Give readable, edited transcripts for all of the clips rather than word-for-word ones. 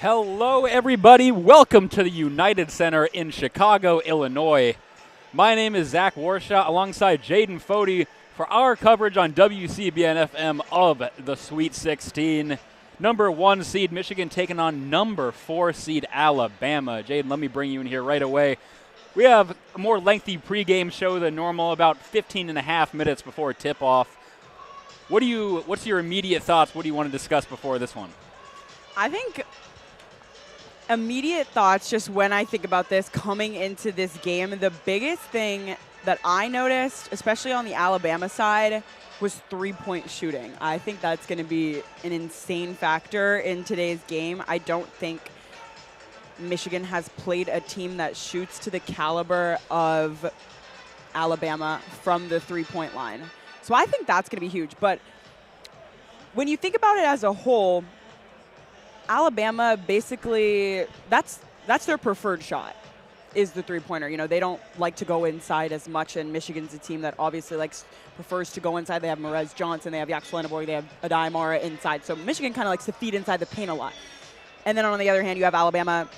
Hello, everybody. Welcome to the United Center in Chicago, Illinois. My name is Zach Warshaw alongside Jaden Fode for our coverage on WCBN FM of the Sweet 16. Number 1 seed Michigan taking on number 4 seed Alabama. Jaden, let me bring you in here right away. We have a more lengthy pregame show than normal, about 15 and a half minutes before tip-off. What's your immediate thoughts? What do you want to discuss before this one? I think immediate thoughts, just when I think about this coming into this game, the biggest thing that I noticed, especially on the Alabama side, was three-point shooting. I think that's going to be an insane factor in today's game. I don't think Michigan has played a team that shoots to the caliber of Alabama from the three-point line. So I think that's going to be huge. But when you think about it as a whole, Alabama basically, that's their preferred shot, is the three-pointer. You know, they don't like to go inside as much, and Michigan's a team that obviously prefers to go inside. They have Merez Johnson, they have Yaxel-Lenneborg, they have Adai Mara inside. So Michigan kind of likes to feed inside the paint a lot. And then on the other hand, you have Alabama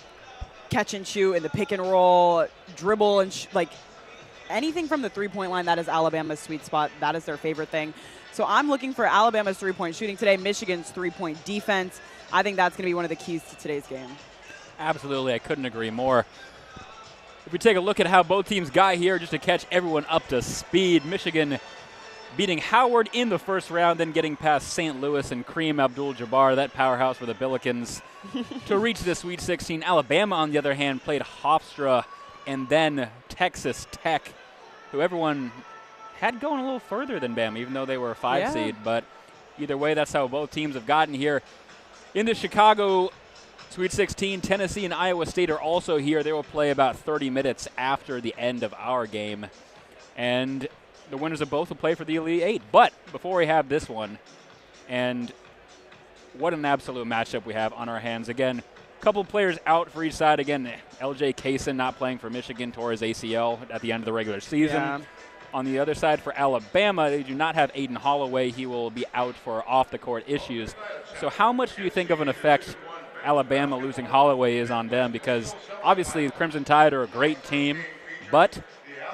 catch and shoot in the pick and roll, dribble, and anything from the three-point line. That is Alabama's sweet spot. That is their favorite thing. So I'm looking for Alabama's three-point shooting today, Michigan's three-point defense. I think that's going to be one of the keys to today's game. Absolutely. I couldn't agree more. If we take a look at how both teams got here, just to catch everyone up to speed, Michigan beating Howard in the first round, then getting past St. Louis and Kareem Abdul-Jabbar, that powerhouse for the Billikens, to reach the Sweet 16. Alabama, on the other hand, played Hofstra and then Texas Tech, who everyone had going a little further than Bama, even though they were a 5 seed. But either way, that's how both teams have gotten here. In the Chicago Sweet 16, Tennessee and Iowa State are also here. They will play about 30 minutes after the end of our game. And the winners of both will play for the Elite Eight. But before we have this one, and what an absolute matchup we have on our hands. Again, a couple of players out for each side. Again, LJ Kaysen not playing for Michigan, tore his ACL at the end of the regular season. Yeah. On the other side for Alabama, they do not have Aiden Holloway. He will be out for off-the-court issues. So how much do you think of an effect Alabama losing Holloway is on them? Because obviously the Crimson Tide are a great team, but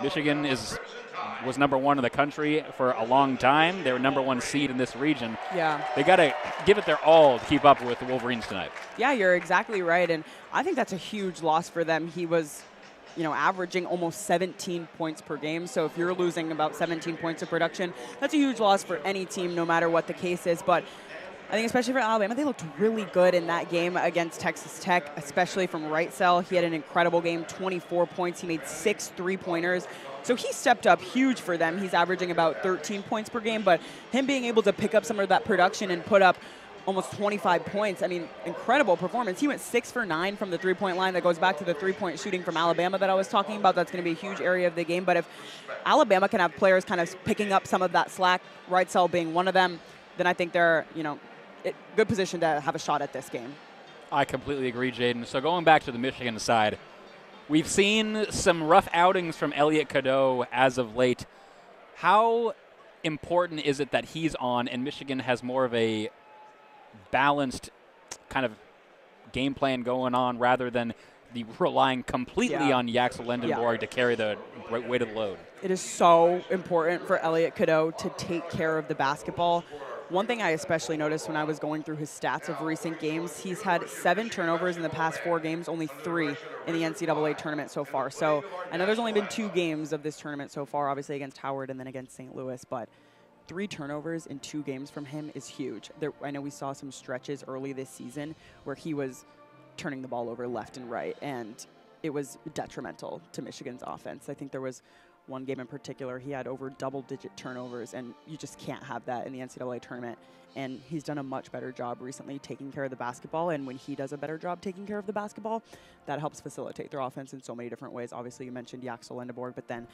Michigan was number 1 in the country for a long time. They were number 1 seed in this region. Yeah. They got to give it their all to keep up with the Wolverines tonight. Yeah, you're exactly right, and I think that's a huge loss for them. He was, averaging almost 17 points per game. So if you're losing about 17 points of production, that's a huge loss for any team, no matter what the case is. But I think especially for Alabama, they looked really good in that game against Texas Tech, especially from right cell. He had an incredible game, 24 points. He made 6 three-pointers. So he stepped up huge for them. He's averaging about 13 points per game, but him being able to pick up some of that production and put up almost 25 points. I mean, incredible performance. He went 6 for 9 from the three-point line. That goes back to the three-point shooting from Alabama that I was talking about. That's going to be a huge area of the game. But if Alabama can have players kind of picking up some of that slack, right cell being one of them, then I think they're, good position to have a shot at this game. I completely agree, Jaden. So going back to the Michigan side, we've seen some rough outings from Elliot Cadeau as of late. How important is it that he's on and Michigan has more of a balanced kind of game plan going on rather than the relying completely on Yaxel-Lenneborg to carry the weight of the load? It is so important for Elliot Cadeau to take care of the basketball. One thing I especially noticed when I was going through his stats of recent games, he's had 7 turnovers in the past 4 games, only 3 in the NCAA tournament so far. So I know there's only been 2 games of this tournament so far, obviously against Howard and then against St. Louis, but 3 turnovers in 2 games from him is huge. I know we saw some stretches early this season where he was turning the ball over left and right, and it was detrimental to Michigan's offense. I think there was one game in particular, he had over double-digit turnovers, and you just can't have that in the NCAA tournament. And he's done a much better job recently taking care of the basketball, and when he does a better job taking care of the basketball, that helps facilitate their offense in so many different ways. Obviously, you mentioned Yaxel-Lenneborg, but then,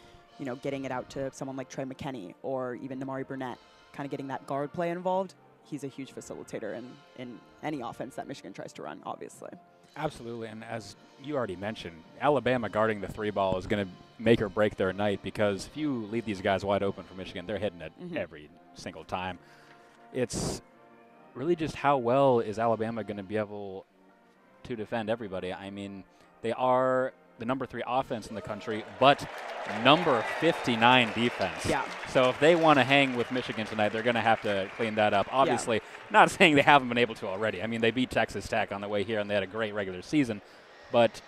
getting it out to someone like Trey McKinney or even Namari Burnett, kind of getting that guard play involved, he's a huge facilitator in any offense that Michigan tries to run, obviously. Absolutely, and as you already mentioned, Alabama guarding the 3 ball is going to make or break their night, because if you leave these guys wide open for Michigan, they're hitting it every single time. It's really just how well is Alabama going to be able to defend everybody. I mean, they are the number 3 offense in the country, but number 59 defense. Yeah. So if they want to hang with Michigan tonight, they're going to have to clean that up. Obviously, not saying they haven't been able to already. I mean, they beat Texas Tech on the way here, and they had a great regular season. But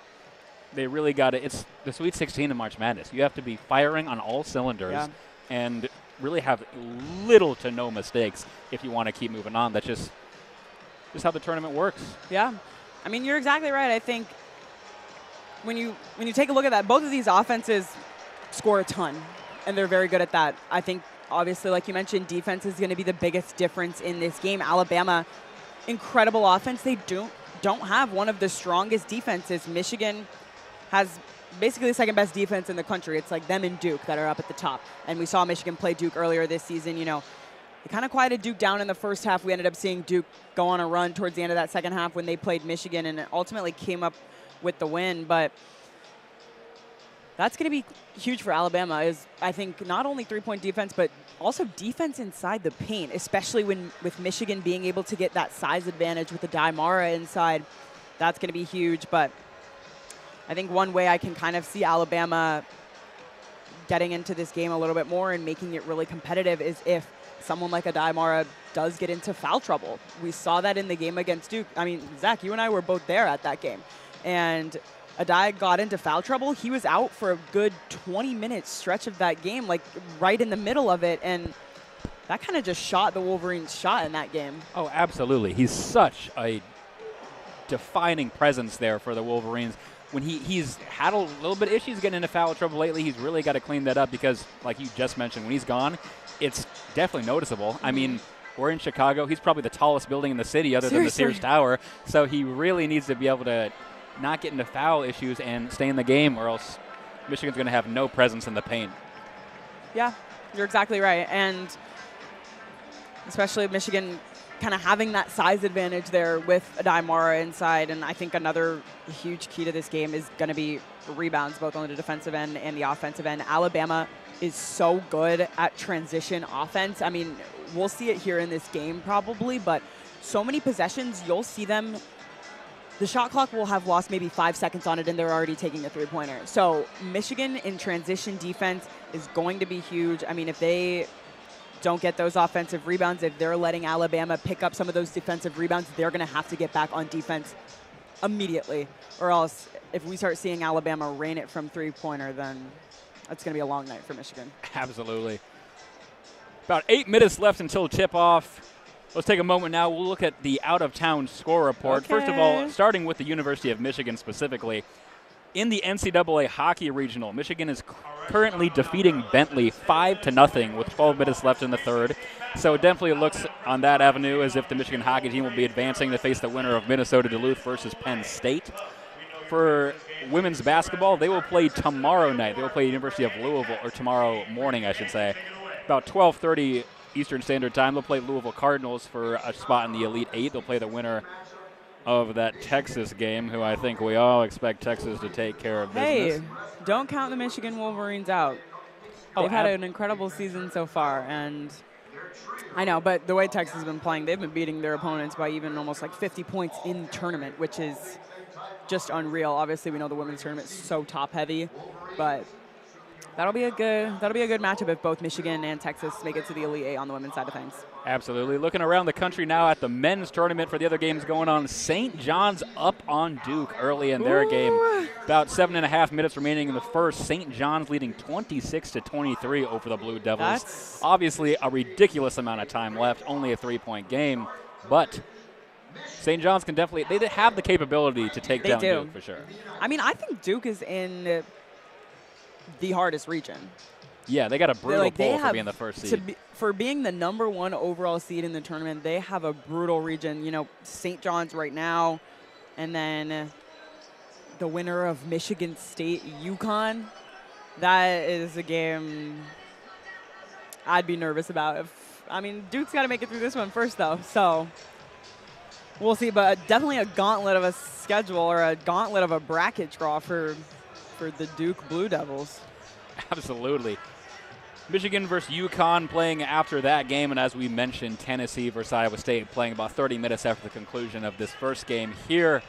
they really got to – it's the Sweet 16 in March Madness. You have to be firing on all cylinders and really have little to no mistakes if you want to keep moving on. That's just how the tournament works. Yeah. I mean, you're exactly right. I think when you take a look at that, both of these offenses score a ton, and they're very good at that. I think, obviously, like you mentioned, defense is going to be the biggest difference in this game. Alabama, incredible offense. They don't have one of the strongest defenses. Michigan has basically the second best defense in the country. It's like them and Duke that are up at the top. And we saw Michigan play Duke earlier this season. You know, they kind of quieted Duke down in the first half. We ended up seeing Duke go on a run towards the end of that second half when they played Michigan, and it ultimately came up with the win. But that's going to be huge for Alabama, is I think not only three-point defense, but also defense inside the paint, especially with Michigan being able to get that size advantage with the Daimara inside. That's going to be huge. But I think one way I can kind of see Alabama getting into this game a little bit more and making it really competitive is if someone like a Daimara does get into foul trouble. We saw that in the game against Duke. I mean, Zach, you and I were both there at that game. And Adai got into foul trouble. He was out for a good 20-minute stretch of that game, like right in the middle of it. And that kind of just shot the Wolverines' shot in that game. Oh, absolutely. He's such a defining presence there for the Wolverines. When he's had a little bit of issues getting into foul trouble lately, he's really got to clean that up because, like you just mentioned, when he's gone, it's definitely noticeable. I mean, we're in Chicago. He's probably the tallest building in the city other than the Sears Tower. So he really needs to be able to not get into foul issues and stay in the game, or else Michigan's going to have no presence in the paint. Yeah, you're exactly right. And especially Michigan kind of having that size advantage there with Daimara inside. And I think another huge key to this game is going to be rebounds, both on the defensive end and the offensive end. Alabama is so good at transition offense. I mean, we'll see it here in this game probably, but so many possessions, you'll see them. The shot clock will have lost maybe 5 seconds on it, and they're already taking a three-pointer. So Michigan in transition defense is going to be huge. I mean, if they don't get those offensive rebounds, if they're letting Alabama pick up some of those defensive rebounds, they're going to have to get back on defense immediately. Or else, if we start seeing Alabama rain it from three-pointer, then it's going to be a long night for Michigan. Absolutely. About 8 minutes left until tip-off. Let's take a moment now. We'll look at the out-of-town score report. Okay. First of all, starting with the University of Michigan specifically, in the NCAA Hockey Regional, Michigan is currently defeating Bentley 5-0 with 12 minutes left in the third. So it definitely looks on that avenue as if the Michigan hockey team will be advancing to face the winner of Minnesota Duluth versus Penn State. For women's basketball, they will play tomorrow night. They will play University of Louisville, or tomorrow morning, I should say, about 12:30 Eastern Standard Time. They'll play Louisville Cardinals for a spot in the Elite Eight. They'll play the winner of that Texas game, who I think we all expect Texas to take care of business. Hey, don't count the Michigan Wolverines out. They've had an incredible season so far, and I know, but the way Texas has been playing, they've been beating their opponents by even almost like 50 points in the tournament, which is just unreal. Obviously, we know the women's tournament is so top-heavy, but that'll be a good matchup if both Michigan and Texas make it to the Elite Eight on the women's side of things. Absolutely. Looking around the country now at the men's tournament for the other games going on. St. John's up on Duke early in their game. About 7.5 minutes remaining in the first. St. John's leading 26-23 over the Blue Devils. That's obviously a ridiculous amount of time left. Only a 3-point game, but St. John's can definitely, they have the capability to take down Duke for sure. I mean, I think Duke is in the hardest region. Yeah, they got a brutal pull for being the first seed. For being the #1 overall seed in the tournament, they have a brutal region. You know, St. John's right now, and then the winner of Michigan State, UConn. That is a game I'd be nervous about. Duke's got to make it through this one first, though. So we'll see, but definitely a gauntlet of a schedule, or a gauntlet of a bracket draw for the Duke Blue Devils. Absolutely. Michigan versus UConn playing after that game, and as we mentioned, Tennessee versus Iowa State playing about 30 minutes after the conclusion of this first game here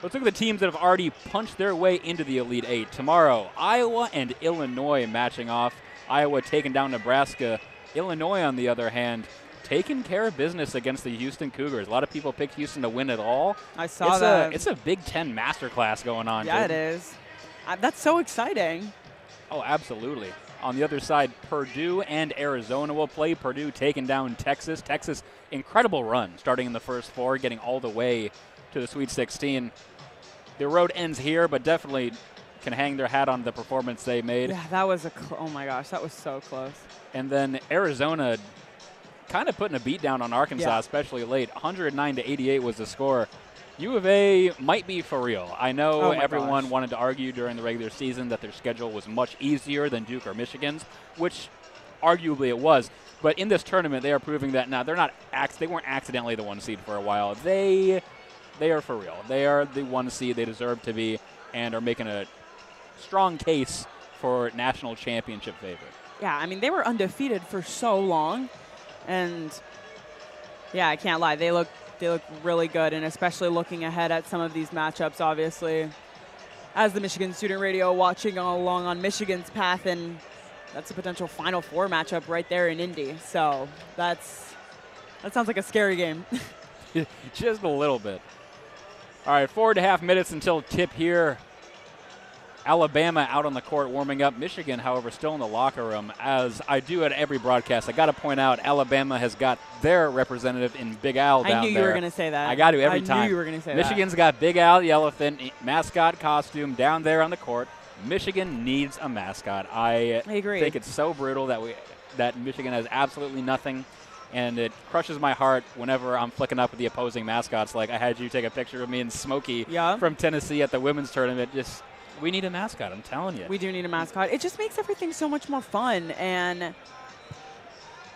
Let's look at the teams that have already punched their way into the Elite Eight. Tomorrow, Iowa and Illinois matching off. Iowa taking down Nebraska. Illinois, on the other hand, taking care of business against the Houston Cougars. A lot of people picked Houston to win it all. I saw that. It's a Big Ten masterclass going on. Yeah, Jaden. it is. That's so exciting. Oh, absolutely. On the other side, Purdue and Arizona will play. Purdue taking down Texas. Texas, incredible run, starting in the first four, getting all the way to the Sweet 16. The road ends here, but definitely can hang their hat on the performance they made. Yeah, that was oh my gosh, that was so close. And then Arizona kind of putting a beat down on Arkansas, especially late. 109-88 was the score. U of A might be for real. I know everyone wanted to argue during the regular season that their schedule was much easier than Duke or Michigan's, which arguably it was. But in this tournament, they are proving that now they weren't accidentally the 1 seed for a while. They are for real. They are the 1 seed they deserve to be and are making a strong case for national championship favorite. Yeah, I mean, they were undefeated for so long. And, yeah, I can't lie. They look really good, and especially looking ahead at some of these matchups, obviously. As the Michigan Student Radio watching along on Michigan's path, and that's a potential Final Four matchup right there in Indy. So that sounds like a scary game. Just a little bit. All right, 4.5 minutes until tip here. Alabama out on the court warming up. Michigan, however, still in the locker room. As I do at every broadcast, I got to point out Alabama has got their representative in Big Al down there. I knew you were going to say that. I got to every time. I knew you were going to say Michigan's got Big Al the elephant mascot costume down there on the court. Michigan needs a mascot. I agree. think it's so brutal that Michigan has absolutely nothing. And it crushes my heart whenever I'm flicking up with the opposing mascots. Like I had you take a picture of me and Smokey from Tennessee at the women's tournament. We need a mascot, I'm telling you. We do need a mascot. It just makes everything so much more fun and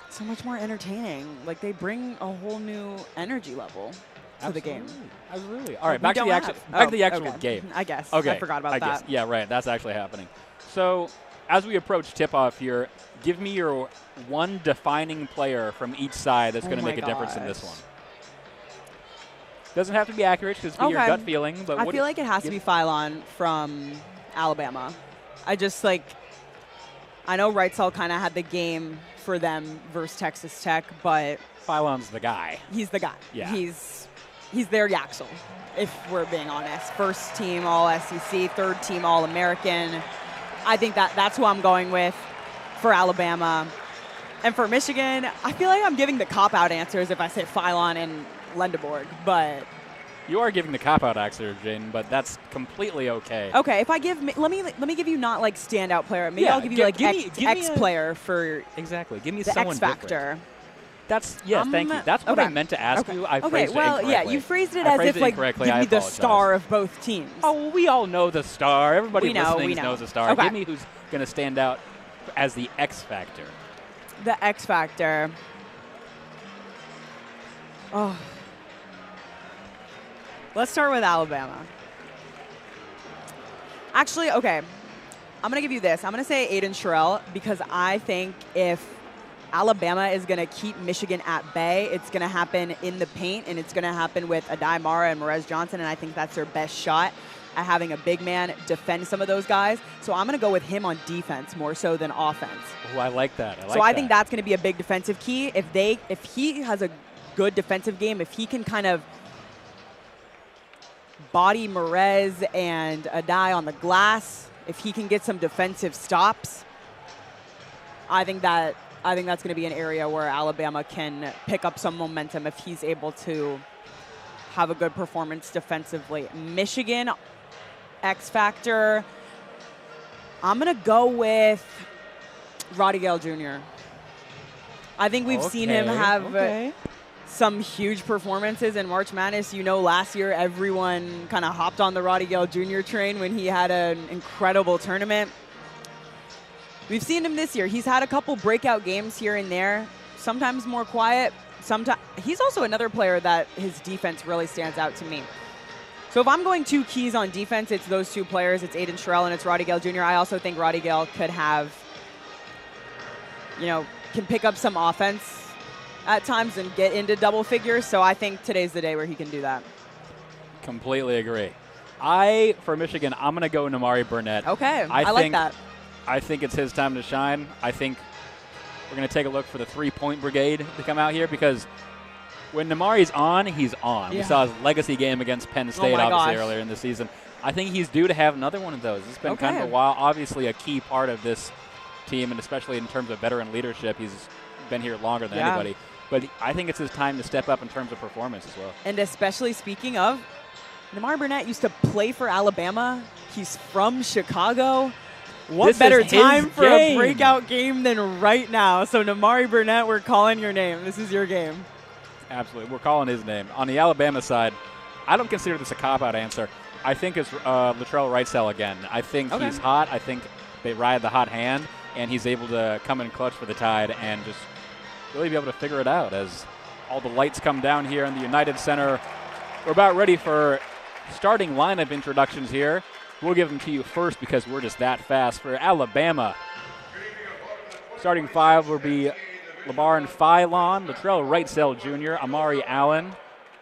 so much more entertaining. Like, they bring a whole new energy level to the game. Absolutely. All right, back to the actual game. I guess. Okay. I forgot about that. Yeah, right. That's actually happening. So, as we approach tip-off here, give me your one defining player from each side that's going to make a difference in this one. Doesn't have to be accurate because it's your gut feeling. But I feel like it has to be Phylon from Alabama. I know Wrightsall kind of had the game for them versus Texas Tech, but Phylon's the guy. He's the guy. Yeah. He's their Yaxel, if we're being honest. First team All-SEC, third team All-American. I think that's who I'm going with for Alabama. And for Michigan, I feel like I'm giving the cop-out answers if I say Phylon and Lendeborg, but you are giving the cop-out answer, Jaden, but that's completely okay. Okay, if I give, let me give you not like standout player. Maybe I'll give you like X player for exactly. Give me the someone X factor. Different. That's thank you. That's what I meant to ask you. I phrased it incorrectly. Yeah, you phrased it as if like give me the star of both teams. Oh, well, we all know the star. Everybody listening knows the star. Okay. Give me who's going to stand out as the X factor. The X factor. Oh. Let's start with Alabama. Actually, okay. I'm going to give you this. I'm going to say Aiden Sherrill because I think if Alabama is going to keep Michigan at bay, it's going to happen in the paint, and it's going to happen with Adai Mara and Merez Johnson, and I think that's their best shot at having a big man defend some of those guys. So I'm going to go with him on defense more so than offense. Oh, I like that. I think that's going to be a big defensive key. If he has a good defensive game, if he can kind of body Merez and Adai on the glass, if he can get some defensive stops, I think that's going to be an area where Alabama can pick up some momentum if he's able to have a good performance defensively. Michigan, X factor, I'm going to go with Roddy Gale Jr. I think we've seen him have some huge performances in March Madness. You know, last year everyone kind of hopped on the Roddy Gale Jr. train when he had an incredible tournament. We've seen him this year. He's had a couple breakout games here and there, sometimes more quiet. Sometimes he's also another player that his defense really stands out to me. So if I'm going two keys on defense, it's those two players. It's Aiden Sherrill and it's Roddy Gale Jr. I also think Roddy Gale could have, can pick up some offense at times and get into double figures. So I think today's the day where he can do that. Completely agree. For Michigan, I'm going to go Namari Burnett. Okay, I like that. I think it's his time to shine. I think we're going to take a look for the three-point brigade to come out here because when Namari's on, he's on. Yeah. We saw his legacy game against Penn State, obviously, gosh. earlier in the season. I think he's due to have another one of those. It's been kind of a while. Obviously, a key part of this team, and especially in terms of veteran leadership, he's been here longer than anybody. But I think it's his time to step up in terms of performance as well. And especially speaking of, Namari Burnett used to play for Alabama. He's from Chicago. What better time for a breakout game than right now? So Namari Burnett, we're calling your name. This is your game. Absolutely. We're calling his name. On the Alabama side, I don't consider this a cop-out answer. I think it's Latrell Wrightsell again. I think he's hot. I think they ride the hot hand, and he's able to come in clutch for the Tide and just really be able to figure it out as all the lights come down here in the United Center. We're about ready for starting lineup introductions here. We'll give them to you first because we're just that fast. For Alabama, starting five will be LeBaron Philon, Latrell Wrightsell Jr., Amari Allen,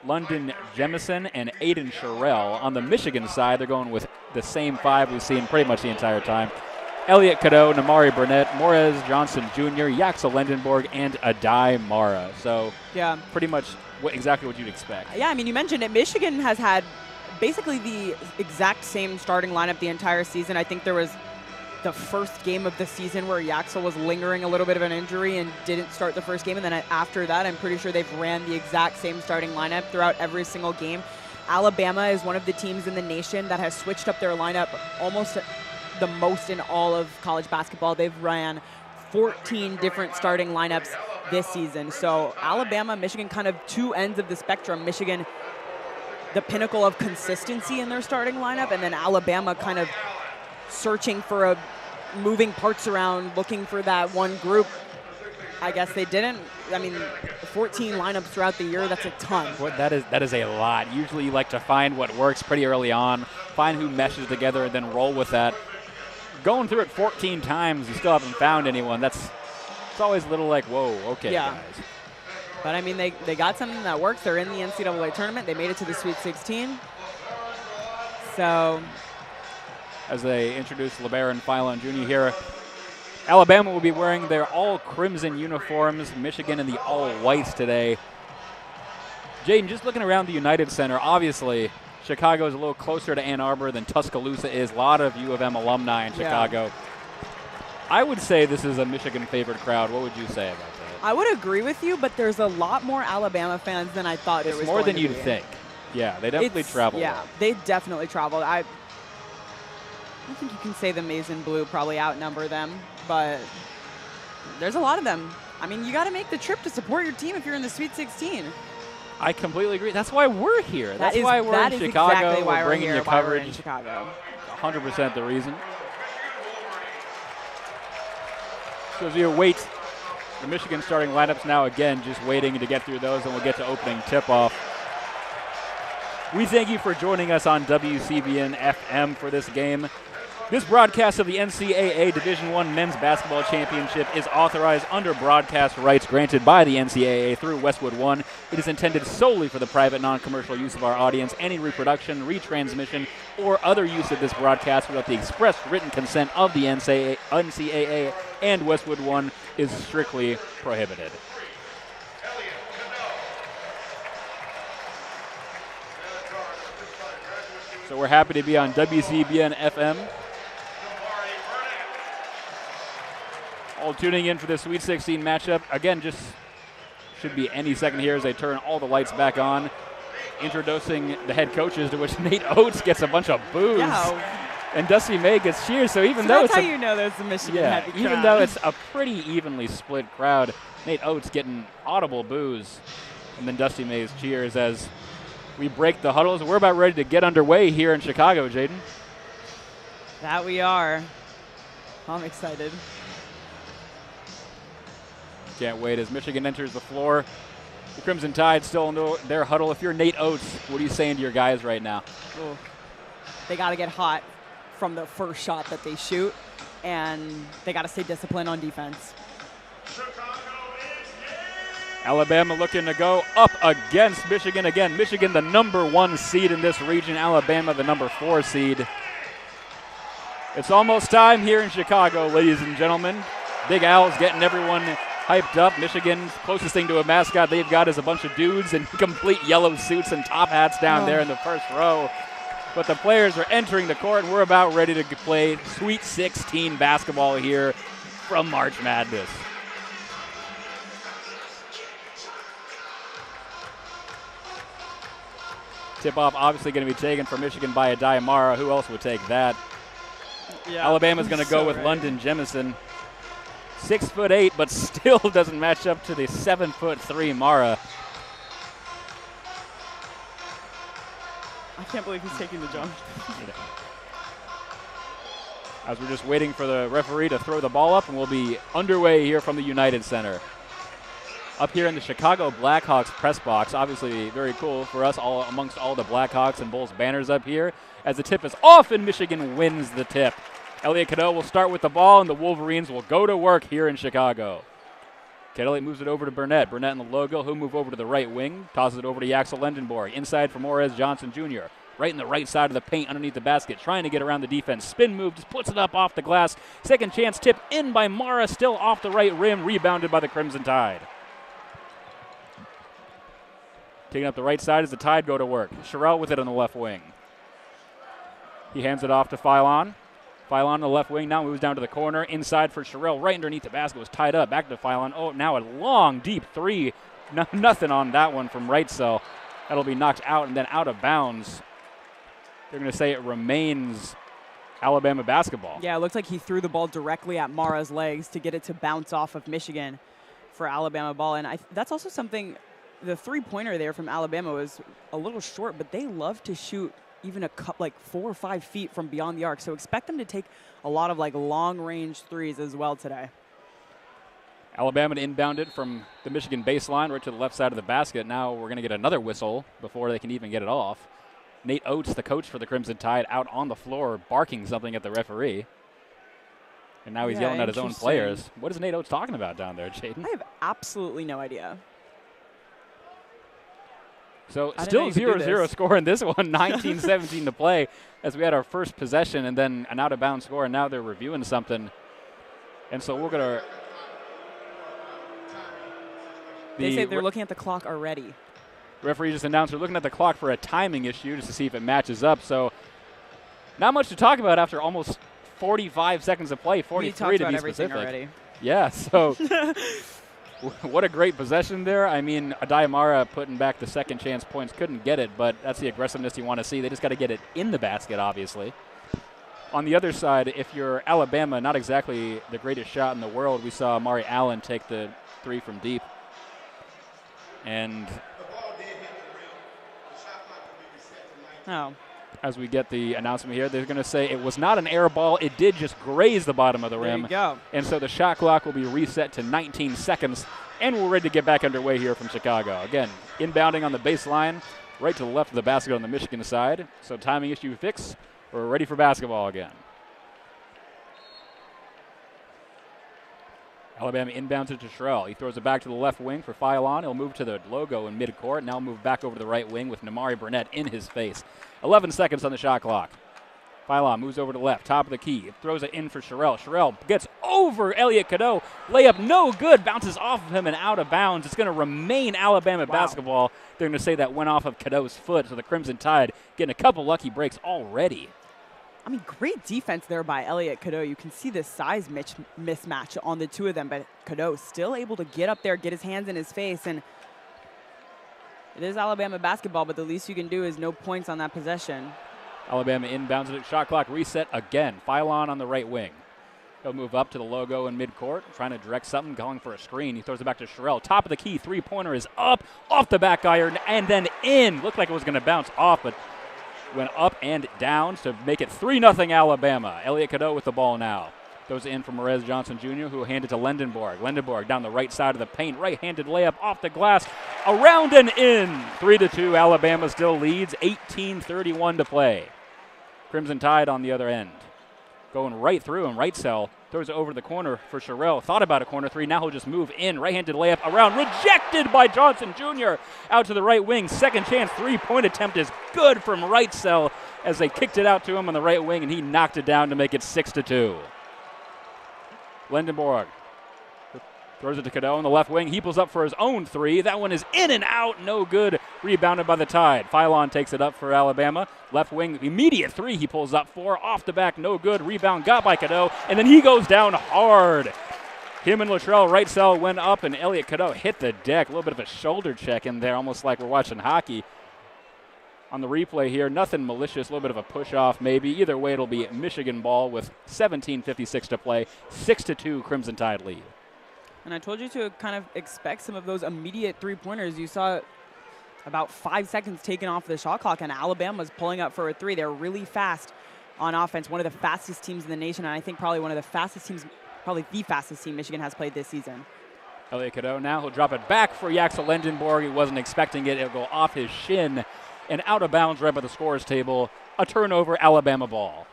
London Jemison, and Aiden Sherrill. On the Michigan side, they're going with the same five we've seen pretty much the entire time. Elliot Cadeau, Namari Burnett, Morez Johnson Jr., Yaxel Lendenborg, and Adai Mara. So pretty much exactly what you'd expect. Yeah, I mean, you mentioned it. Michigan has had basically the exact same starting lineup the entire season. I think there was the first game of the season where Yaxel was lingering a little bit of an injury and didn't start the first game. And then after that, I'm pretty sure they've ran the exact same starting lineup throughout every single game. Alabama is one of the teams in the nation that has switched up their lineup almost the most in all of college basketball. They've ran 14 different starting lineups this season. So Alabama, Michigan, kind of two ends of the spectrum. Michigan, the pinnacle of consistency in their starting lineup, and then Alabama kind of searching for moving parts around, looking for that one group. I guess they didn't. I mean, 14 lineups throughout the year, that's a ton. Well, that is a lot. Usually you like to find what works pretty early on, find who meshes together, and then roll with that. Going through it 14 times, you still haven't found anyone. It's always a little like, whoa, okay, guys. But, I mean, they got something that works. They're in the NCAA tournament. They made it to the Sweet 16. So as they introduce LeBaron Philon Jr. here, Alabama will be wearing their all-crimson uniforms, Michigan in the all-whites today. Jaden, just looking around the United Center, obviously Chicago is a little closer to Ann Arbor than Tuscaloosa is. A lot of U of M alumni in Chicago. I would say this is a Michigan-favored crowd. What would you say about that? I would agree with you, but there's a lot more Alabama fans than I thought there was more than going to you'd be. think. Yeah, they definitely travel. Yeah, they definitely traveled. I think you can say the Maize and Blue probably outnumber them, but there's a lot of them. I mean, you got to make the trip to support your team if you're in the Sweet 16. I completely agree. That's why we're here. That's why we're in Chicago. Exactly why we're bringing here, you coverage. We're in Chicago. 100% the reason. So as you wait, the Michigan starting lineups now again, just waiting to get through those, and we'll get to opening tip-off. We thank you for joining us on WCBN FM for this game. This broadcast of the NCAA Division I Men's Basketball Championship is authorized under broadcast rights granted by the NCAA through Westwood One. It is intended solely for the private, non-commercial use of our audience. Any reproduction, retransmission, or other use of this broadcast without the express written consent of the NCAA and Westwood One is strictly prohibited. So we're happy to be on WCBN FM. All tuning in for the Sweet 16 matchup. Again, just should be any second here as they turn all the lights back on. Introducing the head coaches, to which Nate Oates gets a bunch of boos. Yeah. And Dusty May gets cheers. So even though that's how you know there's a Michigan heavy crowd. Even though it's a pretty evenly split crowd, Nate Oates getting audible boos. And then Dusty May's cheers as we break the huddles. We're about ready to get underway here in Chicago, Jaden. That we are. I'm excited. Can't wait as Michigan enters the floor. The Crimson Tide still in their huddle. If you're Nate Oates, what are you saying to your guys right now? Ooh. They got to get hot from the first shot that they shoot, and they got to stay disciplined on defense. Alabama looking to go up against Michigan again. Michigan, the #1 seed in this region. Alabama, the #4 seed. It's almost time here in Chicago, ladies and gentlemen. Big Al's getting everyone hyped up. Michigan's closest thing to a mascot they've got is a bunch of dudes in complete yellow suits and top hats down there in the first row. But the players are entering the court, and we're about ready to play Sweet 16 basketball here from March Madness. Tip-off obviously going to be taken for Michigan by Adayamara. Who else would take that? Yeah, Alabama's going to go with London Jemison. 6'8", but still doesn't match up to the 7'3" Mara. I can't believe he's taking the jump. As we're just waiting for the referee to throw the ball up, and we'll be underway here from the United Center. Up here in the Chicago Blackhawks press box, obviously very cool for us, all amongst all the Blackhawks and Bulls banners up here. As the tip is off, and Michigan wins the tip. Elliott Cadeau will start with the ball, and the Wolverines will go to work here in Chicago. Elliott moves it over to Burnett. Burnett in the logo. He'll move over to the right wing. Tosses it over to Yaxel Lendenborg. Inside for Morez Johnson Jr. Right in the right side of the paint underneath the basket. Trying to get around the defense. Spin move. Just puts it up off the glass. Second chance tip in by Mara. Still off the right rim. Rebounded by the Crimson Tide. Taking up the right side as the Tide go to work. Sherrill with it on the left wing. He hands it off to Philon. Philon on the left wing now moves down to the corner. Inside for Sherrill. Right underneath the basket was tied up. Back to Philon. Oh, now a long, deep three. Nothing on that one from right, so that'll be knocked out and then out of bounds. They're going to say it remains Alabama basketball. Yeah, it looks like he threw the ball directly at Mara's legs to get it to bounce off of Michigan for Alabama ball. And that's also something, the three-pointer there from Alabama was a little short, but they love to shoot even like 4 or 5 feet from beyond the arc. So expect them to take a lot of like long-range threes as well today. Alabama to inbound it from the Michigan baseline right to the left side of the basket. Now we're going to get another whistle before they can even get it off. Nate Oates, the coach for the Crimson Tide, out on the floor barking something at the referee. And now he's yelling at his own players. What is Nate Oates talking about down there, Jaden? I have absolutely no idea. So still 0-0 score in this one, 19-17 to play as we had our first possession and then an out-of-bounds score, and now they're reviewing something. And so we're going to... They say they're looking at the clock already. Referee just announced they're looking at the clock for a timing issue just to see if it matches up. So not much to talk about after almost 45 seconds of play, 43 to be specific. Already. Yeah, so... What a great possession there. I mean, Adayamara putting back the second chance points, couldn't get it, but that's the aggressiveness you want to see. They just got to get it in the basket, obviously. On the other side, if you're Alabama, not exactly the greatest shot in the world. We saw Amari Allen take the three from deep. And as we get the announcement here, they're going to say it was not an air ball. It did just graze the bottom of the rim. There you go. And so the shot clock will be reset to 19 seconds, and we're ready to get back underway here from Chicago. Again, inbounding on the baseline, right to the left of the basket on the Michigan side. So timing issue fixed. We're ready for basketball again. Alabama inbounds it to Sherrill. He throws it back to the left wing for Philon. He'll move to the logo in midcourt. Now move back over to the right wing with Namari Burnett in his face. 11 seconds on the shot clock. Philon moves over to left, top of the key. Throws it in for Sherrill. Sherrill gets over Elliott Cadeau. Layup no good. Bounces off of him and out of bounds. It's going to remain Alabama basketball. They're going to say that went off of Cadeau's foot. So the Crimson Tide getting a couple lucky breaks already. I mean, great defense there by Elliott Cadeau. You can see the size mismatch on the two of them, but Cadeau still able to get up there, get his hands in his face, and it is Alabama basketball, but the least you can do is no points on that possession. Alabama inbounds it. Shot clock reset again. Philon on the right wing. He'll move up to the logo in midcourt, trying to direct something, going for a screen. He throws it back to Sherrill. Top of the key, three-pointer is up, off the back iron, and then in. Looked like it was going to bounce off, but went up and down to make it 3-0 Alabama. Elliott Cadeau with the ball now. Goes in for Morez Johnson Jr., who will hand it to Lendenborg. Lendenborg down the right side of the paint. Right-handed layup off the glass. Around and in. 3-2. Alabama still leads. 18:31 to play. Crimson Tide on the other end. Going right through him. Right cell. Throws it over the corner for Sherrill. Thought about a corner three. Now he'll just move in. Right-handed layup around. Rejected by Johnson Jr. Out to the right wing. Second chance three-point attempt is good from right cell as they kicked it out to him on the right wing, and he knocked it down to make it 6-2. Lendenborg throws it to Cadeau on the left wing. He pulls up for his own three. That one is in and out. No good. Rebounded by the Tide. Philon takes it up for Alabama. Left wing, immediate three he pulls up for. Off the back, no good. Rebound got by Cadeau. And then he goes down hard. Him and Luttrell, right cell went up, and Elliot Cadeau hit the deck. A little bit of a shoulder check in there, almost like we're watching hockey. On the replay here, nothing malicious, a little bit of a push-off maybe. Either way, it'll be Michigan ball with 17:56 to play. 6-2 Crimson Tide lead. And I told you to kind of expect some of those immediate three-pointers. You saw about 5 seconds taken off the shot clock, and Alabama's pulling up for a three. They're really fast on offense, one of the fastest teams in the nation, and I think probably one of the fastest teams, probably the fastest team Michigan has played this season. Elliot Cadeau now, he'll drop it back for Yaxel Lendenborg. He wasn't expecting it. It'll go off his shin and out of bounds right by the scorer's table. A turnover, Alabama ball.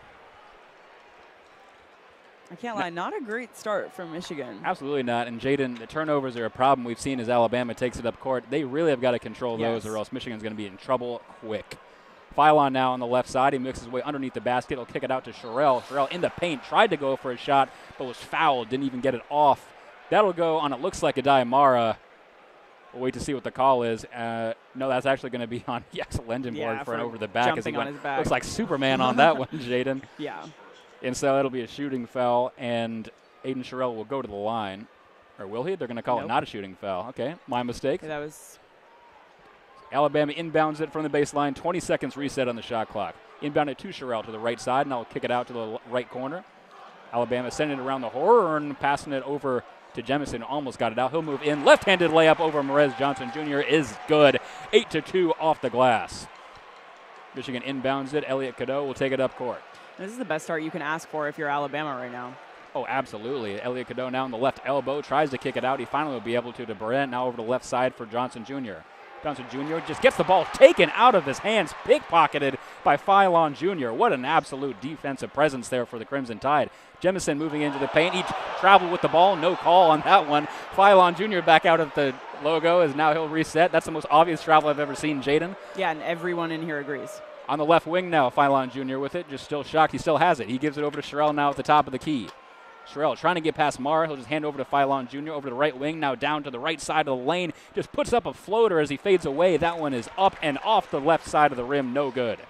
I can't lie, not a great start from Michigan. Absolutely not. And Jaden, the turnovers are a problem we've seen as Alabama takes it up court. They really have got to control those, or else Michigan's going to be in trouble quick. Philon now on the left side. He makes his way underneath the basket. He'll kick it out to Sherrill. Sherrill in the paint, tried to go for a shot, but was fouled. Didn't even get it off. That'll go on, it looks like a Diamara. We'll wait to see what the call is. No, that's actually going to be on Yaxel Lendenborg for an over the back. Jumping on his back. Looks like Superman on that one, Jaden. Yeah. And so that'll be a shooting foul, and Aiden Sherrill will go to the line. Or will he? They're going to call it not a shooting foul. Okay, my mistake. Okay, that was... Alabama inbounds it from the baseline. 20 seconds reset on the shot clock. Inbound it to Sherrill to the right side, and I'll kick it out to the right corner. Alabama sending it around the horn, passing it over to Jemison. Almost got it out. He'll move in. Left-handed layup over Merez Johnson Jr. is good. 8-2 off the glass. Michigan inbounds it. Elliot Cadeau will take it up court. This is the best start you can ask for if you're Alabama right now. Oh, absolutely. Elliot Cadeau now on the left elbow, tries to kick it out. He finally will be able to Brent. Now over to the left side for Johnson Jr. Johnson Jr. just gets the ball taken out of his hands, pickpocketed by Philon Jr. What an absolute defensive presence there for the Crimson Tide. Jemison moving into the paint. He traveled with the ball. No call on that one. Philon Jr. back out of the logo as now he'll reset. That's the most obvious travel I've ever seen, Jaden. Yeah, and everyone in here agrees. On the left wing now, Philon Jr. with it, just still shocked. He still has it. He gives it over to Sherrill now at the top of the key. Sherrill trying to get past Marr. He'll just hand over to Philon Jr. over to the right wing, now down to the right side of the lane. Just puts up a floater as he fades away. That one is up and off the left side of the rim. No good.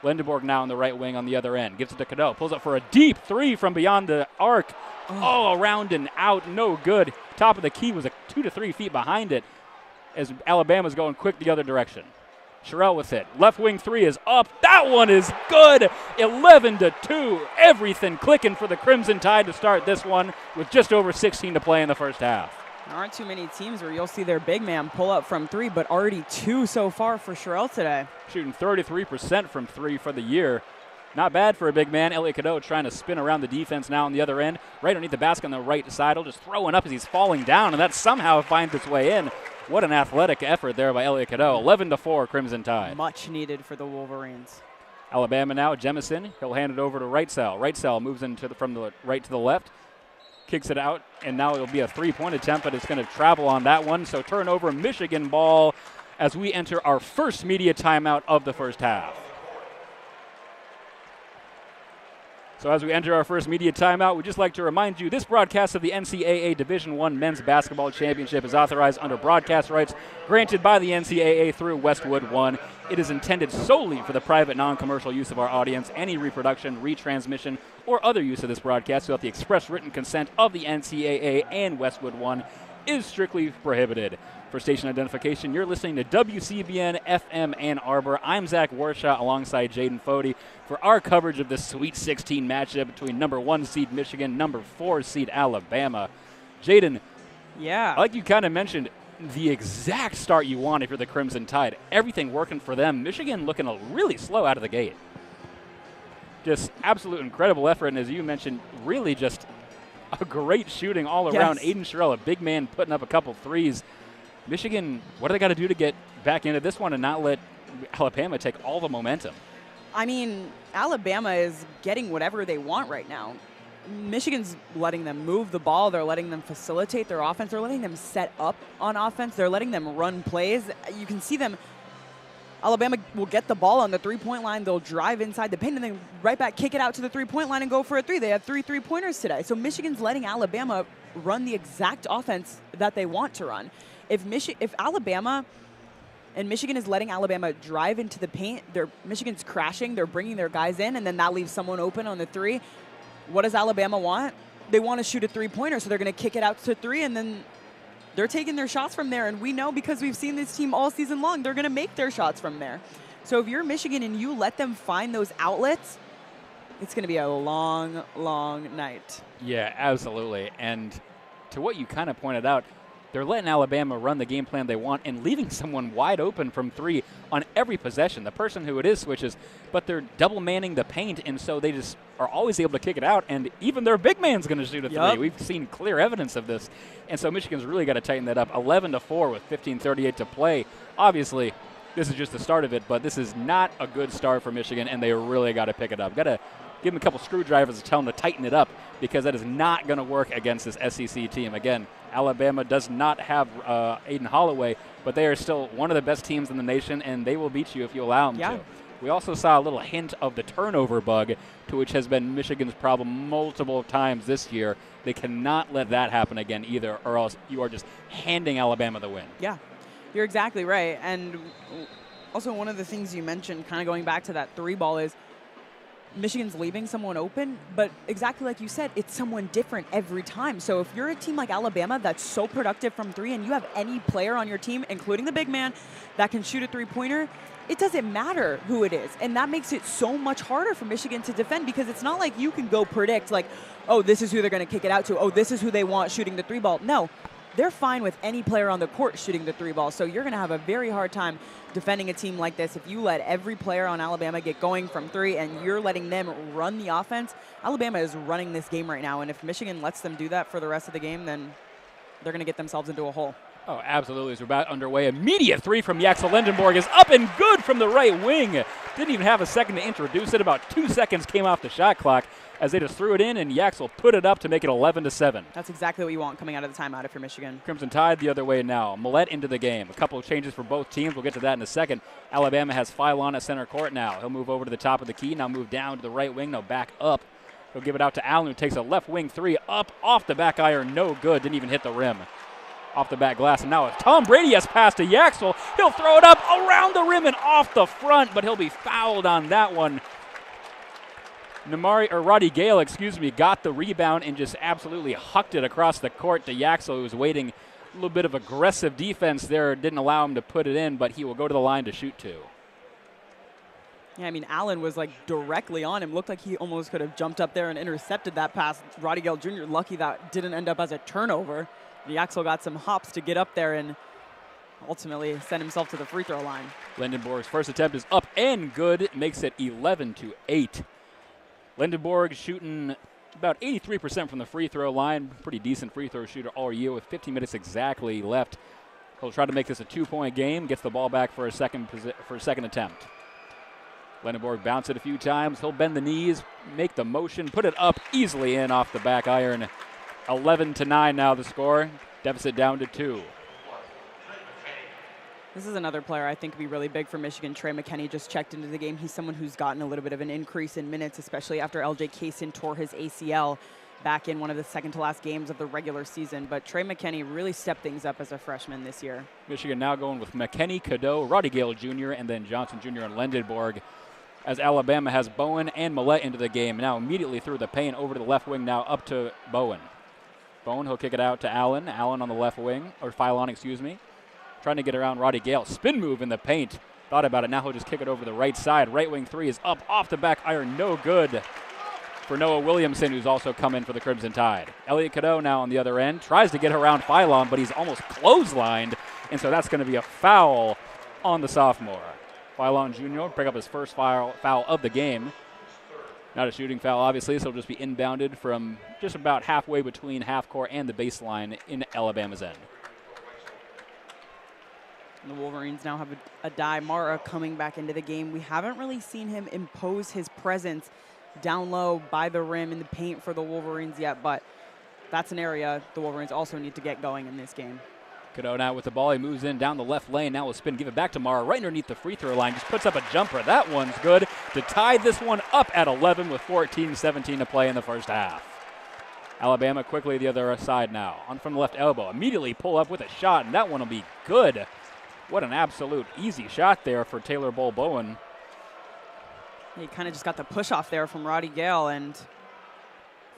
Lendenborg now on the right wing on the other end. Gives it to Cadeau. Pulls up for a deep three from beyond the arc. Oh, around and out. No good. Top of the key was 2 to 3 feet behind it as Alabama's going quick the other direction. Sherrill with it. Left wing three is up. That one is good. 11-2. Everything clicking for the Crimson Tide to start this one with just over 16 to play in the first half. There aren't too many teams where you'll see their big man pull up from three, but already 2 so far for Sherrill today. Shooting 33% from three for the year. Not bad for a big man. Elliot Cadeau trying to spin around the defense now on the other end. Right underneath the basket on the right side. He'll just throwing up as he's falling down, and that somehow finds its way in. What an athletic effort there by Elliot Cadeau. 11-4 Crimson Tide. Much needed for the Wolverines. Alabama now, Jemison. He'll hand it over to right cell. Right cell moves from the right to the left. Kicks it out, and now it'll be a three-point attempt, but it's going to travel on that one. So turnover, Michigan ball as we enter our first media timeout of the first half. So as we enter our first media timeout, we'd just like to remind you this broadcast of the NCAA Division I Men's Basketball Championship is authorized under broadcast rights granted by the NCAA through Westwood One. It is intended solely for the private, non-commercial use of our audience. Any reproduction, retransmission, or other use of this broadcast without the express written consent of the NCAA and Westwood One is strictly prohibited. For station identification, you're listening to WCBN FM Ann Arbor. I'm Zach Warshaw alongside Jaden Fode for our coverage of the Sweet 16 matchup between number 1 seed Michigan, number 4 seed Alabama. Jaden, yeah, like you kind of mentioned, the exact start you want if you're the Crimson Tide. Everything working for them. Michigan looking really slow out of the gate. Just absolute incredible effort, and as you mentioned, really just a great shooting all around. Yes. Aiden Sherrill, a big man, putting up a couple threes. Michigan, what do they got to do to get back into this one and not let Alabama take all the momentum? I mean, Alabama is getting whatever they want right now. Michigan's letting them move the ball. They're letting them facilitate their offense. They're letting them set up on offense. They're letting them run plays. You can see them. Alabama will get the ball on the three-point line. They'll drive inside the paint and then right back, kick it out to the three-point line and go for a three. They have 3 3-pointers today. So Michigan's letting Alabama run the exact offense that they want to run. If Alabama and Michigan is letting Alabama drive into the paint, Michigan's crashing. They're bringing their guys in, and then that leaves someone open on the three. What does Alabama want? They want to shoot a three-pointer, so they're going to kick it out to three, and then they're taking their shots from there. And we know, because we've seen this team all season long, they're going to make their shots from there. So if you're Michigan and you let them find those outlets, it's going to be a long, long night. Yeah, absolutely. And to what you kind of pointed out, they're letting Alabama run the game plan they want and leaving someone wide open from three on every possession. The person who it is switches, but they're double manning the paint, and so they just are always able to kick it out, and even their big man's going to shoot a three. We've seen clear evidence of this, and so Michigan's really got to tighten that up. 11-4 with 15:38 to play. Obviously, this is just the start of it, but this is not a good start for Michigan, and they really got to pick it up. Got to give them a couple screwdrivers to tell them to tighten it up, because that is not going to work against this SEC team. Again, Alabama does not have Aiden Holloway, but they are still one of the best teams in the nation, and they will beat you if you allow them to. We also saw a little hint of the turnover bug, to which has been Michigan's problem multiple times this year. They cannot let that happen again either, or else you are just handing Alabama the win. Yeah, you're exactly right. And also one of the things you mentioned, kind of going back to that three ball, is Michigan's leaving someone open, but exactly like you said, it's someone different every time. So if you're a team like Alabama that's so productive from three, and you have any player on your team, including the big man, that can shoot a three-pointer, it doesn't matter who it is. And that makes it so much harder for Michigan to defend, because it's not like you can go predict, like, oh, this is who they're going to kick it out to. Oh, this is who they want shooting the three ball. No, they're fine with any player on the court shooting the three ball. So you're going to have a very hard time defending a team like this if you let every player on Alabama get going from three and you're letting them run the offense. Alabama is running this game right now, and if Michigan lets them do that for the rest of the game, then they're going to get themselves into a hole. Oh, absolutely. As we're about underway, immediate three from Yaxel Lendenborg is up and good from the right wing. Didn't even have a second to introduce it. About 2 seconds came off the shot clock as they just threw it in, and Yaxel put it up to make it 11-7. That's exactly what you want coming out of the timeout if you're Michigan. Crimson Tide the other way now. Millette into the game. A couple of changes for both teams. We'll get to that in a second. Alabama has Philon at center court now. He'll move over to the top of the key. Now move down to the right wing. Now back up. He'll give it out to Allen, who takes a left wing three up off the back iron. No good. Didn't even hit the rim. Off the back glass, and now it's Tom Brady has passed to Yaxel. He'll throw it up around the rim and off the front, but he'll be fouled on that one. Roddy Gale, got the rebound and just absolutely hucked it across the court to Yaxel, who was waiting. A little bit of aggressive defense there, didn't allow him to put it in, but he will go to the line to shoot two. Yeah, I mean, Allen was like directly on him. Looked like he almost could have jumped up there and intercepted that pass. Roddy Gale Jr., lucky that didn't end up as a turnover. Yaxel got some hops to get up there and ultimately send himself to the free throw line. Lendenborg's first attempt is up and good. Makes it 11-8. Lendenborg shooting about 83% from the free throw line. Pretty decent free throw shooter all year with 15 minutes exactly left. He'll try to make this a 2-point game. Gets the ball back for a second attempt. Lendenborg bounced it a few times. He'll bend the knees, make the motion, put it up easily in off the back iron. 11-9 now the score. Deficit down to 2. This is another player I think would be really big for Michigan. Trey McKinney just checked into the game. He's someone who's gotten a little bit of an increase in minutes, especially after LJ Kaysen tore his ACL back in one of the second-to-last games of the regular season. But Trey McKinney really stepped things up as a freshman this year. Michigan now going with McKinney, Cadeau, Roddy Gale Jr., and then Johnson Jr. and Lendenborg, as Alabama has Bowen and Millette into the game. Now immediately through the paint over to the left wing, now up to Bowen. Bowen, he'll kick it out to Allen. Allen on the left wing, or Philon, trying to get around Roddy Gale. Spin move in the paint. Thought about it. Now he'll just kick it over to the right side. Right wing three is up off the back iron. No good for Noah Williamson, who's also come in for the Crimson Tide. Elliot Cadeau now on the other end. Tries to get around Philon, but he's almost clotheslined, and so that's going to be a foul on the sophomore. Philon Jr. pick up his first foul of the game. Not a shooting foul, obviously, so it'll just be inbounded from just about halfway between half court and the baseline in Alabama's end. And the Wolverines now have a Adai Mara coming back into the game. We haven't really seen him impose his presence down low by the rim in the paint for the Wolverines yet, but that's an area the Wolverines also need to get going in this game. Cadeau now with the ball. He moves in down the left lane. Now will spin, give it back to Mara right underneath the free throw line. Just puts up a jumper. That one's good to tie this one up at 11 with 14-17 to play in the first half. Alabama quickly the other side now. On from the left elbow. Immediately pull up with a shot, and that one will be good. What an absolute easy shot there for Taylor Bowen. He kind of just got the push off there from Roddy Gale, and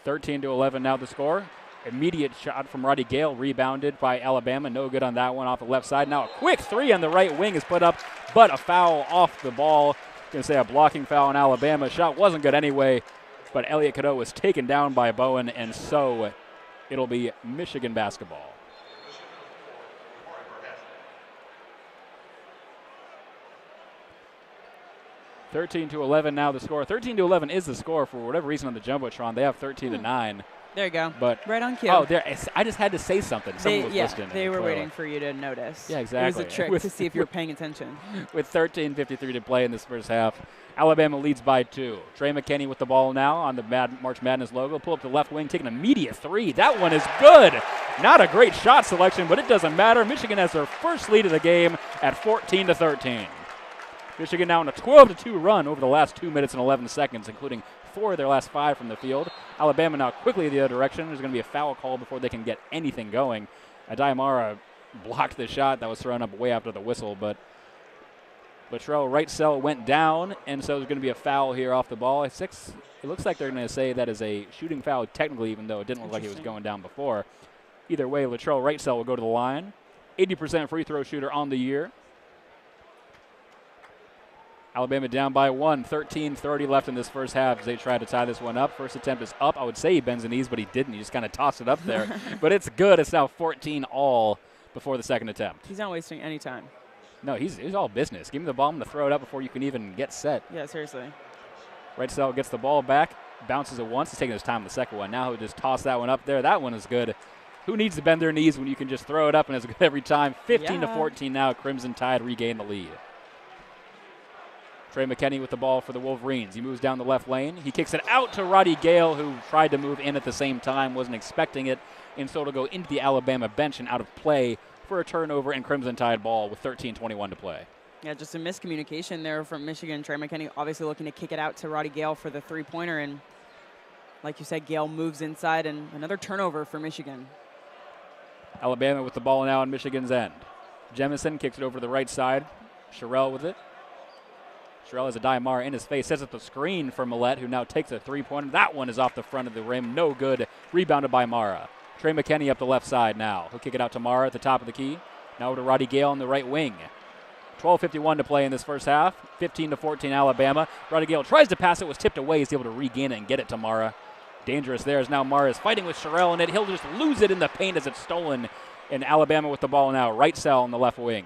13-11 now the score. Immediate shot from Roddy Gale, rebounded by Alabama. No good on that one off the left side. Now a quick three on the right wing is put up, but a foul off the ball. Going to say a blocking foul on Alabama. Shot wasn't good anyway, but Elliot Cadeau was taken down by Bowen, and so it'll be Michigan basketball. (13-11) now the score. 13-11 is the score for whatever reason on the Jumbotron. They have 13-9. There you go. But right on cue. Oh, there! I just had to say something. Someone was listening. They were waiting for you to notice. Yeah, exactly. It was a trick to see if you were paying attention. With 13:53 to play in this first half, Alabama leads by 2. Trey McKinney with the ball now on the March Madness logo. Pull up the left wing, take an immediate three. That one is good. Not a great shot selection, but it doesn't matter. Michigan has their first lead of the game at 14-13. Michigan now on a 12-2 run over the last 2 minutes and 11 seconds, including 4 of their last 5 from the field. Alabama now quickly the other direction. There's going to be a foul call before they can get anything going. Adayamara blocked the shot that was thrown up way after the whistle, but Latrell Wrightsell went down, and so there's going to be a foul here off the ball. It looks like they're going to say that is a shooting foul technically, even though it didn't look like he was going down before. Either way, Latrell Wrightsell will go to the line. 80% free throw shooter on the year. Alabama down by 1, 13:30 left in this first half as they try to tie this one up. First attempt is up. I would say he bends the knees, but he didn't. He just kind of tossed it up there. But it's good. It's now 14 all before the second attempt. He's not wasting any time. No, he's all business. Give him the ball to throw it up before you can even get set. Yeah, seriously. Wrightsell gets the ball back, bounces it once. He's taking his time on the second one. Now he'll just toss that one up there. That one is good. Who needs to bend their knees when you can just throw it up and it's good every time? 15-14 now. Crimson Tide regain the lead. Trey McKinney with the ball for the Wolverines. He moves down the left lane. He kicks it out to Roddy Gale, who tried to move in at the same time, wasn't expecting it, and so it'll go into the Alabama bench and out of play for a turnover and Crimson Tide ball with 13:21 to play. Yeah, just a miscommunication there from Michigan. Trey McKinney obviously looking to kick it out to Roddy Gale for the three-pointer, and like you said, Gale moves inside, and another turnover for Michigan. Alabama with the ball now on Michigan's end. Jemison kicks it over to the right side. Sherrill with it. Sherrill has Adayamara in his face, sets up the screen for Millette, who now takes a three-pointer. That one is off the front of the rim. No good. Rebounded by Mara. Trey McKinney up the left side now. He'll kick it out to Mara at the top of the key. Now over to Roddy Gale on the right wing. 12:51 to play in this first half. 15-14 Alabama. Roddy Gale tries to pass it, was tipped away. He's able to regain it and get it to Mara. Dangerous there as now Mara is fighting with Sherrill in it. He'll just lose it in the paint as it's stolen. And Alabama with the ball now. Wrightsell on the left wing.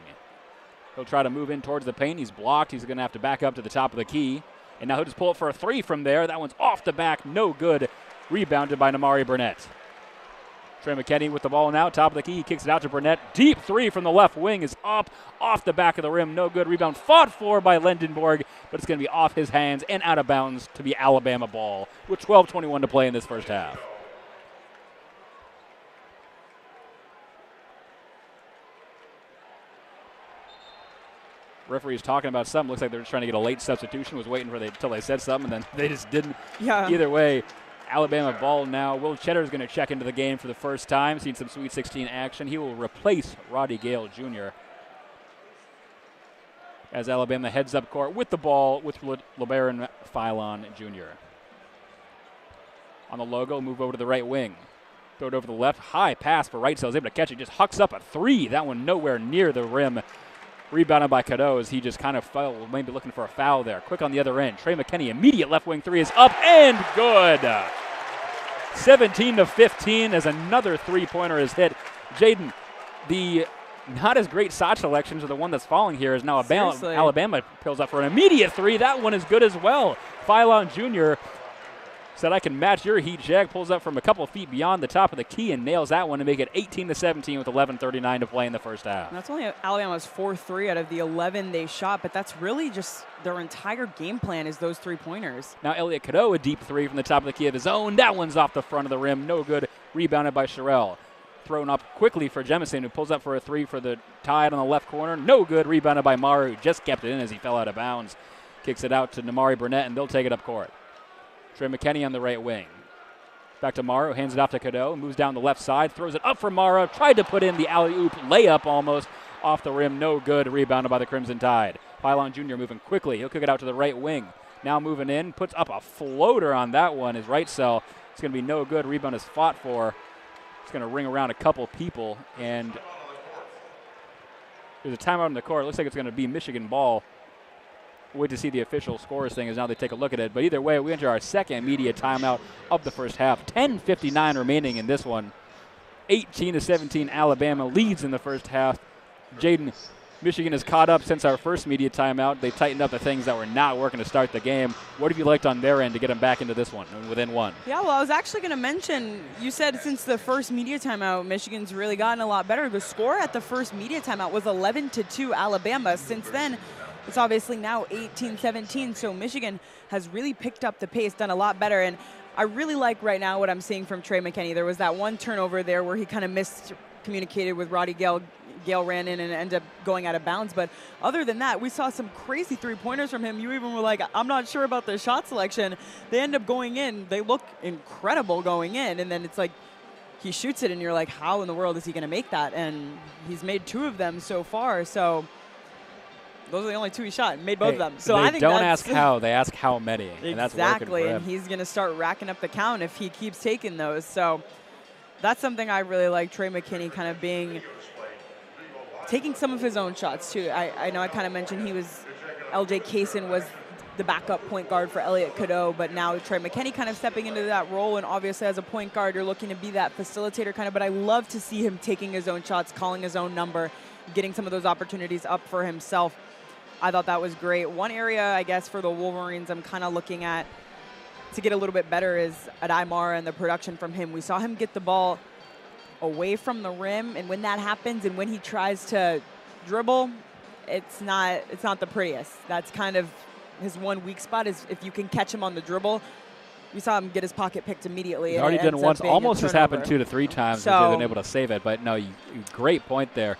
He'll try to move in towards the paint. He's blocked. He's going to have to back up to the top of the key. And now he'll just pull it for a three from there. That one's off the back. No good. Rebounded by Namari Burnett. Trey McKinney with the ball now. Top of the key. He kicks it out to Burnett. Deep three from the left wing is up. Off the back of the rim. No good. Rebound fought for by Lendenborg. But it's going to be off his hands and out of bounds to be Alabama ball with 12:21 to play in this first half. Referee's talking about something. Looks like they're just trying to get a late substitution. Was waiting for until they said something, and then they just didn't. Yeah. Either way, Alabama ball now. Will Cheddar is going to check into the game for the first time. Seen some Sweet 16 action. He will replace Roddy Gale Jr. as Alabama heads up court with the ball with LeBaron Philon Jr. On the logo, move over to the right wing. Throw it over to the left. High pass for Wrightsell. Is able to catch it. Just hucks up a three. That one nowhere near the rim. Rebounded by Cadeau as he just kind of fell, maybe looking for a foul there. Quick on the other end. Trey McKinney, immediate left wing three is up and good. 17-15 as another three-pointer is hit. Jaden, the not as great shot selections are the one that's falling here as now Alabama pulls up for an immediate three. That one is good as well. Philon Jr. Said, I can match your heat check. Pulls up from a couple of feet beyond the top of the key and nails that one to make it 18-17 with 11:39 to play in the first half. And that's only Alabama's 4-3 out of the 11 they shot, but that's really just their entire game plan is those 3-pointers. Now Elliot Cadeau, a deep three from the top of the key of his own. That one's off the front of the rim. No good. Rebounded by Sherrill. Thrown up quickly for Jemison, who pulls up for a three for the Tide on the left corner. No good. Rebounded by Mara, who just kept it in as he fell out of bounds. Kicks it out to Namari Burnett, and they'll take it up court. Trey McKinney on the right wing. Back to Mara, hands it off to Cadeau, moves down the left side, throws it up for Mara, tried to put in the alley-oop layup almost, off the rim, no good, rebounded by the Crimson Tide. Pylon Jr. moving quickly, he'll kick it out to the right wing. Now moving in, puts up a floater on that one, his right cell. It's going to be no good, rebound is fought for. It's going to ring around a couple people, and there's a timeout on the court. It looks like it's going to be Michigan ball. Wait to see the official scores thing as now they take a look at it. But either way, we enter our second media timeout of the first half. 10:59 remaining in this one. 18-17, Alabama leads in the first half. Jaden, Michigan has caught up since our first media timeout. They tightened up the things that were not working to start the game. What have you liked on their end to get them back into this one and within one? Yeah, well, I was actually going to mention, you said since the first media timeout, Michigan's really gotten a lot better. The score at the first media timeout was 11-2 Alabama. Since then, it's obviously now 18-17, so Michigan has really picked up the pace, done a lot better. And I really like right now what I'm seeing from Trey McKinney. There was that one turnover there where he kind of miscommunicated with Roddy Gale. Gale ran in and ended up going out of bounds. But other than that, we saw some crazy three-pointers from him. You even were like, I'm not sure about the shot selection. They end up going in. They look incredible going in. And then it's like he shoots it, and you're like, how in the world is he going to make that? And he's made 2 of them so far. So those are the only 2 he shot and made both of them. So they I think don't ask how, they ask how many. Exactly, and that's working for him. And he's going to start racking up the count if he keeps taking those. So that's something I really like, Trey McKinney kind of taking some of his own shots, too. I know I kind of mentioned LJ Kaysen was the backup point guard for Elliot Cadeau, but now Trey McKinney kind of stepping into that role, and obviously as a point guard, you're looking to be that facilitator kind of, but I love to see him taking his own shots, calling his own number, getting some of those opportunities up for himself. I thought that was great. One area, I guess, for the Wolverines I'm kind of looking at to get a little bit better is at Imara and the production from him. We saw him get the ball away from the rim, and when that happens and when he tries to dribble, it's not the prettiest. That's kind of his one weak spot, is if you can catch him on the dribble. We saw him get his pocket picked immediately. He's already done once. Almost has happened 2 to 3 times. So they've been able to save it, but no, great point there.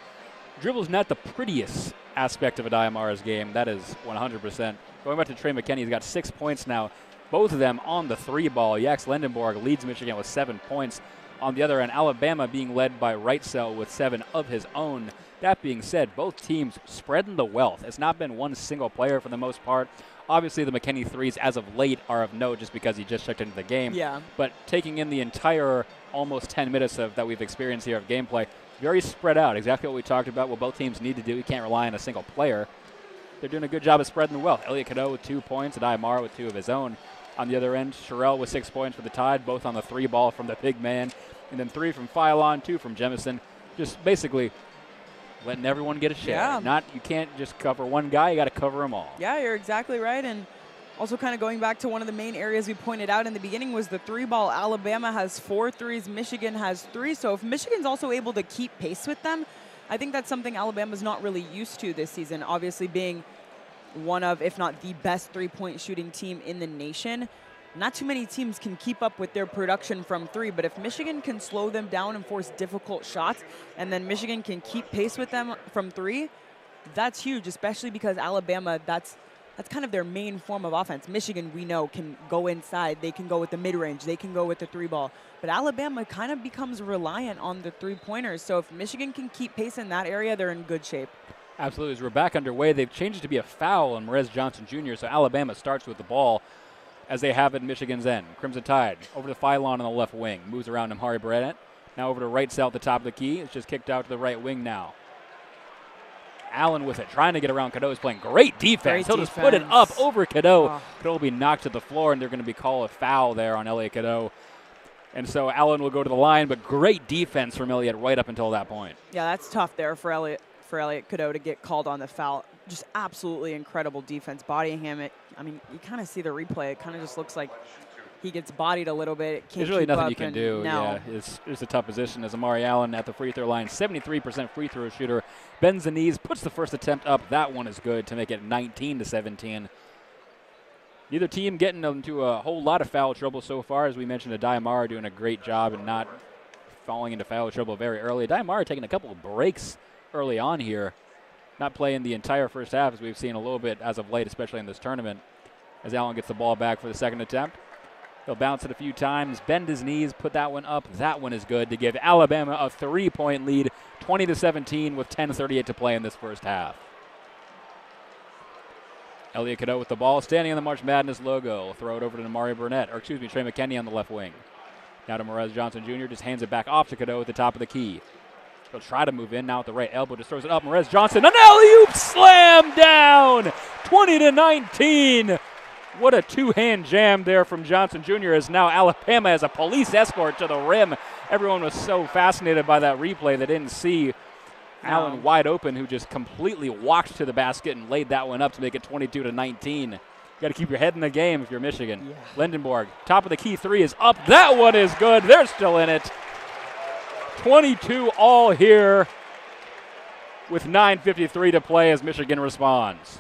Dribble's not the prettiest aspect of Adayamara's game. That is 100%. Going back to Trey McKinney, he's got 6 points now, both of them on the 3-ball. Jax Lendenborg leads Michigan with 7 points. On the other end, Alabama being led by Wrightsell with 7 of his own. That being said, both teams spreading the wealth. It's not been one single player for the most part. Obviously, the McKinney threes as of late are of note just because he just checked into the game. Yeah. But taking in the entire almost 10 minutes that we've experienced here of gameplay, very spread out. Exactly what we talked about, what both teams need to do. You can't rely on a single player. They're doing a good job of spreading the wealth. Elliot Cadeau with 2 points, and Imara with 2 of his own. On the other end, Sherrill with 6 points for the Tide, both on the 3-ball from the big man. And then 3 from Philon, 2 from Jemison. Just basically letting everyone get a share. Yeah. You can't just cover one guy, you got to cover them all. Yeah, you're exactly right. And also kind of going back to one of the main areas we pointed out in the beginning was the 3-ball. Alabama has 4 threes, Michigan has 3. So if Michigan's also able to keep pace with them, I think that's something Alabama's not really used to this season, obviously being one of, if not the best 3-point shooting team in the nation. Not too many teams can keep up with their production from 3, but if Michigan can slow them down and force difficult shots, and then Michigan can keep pace with them from 3, that's huge, especially because Alabama, that's kind of their main form of offense. Michigan, we know, can go inside. They can go with the mid-range. They can go with the 3-ball. But Alabama kind of becomes reliant on the 3-pointers. So if Michigan can keep pace in that area, they're in good shape. Absolutely. As we're back underway, they've changed it to be a foul on Merez Johnson Jr., so Alabama starts with the ball as they have at Michigan's end. Crimson Tide over to Philon on the left wing. Moves around Namari Burnett. Now over to Wrightsell at the top of the key. It's just kicked out to the right wing now. Allen with it, trying to get around Cadeau. Is playing great defense. He'll just put it up over Cadeau. Oh. Cadeau will be knocked to the floor, and they're going to be called a foul there on Elliot Cadeau. And so Allen will go to the line, but great defense from Elliot right up until that point. Yeah, that's tough there for Elliot Cadeau to get called on the foul. Just absolutely incredible defense, bodying him. I mean, you kind of see the replay. It kind of just looks like he gets bodied a little bit. Can't There's really keep nothing up you can and do. No. Yeah, it's a tough position as Amari Allen at the free throw line, 73% free throw shooter, bends the knees, puts the first attempt up. That one is good to make it 19-17. Neither team getting into a whole lot of foul trouble so far. As we mentioned, Adayamara doing a great job and not falling into foul trouble very early. Adayamara taking a couple of breaks early on here, not playing the entire first half as we've seen a little bit as of late, especially in this tournament. As Allen gets the ball back for the second attempt. He'll bounce it a few times, bend his knees, put that one up. That one is good to give Alabama a 3-point lead, 20-17 with 10:38 to play in this first half. Elliot Cadeau with the ball, standing on the March Madness logo. Will throw it over to Trey McKinney on the left wing. Now to Morez Johnson Jr., just hands it back off to Cadeau at the top of the key. He'll try to move in now at the right elbow, just throws it up. Morez Johnson, an alley-oop slam down, 20-19. What a two-hand jam there from Johnson Jr. as now Alabama has a police escort to the rim. Everyone was so fascinated by that replay they didn't see Allen wide open, who just completely walked to the basket and laid that one up to make it 22-19. Got to keep your head in the game if you're Michigan. Yeah. Lindenborg, top of the key three is up. That one is good. They're still in it. 22 all here with 9:53 to play as Michigan responds.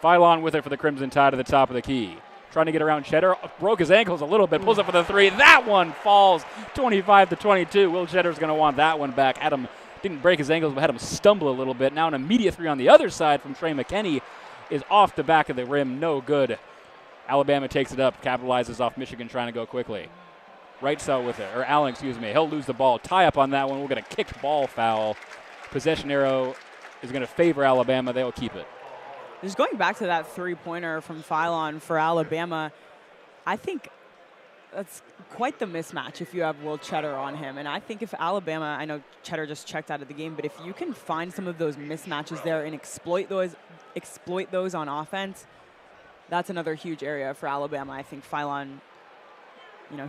Phylon with it for the Crimson Tide at the top of the key. Trying to get around Cheddar. Broke his ankles a little bit. Pulls up for the three. That one falls 25-22. Will Cheddar's going to want that one back. Adam didn't break his ankles, but had him stumble a little bit. Now an immediate three on the other side from Trey McKinney is off the back of the rim. No good. Alabama takes it up, capitalizes off Michigan trying to go quickly. Right side with it, or Allen, excuse me. He'll lose the ball. Tie up on that one. We'll get a kicked ball foul. Possession arrow is going to favor Alabama. They'll keep it. Just going back to that three-pointer from Phylon for Alabama, I think that's quite the mismatch if you have Will Cheddar on him. And I think if Alabama, I know Cheddar just checked out of the game, but if you can find some of those mismatches there and exploit those on offense, that's another huge area for Alabama. I think Phylon,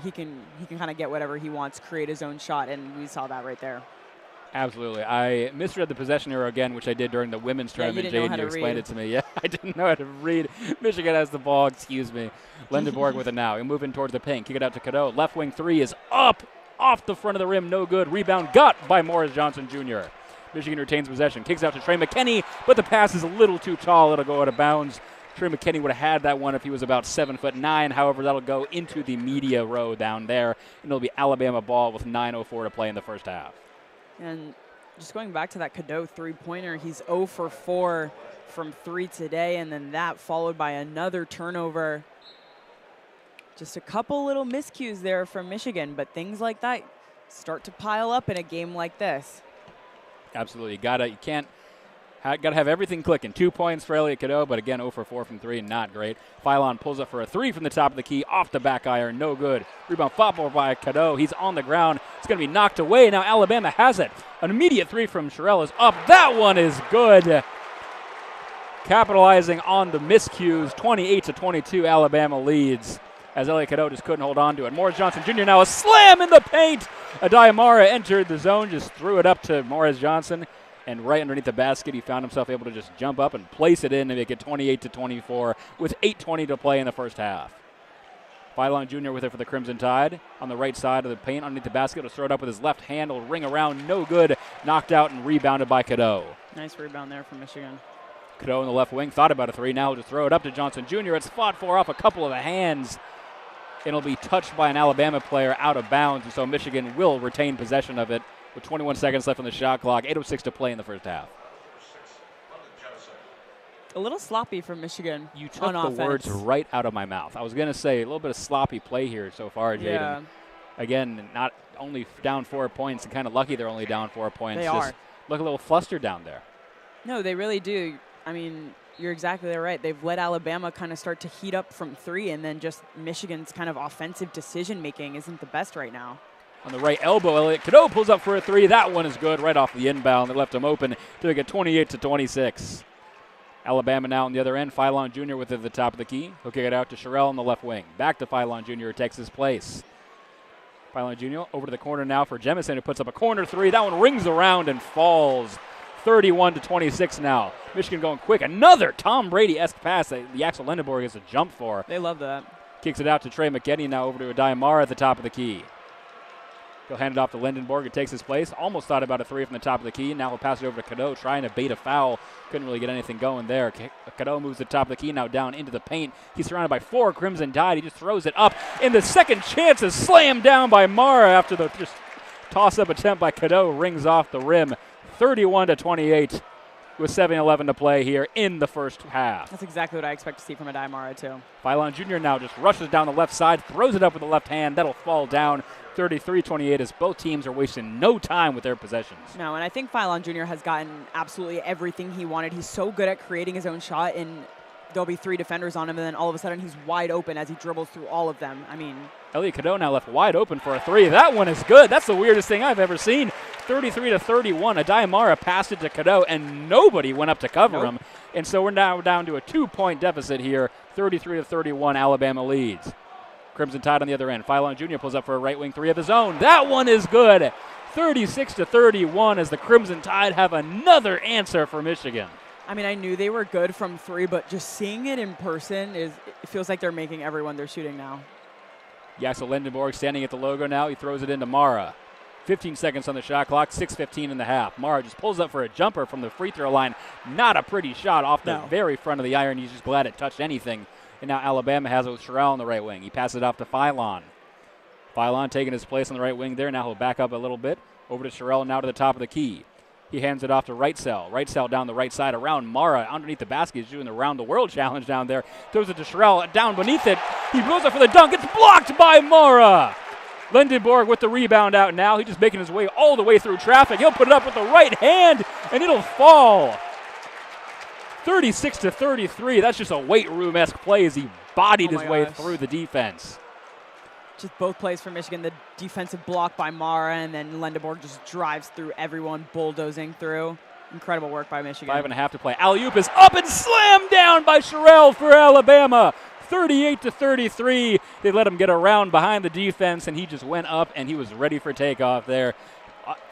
he can kind of get whatever he wants, create his own shot, and we saw that right there. Absolutely. I misread the possession arrow again, which I did during the women's tournament. Jaden, you explained it to me. Yeah, I didn't know how to read. Michigan has the ball, excuse me. Lindenborg with it now. He'll move in towards the paint. Kick it out to Cadeau. Left wing three is up, off the front of the rim. No good. Rebound got by Morris Johnson Jr. Michigan retains possession. Kicks out to Trey McKinney, but the pass is a little too tall. It'll go out of bounds. Trey McKinney would have had that one if he was about 7'9". However, that'll go into the media row down there, and it'll be Alabama ball with 9:04 to play in the first half. And just going back to that Cadeau three-pointer, he's 0 for 4 from 3 today, and then that followed by another turnover. Just a couple little miscues there from Michigan, but things like that start to pile up in a game like this. Absolutely. You can't. Got to have everything clicking. 2 points for Elliot Cadeau, but again, 0 for 4 from 3, not great. Phylon pulls up for a three from the top of the key, off the back iron, no good. Rebound fought for by Cadeau. He's on the ground. It's going to be knocked away. Now Alabama has it. An immediate three from Sherrill is up. That one is good. Capitalizing on the miscues, 28-22, Alabama leads as Elliot Cadeau just couldn't hold on to it. Morris Johnson Jr. now a slam in the paint. Adayamara entered the zone, just threw it up to Morris Johnson. And right underneath the basket, he found himself able to just jump up and place it in to make it 28-24 with 8:20 to play in the first half. Phylon Jr. with it for the Crimson Tide. On the right side of the paint underneath the basket, will throw it up with his left hand. Will ring around, no good. Knocked out and rebounded by Cadeau. Nice rebound there from Michigan. Cadeau in the left wing thought about a three. Now he'll just throw it up to Johnson Jr. It's fought for off a couple of the hands. It'll be touched by an Alabama player out of bounds, and so Michigan will retain possession of it. With 21 seconds left on the shot clock, 8:06 to play in the first half. A little sloppy from Michigan. You took the words right out of my mouth. I was going to say a little bit of sloppy play here so far, Jaden. Yeah. Again, not only down 4 points, and kind of lucky they're only down 4 points. They just are. Look a little flustered down there. No, they really do. I mean, you're exactly right. They've let Alabama kind of start to heat up from 3, and then just Michigan's kind of offensive decision-making isn't the best right now. On the right elbow, Elliot Cadeau pulls up for a three. That one is good right off the inbound. They left him open to make it 28-26. Alabama now on the other end. Phylon Jr. with it at the top of the key. He'll kick it out to Sherrill on the left wing. Back to Phylon Jr. who takes his place. Phylon Jr. over to the corner now for Jemison, who puts up a corner three. That one rings around and falls. 31-26 now. Michigan going quick. Another Tom Brady-esque pass that the Axel Lindenborg has to jump for. They love that. Kicks it out to Trey McKinney, now over to Adayamara at the top of the key. He'll hand it off to Lindenborg. It takes his place. Almost thought about a three from the top of the key. Now he'll pass it over to Cadeau, trying to bait a foul. Couldn't really get anything going there. Cadeau moves to the top of the key, now down into the paint. He's surrounded by 4 Crimson Tide. He just throws it up. And the second chance is slammed down by Mara after the just toss-up attempt by Cadeau rings off the rim. 31-28 with 7:11 to play here in the first half. That's exactly what I expect to see from Adayamara, too. Phylon Jr. now just rushes down the left side, throws it up with the left hand. That'll fall down. 33-28 as both teams are wasting no time with their possessions. No, and I think Phylon Jr. has gotten absolutely everything he wanted. He's so good at creating his own shot, and there'll be 3 defenders on him, and then all of a sudden he's wide open as he dribbles through all of them. I mean, Elliot Cadeau now left wide open for a 3. That one is good. That's the weirdest thing I've ever seen. 33-31. Adayamara passed it to Cadeau, and nobody went up to cover him. And so we're now down to a 2-point deficit here. 33-31, Alabama leads. Crimson Tide on the other end. Phylon Jr. pulls up for a right wing 3 of his own. That one is good. 36-31 as the Crimson Tide have another answer for Michigan. I mean, I knew they were good from 3, but just seeing it in person, it feels like they're making everyone they're shooting now. Yaxel Lindenborg standing at the logo now. He throws it into Mara. 15 seconds on the shot clock, 6:15 in the half. Mara just pulls up for a jumper from the free throw line. Not a pretty shot off the very front of the iron. He's just glad it touched anything. And now Alabama has it with Sherrell on the right wing. He passes it off to Phylon. Phylon taking his place on the right wing there. Now he'll back up a little bit. Over to Sherrell, now to the top of the key. He hands it off to Wrightsell. Wrightsell down the right side around Mara. Underneath the basket, he's doing the Round the World challenge down there. Throws it to Sherrell. Down beneath it. He goes up for the dunk. It's blocked by Mara. Lindenborg with the rebound out now. He's just making his way all the way through traffic. He'll put it up with the right hand, and it'll fall. 36-33. That's just a weight room-esque play as he bodied his way through the defense. Just both plays for Michigan. The defensive block by Mara, and then Lindenborg just drives through everyone, bulldozing through. Incredible work by Michigan. 5.5 to play. Alley-oop is up and slammed down by Sherrell for Alabama. 38-33. They let him get around behind the defense, and he just went up, and he was ready for takeoff there.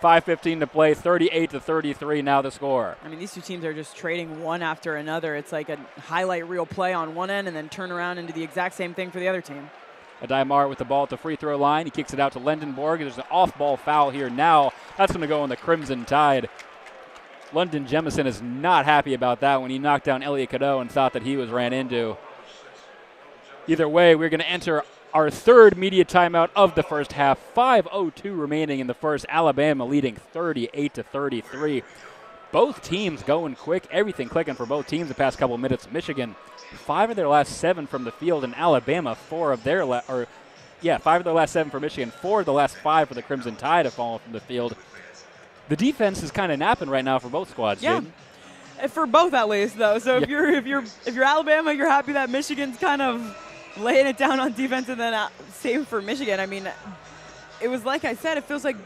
5:15 to play, 38-33 now the score. I mean, these two teams are just trading one after another. It's like a highlight reel play on one end and then turn around and do the exact same thing for the other team. Adayamara with the ball at the free throw line. He kicks it out to Lindenborg. There's an off-ball foul here now. That's going to go on the Crimson Tide. London Jemison is not happy about that when he knocked down Elliot Cadeau and thought that he was ran into. Either way, we're going to enter our third media timeout of the first half. 5:02 remaining in the first. Alabama leading 38-33. Both teams going quick. Everything clicking for both teams the past couple of minutes. Michigan, 5 of their last 7 from the field, and Alabama 5 of their last 7 for Michigan. 4 of the last 5 for the Crimson Tide have fallen from the field. The defense is kind of napping right now for both squads. Yeah. Jaden. For both at least, though. So if you're Alabama, you're happy that Michigan's kind of laying it down on defense, and then same for Michigan. I mean, it was like I said, it feels like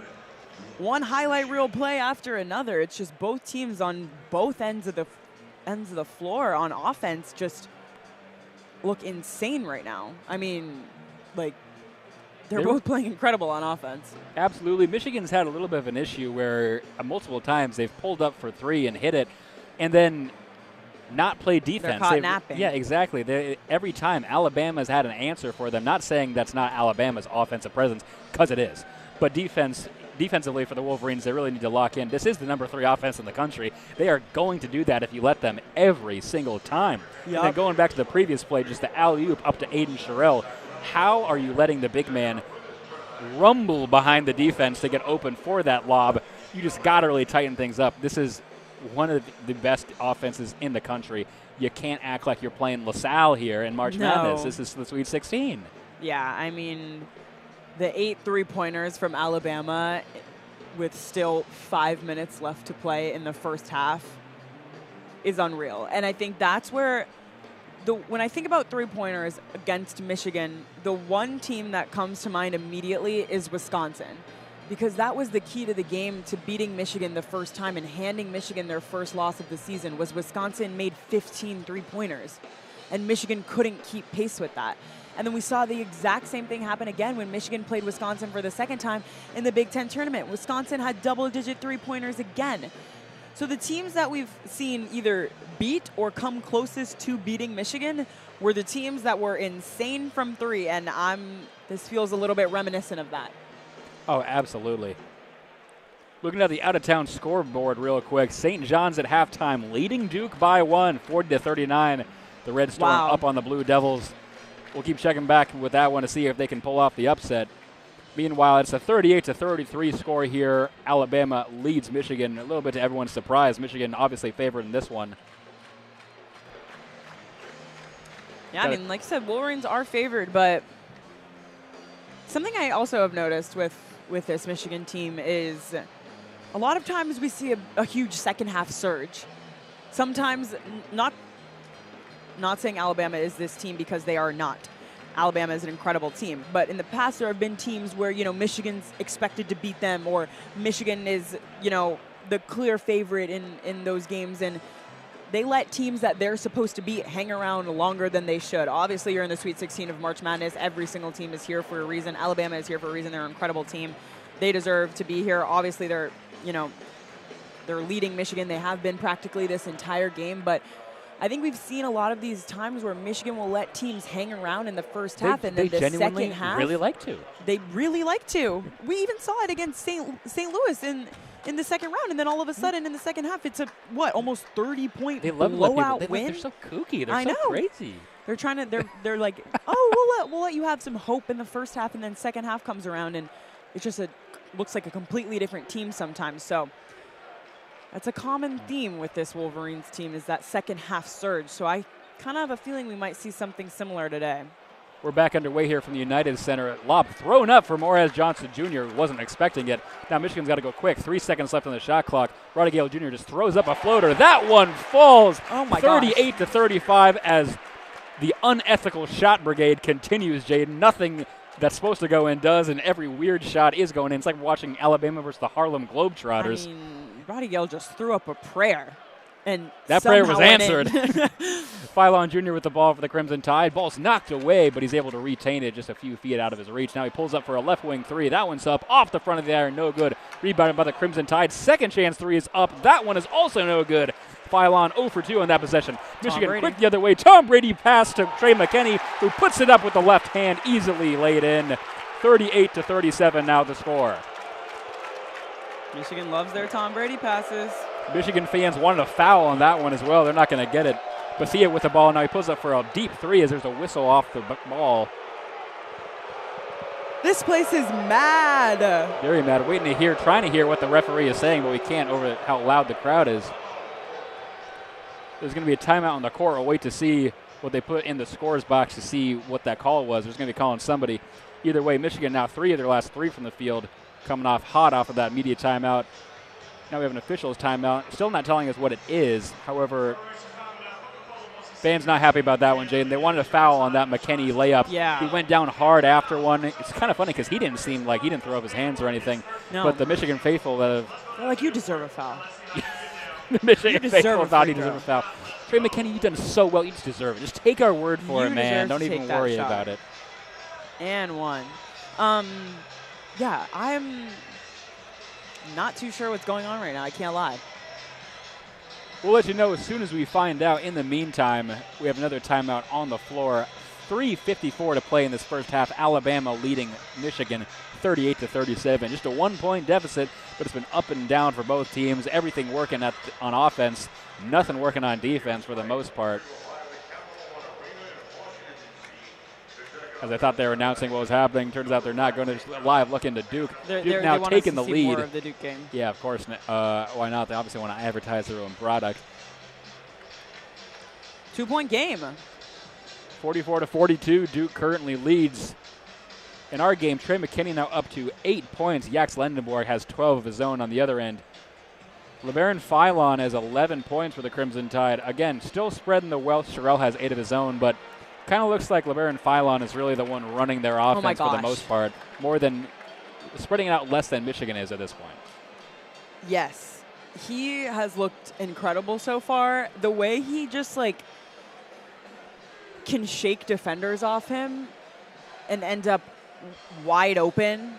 one highlight reel play after another. It's just both teams on both ends of the floor on offense just look insane right now. I mean, like, they're both playing incredible on offense. Absolutely. Michigan's had a little bit of an issue where multiple times they've pulled up for 3 and hit it, and then not play defense. They're caught napping. Yeah, exactly. Every time Alabama's had an answer for them. Not saying that's not Alabama's offensive presence, because it is. But defensively for the Wolverines, they really need to lock in. This is the number 3 offense in the country. They are going to do that if you let them every single time. Yep. And then going back to the previous play, just the alley-oop up to Aiden Sherrell. How are you letting the big man rumble behind the defense to get open for that lob? You just got to really tighten things up. This is one of the best offenses in the country. You can't act like you're playing LaSalle here in March Madness. This is the Sweet 16. Yeah, I mean, the 8 3-pointers from Alabama with still 5 minutes left to play in the first half is unreal. And I think that's where, when I think about 3-pointers against Michigan, the one team that comes to mind immediately is Wisconsin, because that was the key to the game to beating Michigan the first time and handing Michigan their first loss of the season. Was Wisconsin made 15 3-pointers, and Michigan couldn't keep pace with that. And then we saw the exact same thing happen again when Michigan played Wisconsin for the second time in the Big Ten tournament. Wisconsin had double-digit 3-pointers again. So the teams that we've seen either beat or come closest to beating Michigan were the teams that were insane from three, and this feels a little bit reminiscent of that. Oh, absolutely. Looking at the out-of-town scoreboard real quick, St. John's at halftime leading Duke by 1, 40-39. The Red Storm up on the Blue Devils. We'll keep checking back with that one to see if they can pull off the upset. Meanwhile, it's a 38-33 score here. Alabama leads Michigan, a little bit to everyone's surprise. Michigan obviously favored in this one. Yeah, I mean, like I said, Wolverines are favored, but something I also have noticed with this Michigan team is a lot of times we see a huge second half surge. Sometimes not saying Alabama is this team because they are not. Alabama is an incredible team. But in the past, there have been teams where, Michigan's expected to beat them, or Michigan is, the clear favorite in those games. And they let teams that they're supposed to beat hang around longer than they should. Obviously, you're in the Sweet 16 of March Madness. Every single team is here for a reason. Alabama is here for a reason. They're an incredible team. They deserve to be here. Obviously, they're leading Michigan. They have been practically this entire game. But I think we've seen a lot of these times where Michigan will let teams hang around in the first half, and then the second half. They really like to. They really like to. We even saw it against St. Louis in the second round, and then all of a sudden in the second half, it's almost 30-point blowout win. They're so kooky. They're so crazy. They're trying to. They're like, oh, we'll let you have some hope in the first half, and then second half comes around, and it's just looks like a completely different team sometimes. So that's a common theme with this Wolverines team, is that second half surge. So I kind of have a feeling we might see something similar today. We're back underway here from the United Center. Lob thrown up for Morez Johnson Jr. Wasn't expecting it. Now Michigan's got to go quick. 3 seconds left on the shot clock. Roddy Gale Jr. just throws up a floater. That one falls. Oh my gosh. 38-35 as the unethical shot brigade continues, Jaden. Nothing that's supposed to go in does, and every weird shot is going in. It's like watching Alabama versus the Harlem Globetrotters. I mean, Roddy Gale just threw up a prayer, and that prayer was answered. Phylon Jr. with the ball for the Crimson Tide. Ball's knocked away, but he's able to retain it just a few feet out of his reach. Now he pulls up for a left wing three. That one's up off the front of the iron. No good. Rebounded by the Crimson Tide. Second chance three is up. That one is also no good. Phylon 0 for 2 on that possession. Michigan quick the other way. Tom Brady pass to Trey McKinney, who puts it up with the left hand, easily laid in. 38-37 now the score. Michigan loves their Tom Brady passes. Michigan fans wanted a foul on that one as well. They're not going to get it. Bethia with the ball. Now he pulls up for a deep three as there's a whistle off the ball. This place is mad. Very mad. Trying to hear what the referee is saying, but we can't over how loud the crowd is. There's going to be a timeout on the court. We'll wait to see what they put in the scores box to see what that call was. There's going to be calling somebody. Either way, Michigan now 3 of their last 3 from the field, coming off hot off of that media timeout. Now we have an officials timeout. Still not telling us what it is. However, fans not happy about that one, Jaden. They wanted a foul on that McKinney layup. Yeah. He went down hard after one. It's kind of funny because he didn't seem like he didn't throw up his hands or anything. No. But the Michigan faithful that have They're like, you deserve a foul. the Michigan You deserve faithful a thought he free deserved a foul. Trey McKinney, you've done so well. You just deserve it. Just take our word for it, man. Don't even worry about it. And one. Yeah, I'm not too sure what's going on right now. I can't lie. We'll let you know as soon as we find out. In the meantime, we have another timeout on the floor. 3:54 to play in this first half. Alabama leading Michigan 38-37. Just a 1-point deficit, but it's been up and down for both teams. Everything working on offense, nothing working on defense for the most part. As I thought they were announcing what was happening, turns out they're not going to. Live look into Duke. Duke now taking the lead. More of the Duke game. Yeah, of course. Why not? They obviously want to advertise their own product. 2-point game. 44-42. Duke currently leads. In our game, Trey McKinney now up to 8 points. Jax Lendenborg has 12 of his own on the other end. LeBaron Phylon has 11 points for the Crimson Tide. Again, still spreading the wealth. Sherrell has 8 of his own, but kind of looks like LeBaron Phylon is really the one running their offense for the most part. More than spreading it out less than Michigan is at this point. Yes. He has looked incredible so far. The way he just can shake defenders off him and end up wide open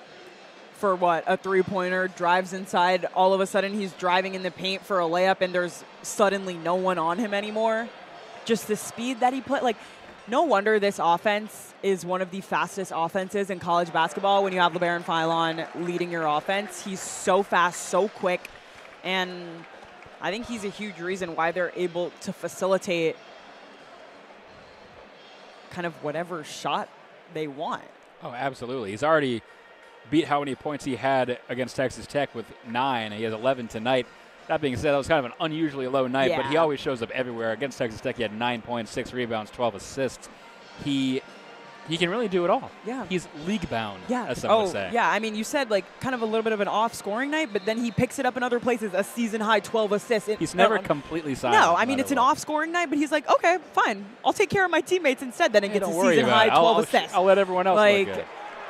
for a three-pointer, drives inside. All of a sudden, he's driving in the paint for a layup, and there's suddenly no one on him anymore. Just the speed that he put. Like, no wonder this offense is one of the fastest offenses in college basketball when you have LeBaron Philon leading your offense. He's so fast, so quick, and I think he's a huge reason why they're able to facilitate kind of whatever shot they want. Oh, absolutely. He's already beat how many points he had against Texas Tech with 9. He has 11 tonight. That being said, that was kind of an unusually low night, but he always shows up everywhere. Against Texas Tech, he had 9 points, 6 rebounds, 12 assists. He can really do it all. Yeah. He's league-bound, as some would say. Yeah, I mean, you said, like, kind of a little bit of an off-scoring night, but then he picks it up in other places, a season-high 12 assists. He's never completely silent. No, I mean, it's an off-scoring night, but he's like, okay, fine. I'll take care of my teammates instead then and get a season-high 12 assists. I'll let everyone else look good.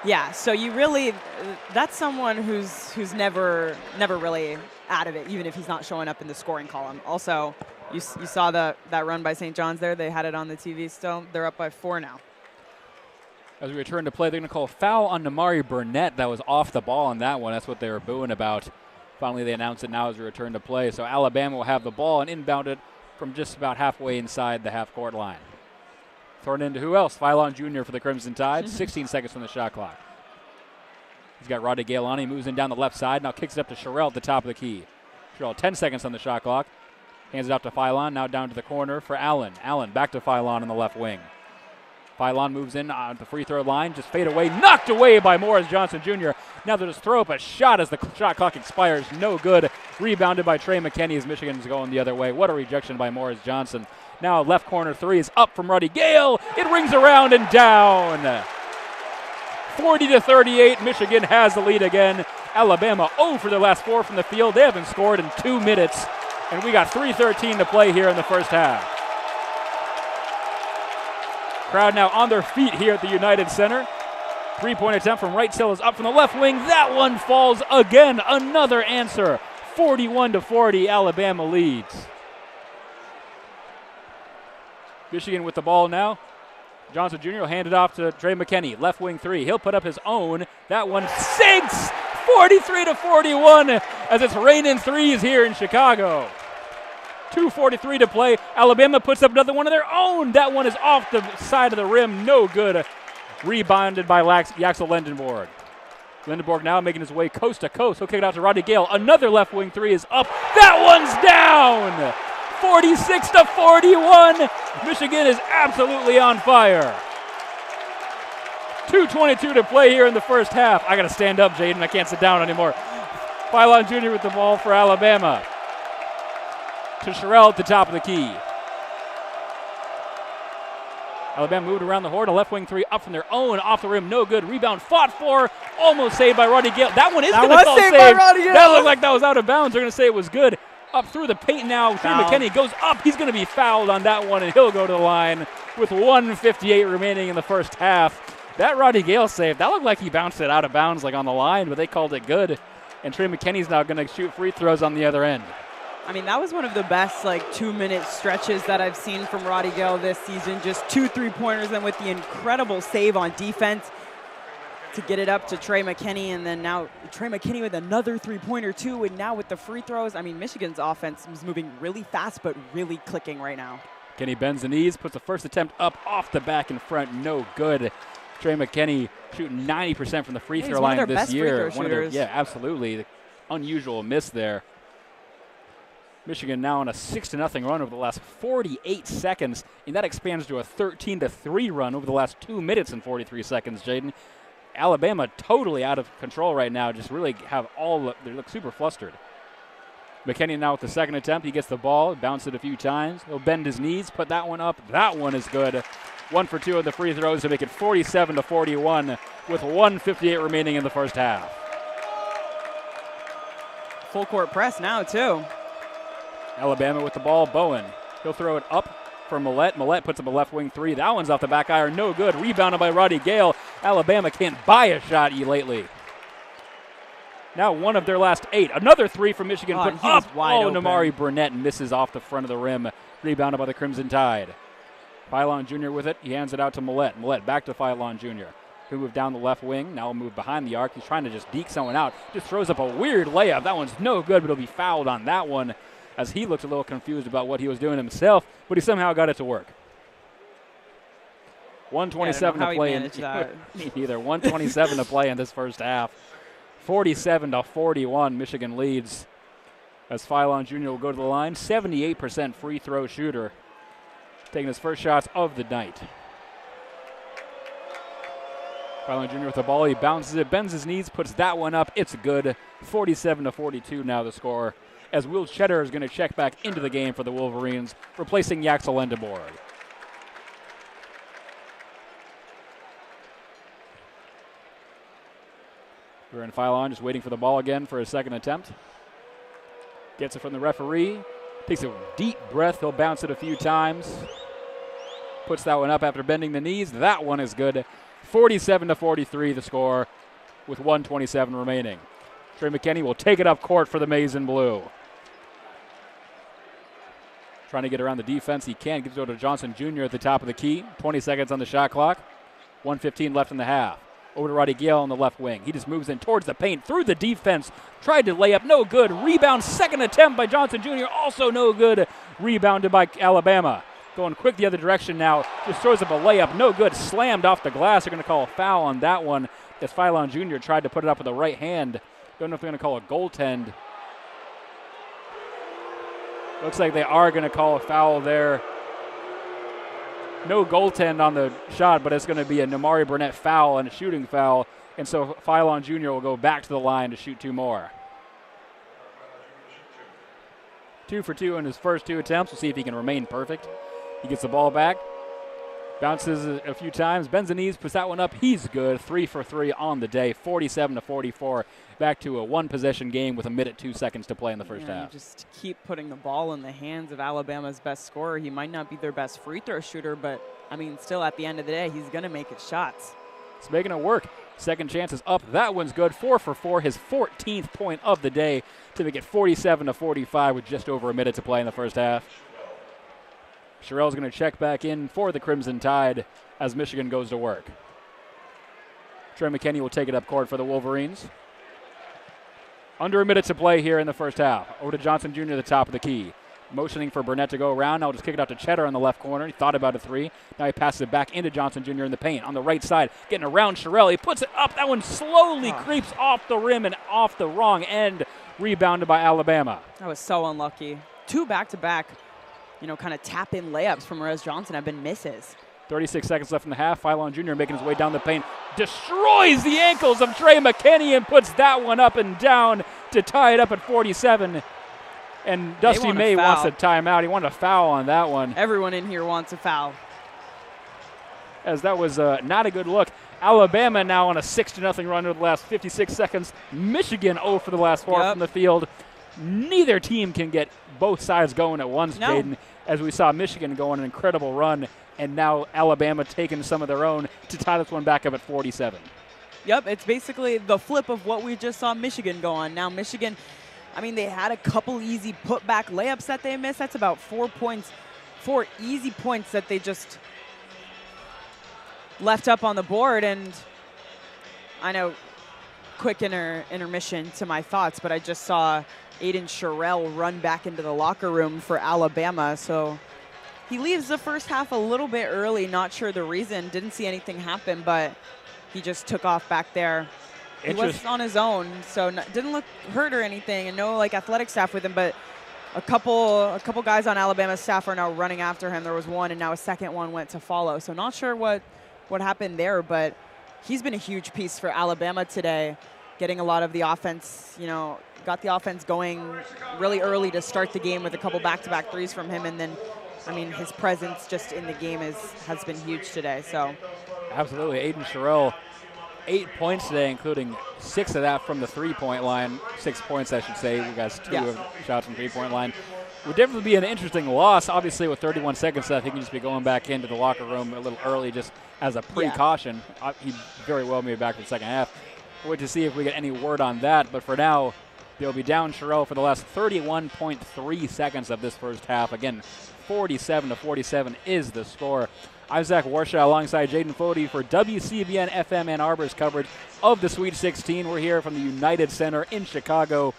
Yeah, so you really – that's someone who's never really out of it, even if he's not showing up in the scoring column. Also, you saw that run by St. John's there. They had it on the TV still. They're up by 4 now. As we return to play, they're going to call a foul on Namari Burnett. That was off the ball on that one. That's what they were booing about. Finally, they announced it now as we return to play. So Alabama will have the ball and inbound it from just about halfway inside the half-court line. Thrown into who else? Philon Jr. for the Crimson Tide. 16 seconds from the shot clock. He's got Roddy Gale on. He moves in down the left side. Now kicks it up to Sherrill at the top of the key. Sherrill, 10 seconds on the shot clock. Hands it off to Philon. Now down to the corner for Allen. Allen back to Philon on the left wing. Philon moves in on the free throw line. Just fade away. Knocked away by Morris Johnson Jr. Now they'll just throw up a shot as the shot clock expires. No good. Rebounded by Trey McKinney as Michigan's going the other way. What a rejection by Morris Johnson. Now left corner three is up from Roddy Gale. It rings around and down. 40-38. Michigan has the lead again. Alabama 0 for their last 4 from the field. They haven't scored in 2 minutes. And we got 3:13 to play here in the first half. Crowd now on their feet here at the United Center. 3-point attempt from right Sill is up from the left wing. That one falls again. Another answer. 41-40. Alabama leads. Michigan with the ball now. Johnson Jr. will hand it off to Trey McKinney. Left wing three. He'll put up his own. That one sinks. 43-41 as it's raining threes here in Chicago. 2:43 to play. Alabama puts up another one of their own. That one is off the side of the rim. No good. Rebounded by Yaxel Lendenborg. Lendenborg now making his way coast to coast. He'll kick it out to Roddy Gale. Another left wing three is up. That one's down. 46-41. Michigan is absolutely on fire. 2:22 to play here in the first half. I got to stand up, Jaden. I can't sit down anymore. Philon Jr. with the ball for Alabama. To Sherrill at the top of the key. Alabama moved around the horn. A left wing three up from their own. Off the rim. No good. Rebound fought for. Almost saved by Roddy Gale. That one is going to call saved. That looked like that was out of bounds. They're going to say it was good. Up through the paint now. Trey McKinney goes up. He's going to be fouled on that one, and he'll go to the line with 1:58 remaining in the first half. That Roddy Gale save, that looked like he bounced it out of bounds like on the line, but they called it good. And Trey McKinney's now going to shoot free throws on the other end. I mean, that was one of the best 2-minute stretches that I've seen from Roddy Gale this season. Just 2 3-pointers, and with the incredible save on defense to get it up to Trey McKinney, and then now Trey McKinney with another 3-pointer too, and now with the free throws. I mean, Michigan's offense is moving really fast, but really clicking right now. Kenny bends the knees, puts the first attempt up off the back in front. No good. Trey McKinney shooting 90% from the free throw line this year. Yeah, absolutely. The unusual miss there. Michigan now on a 6-0 run over the last 48 seconds, and that expands to a 13-3 run over the last 2 minutes and 43 seconds, Jaden. Alabama totally out of control right now, just really have they look super flustered. McKinney now with the second attempt. He gets the ball, bounce it a few times. He'll bend his knees, put that one up. That one is good. 1 for 2 of the free throws to make it 47-41 with 1:58 remaining in the first half. Full court press now, too. Alabama with the ball. Bowen. He'll throw it up for Millett. Millett puts up a left wing three. That one's off the back iron. No good. Rebounded by Roddy Gale. Alabama can't buy a shot lately. Now one of their last 8. Another three from Michigan put up. Namari Burnett misses off the front of the rim. Rebounded by the Crimson Tide. Philon Jr. with it. He hands it out to Millett. Millett back to Philon Jr. who moved down the left wing. Now will move behind the arc. He's trying to just deke someone out. Just throws up a weird layup. That one's no good, but he'll be fouled on that one as he looked a little confused about what he was doing himself, but he somehow got it to work. 127 to play. Me neither. 127 to play in this first half. 47-41, Michigan leads as Philon Jr. will go to the line. 78% free throw shooter, taking his first shots of the night. Philon Jr. with the ball. He bounces it, bends his knees, puts that one up. It's good. 47-42 now the score, as Will Cheddar is going to check back into the game for the Wolverines, replacing Yaxel Endeborg. We're in Philon, just waiting for the ball again for his second attempt. Gets it from the referee. Takes a deep breath. He'll bounce it a few times. Puts that one up after bending the knees. That one is good. 47-43 the score with 1:27 remaining. Trey McKinney will take it up court for the Maize and Blue. Trying to get around the defense. He can. Gives it over to Johnson Jr. at the top of the key. 20 seconds on the shot clock. 1:15 left in the half. Over to Roddy Gale on the left wing. He just moves in towards the paint, through the defense. Tried to lay up, no good. Rebound, second attempt by Johnson Jr., also no good. Rebounded by Alabama. Going quick the other direction now. Just throws up a layup, no good. Slammed off the glass. They're going to call a foul on that one as Philon Jr. tried to put it up with the right hand. Don't know if they're going to call a goaltend. Looks like they are going to call a foul there. No goaltend on the shot, but it's going to be a Namari Burnett foul and a shooting foul. And so Philon Jr. will go back to the line to shoot two more. 2 for 2 in his first two attempts. We'll see if he can remain perfect. He gets the ball back, bounces a few times, bends the knees, puts that one up. He's good. 3 for 3 on the day. 47-44. Back to a one-possession game with 1:02 to play in the first half. Just keep putting the ball in the hands of Alabama's best scorer. He might not be their best free throw shooter, but, I mean, still at the end of the day, he's going to make his shots. He's making it work. Second chance is up. That one's good. 4 for 4, his 14th point of the day to make it 47-45 with just over a minute to play in the first half. Sherrell's going to check back in for the Crimson Tide as Michigan goes to work. Trey McKinney will take it up court for the Wolverines. Under a minute to play here in the first half. Over to Johnson Jr. at the top of the key. Motioning for Burnett to go around. Now just kick it out to Cheddar on the left corner. He thought about a three. Now he passes it back into Johnson Jr. in the paint. On the right side, getting around Sherrell. He puts it up. That one slowly creeps off the rim and off the wrong end. Rebounded by Alabama. That was so unlucky. 2 back-to-back, kind of tap-in layups from Rez Johnson have been misses. 36 seconds left in the half. Philon Jr. making his way down the paint. Destroys the ankles of Trey McKinney and puts that one up and down to tie it up at 47. And Dusty May wants a timeout. He wanted a foul on that one. Everyone in here wants a foul. As that was not a good look. Alabama now on a 6-0 run over the last 56 seconds. Michigan 0 for the last 4 from the field. Neither team can get both sides going at once, Jaden, as we saw Michigan go on an incredible run, and now Alabama taking some of their own to tie this one back up at 47. Yep, it's basically the flip of what we just saw Michigan go on. Now Michigan, I mean, they had a couple easy put-back layups that they missed. That's about 4 points, 4 easy points that they just left up on the board. And I know, quick intermission to my thoughts, but I just saw Aiden Sherrell run back into the locker room for Alabama. So he leaves the first half a little bit early. Not sure the reason. Didn't see anything happen, but he just took off back there. He was on his own, so didn't look hurt or anything, and no athletic staff with him. But a couple guys on Alabama's staff are now running after him. There was one, and now a second one went to follow. So not sure what happened there, but he's been a huge piece for Alabama today, getting a lot of the offense. Got the offense going really early to start the game with a couple back-to-back threes from him, and then, I mean, his presence just in the game has been huge today. So absolutely, Aiden Sherrell, 8 points today, including 6 of that from the three-point line. 6 points, I should say. We got 2 shots from three-point line. Would definitely be an interesting loss. Obviously, with 31 seconds left, he can just be going back into the locker room a little early, just as a precaution. He very well may be back for the second half. We'll wait to see if we get any word on that. But for now, they'll be down Sherrell for the last 31.3 seconds of this first half. Again, 47-47 is the score. I'm Zach Warshaw alongside Jaden Fode for WCBN FM Ann Arbor's coverage of the Sweet 16. We're here from the United Center in Chicago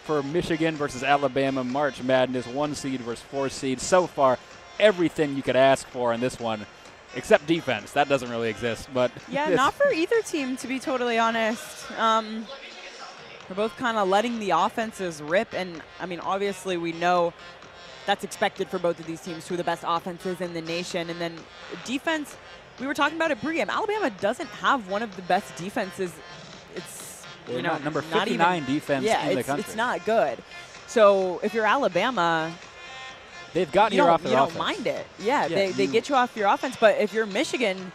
for Michigan versus Alabama March Madness, 1 seed versus 4 seed. So far, everything you could ask for in this one, except defense. That doesn't really exist. But yeah, not for either team, to be totally honest. We're both kind of letting the offenses rip, and I mean, obviously we know that's expected for both of these teams, two of the best offenses in the nation. And then defense, we were talking about it pregame. Alabama doesn't have one of the best defenses. It's number 59 defense in the country. It's not good. So if you're Alabama, they've gotten you off their offense. You don't mind it. Yeah, they get you off your offense. But if you're Michigan,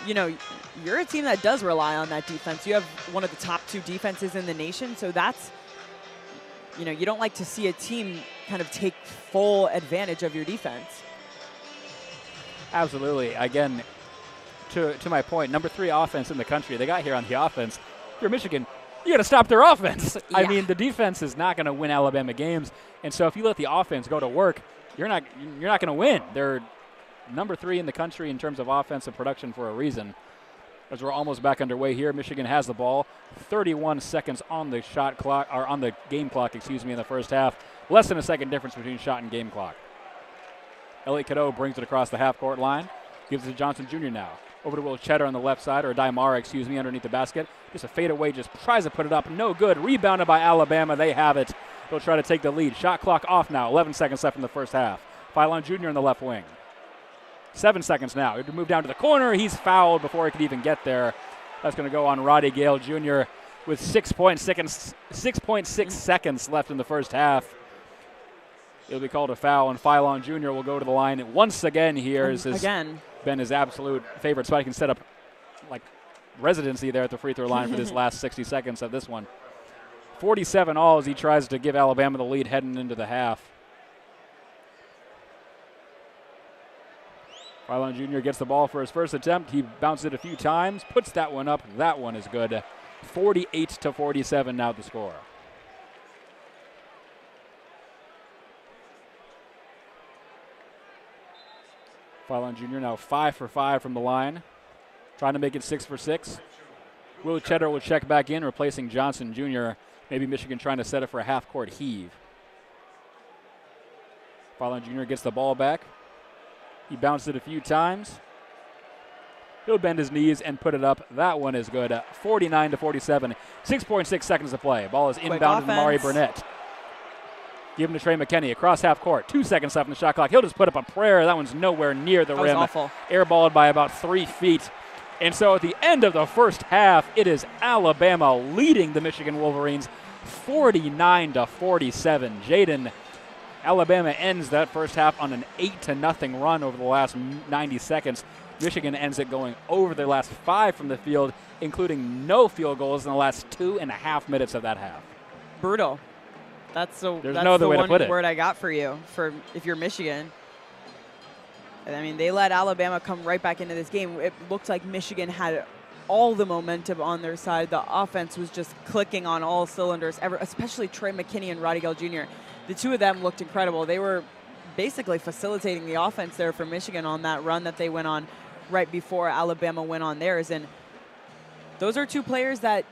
you're a team that does rely on that defense. You have one of the top 2 defenses in the nation. So that's, you don't like to see a team kind of take full advantage of your defense. Absolutely. Again, to my point, number 3 offense in the country. They got here on the offense. If you're Michigan, you got to stop their offense. Yeah. I mean, the defense is not going to win Alabama games. And so if you let the offense go to work, you're not going to win. They're number 3 in the country in terms of offensive production for a reason. As we're almost back underway here, Michigan has the ball. 31 seconds on the shot clock, or on the game clock, in the first half. Less than a second difference between shot and game clock. Elliott Cadeau brings it across the half-court line. Gives it to Johnson Jr. now. Over to Will Cheddar on the left side, or Daimara, underneath the basket. Just a fadeaway, just tries to put it up. No good. Rebounded by Alabama. They have it. They'll try to take the lead. Shot clock off now. 11 seconds left in the first half. Phylon Jr. in the left wing. 7 seconds now. He had to move down to the corner. He's fouled before he could even get there. That's going to go on Roddy Gale Jr. with 6.6 seconds left in the first half. It'll be called a foul, and Phylon Jr. will go to the line once again here. Again. Been his absolute favorite spot. He can set up like residency there at the free throw line for this last 60 seconds of this one. 47 all as he tries to give Alabama the lead heading into the half. Phylon Jr. gets the ball for his first attempt. He bounced it a few times, puts that one up. That one is good. 48-47 now the score. Phylon Jr. now 5 for 5 from the line, trying to make it 6 for 6. Will Cheddar will check back in, replacing Johnson Jr. Maybe Michigan trying to set it for a half-court heave. Phylon Jr. gets the ball back. He bounced it a few times. He'll bend his knees and put it up. That one is good. 49-47. 6.6 seconds to play. Ball is inbounded to Mari Burnett. Give him to Trey McKinney across half court. 2 seconds left in the shot clock. He'll just put up a prayer. That one's nowhere near the rim. Awful. Airballed by about 3 feet. And so at the end of the first half, it is Alabama leading the Michigan Wolverines 49-47. Jaden, Alabama ends that first half on an 8-0 run over the last 90 seconds. Michigan ends it going over the last 5 from the field, including no field goals in the last 2.5 minutes of that half. Brutal. That's no other way to put it. Word I got for you, for if you're Michigan. I mean, they let Alabama come right back into this game. It looked like Michigan had all the momentum on their side. The offense was just clicking on all cylinders, especially Trey McKinney and Roddy Gale Jr. The two of them looked incredible. They were basically facilitating the offense there for Michigan on that run that they went on right before Alabama went on theirs. And those are two players that's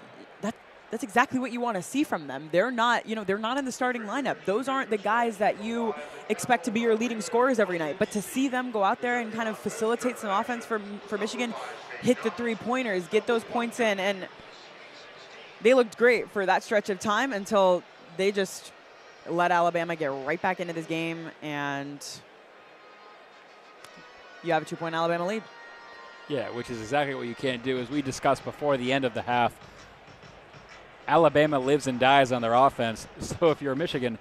exactly what you want to see from them. They're not, they're not in the starting lineup. Those aren't the guys that you expect to be your leading scorers every night. But to see them go out there and kind of facilitate some offense for Michigan, hit the three-pointers, get those points in, and they looked great for that stretch of time until they just let Alabama get right back into this game, and you have a 2-point Alabama lead. Yeah, which is exactly what you can't do. As we discussed before the end of the half, Alabama lives and dies on their offense. So if you're Michigan,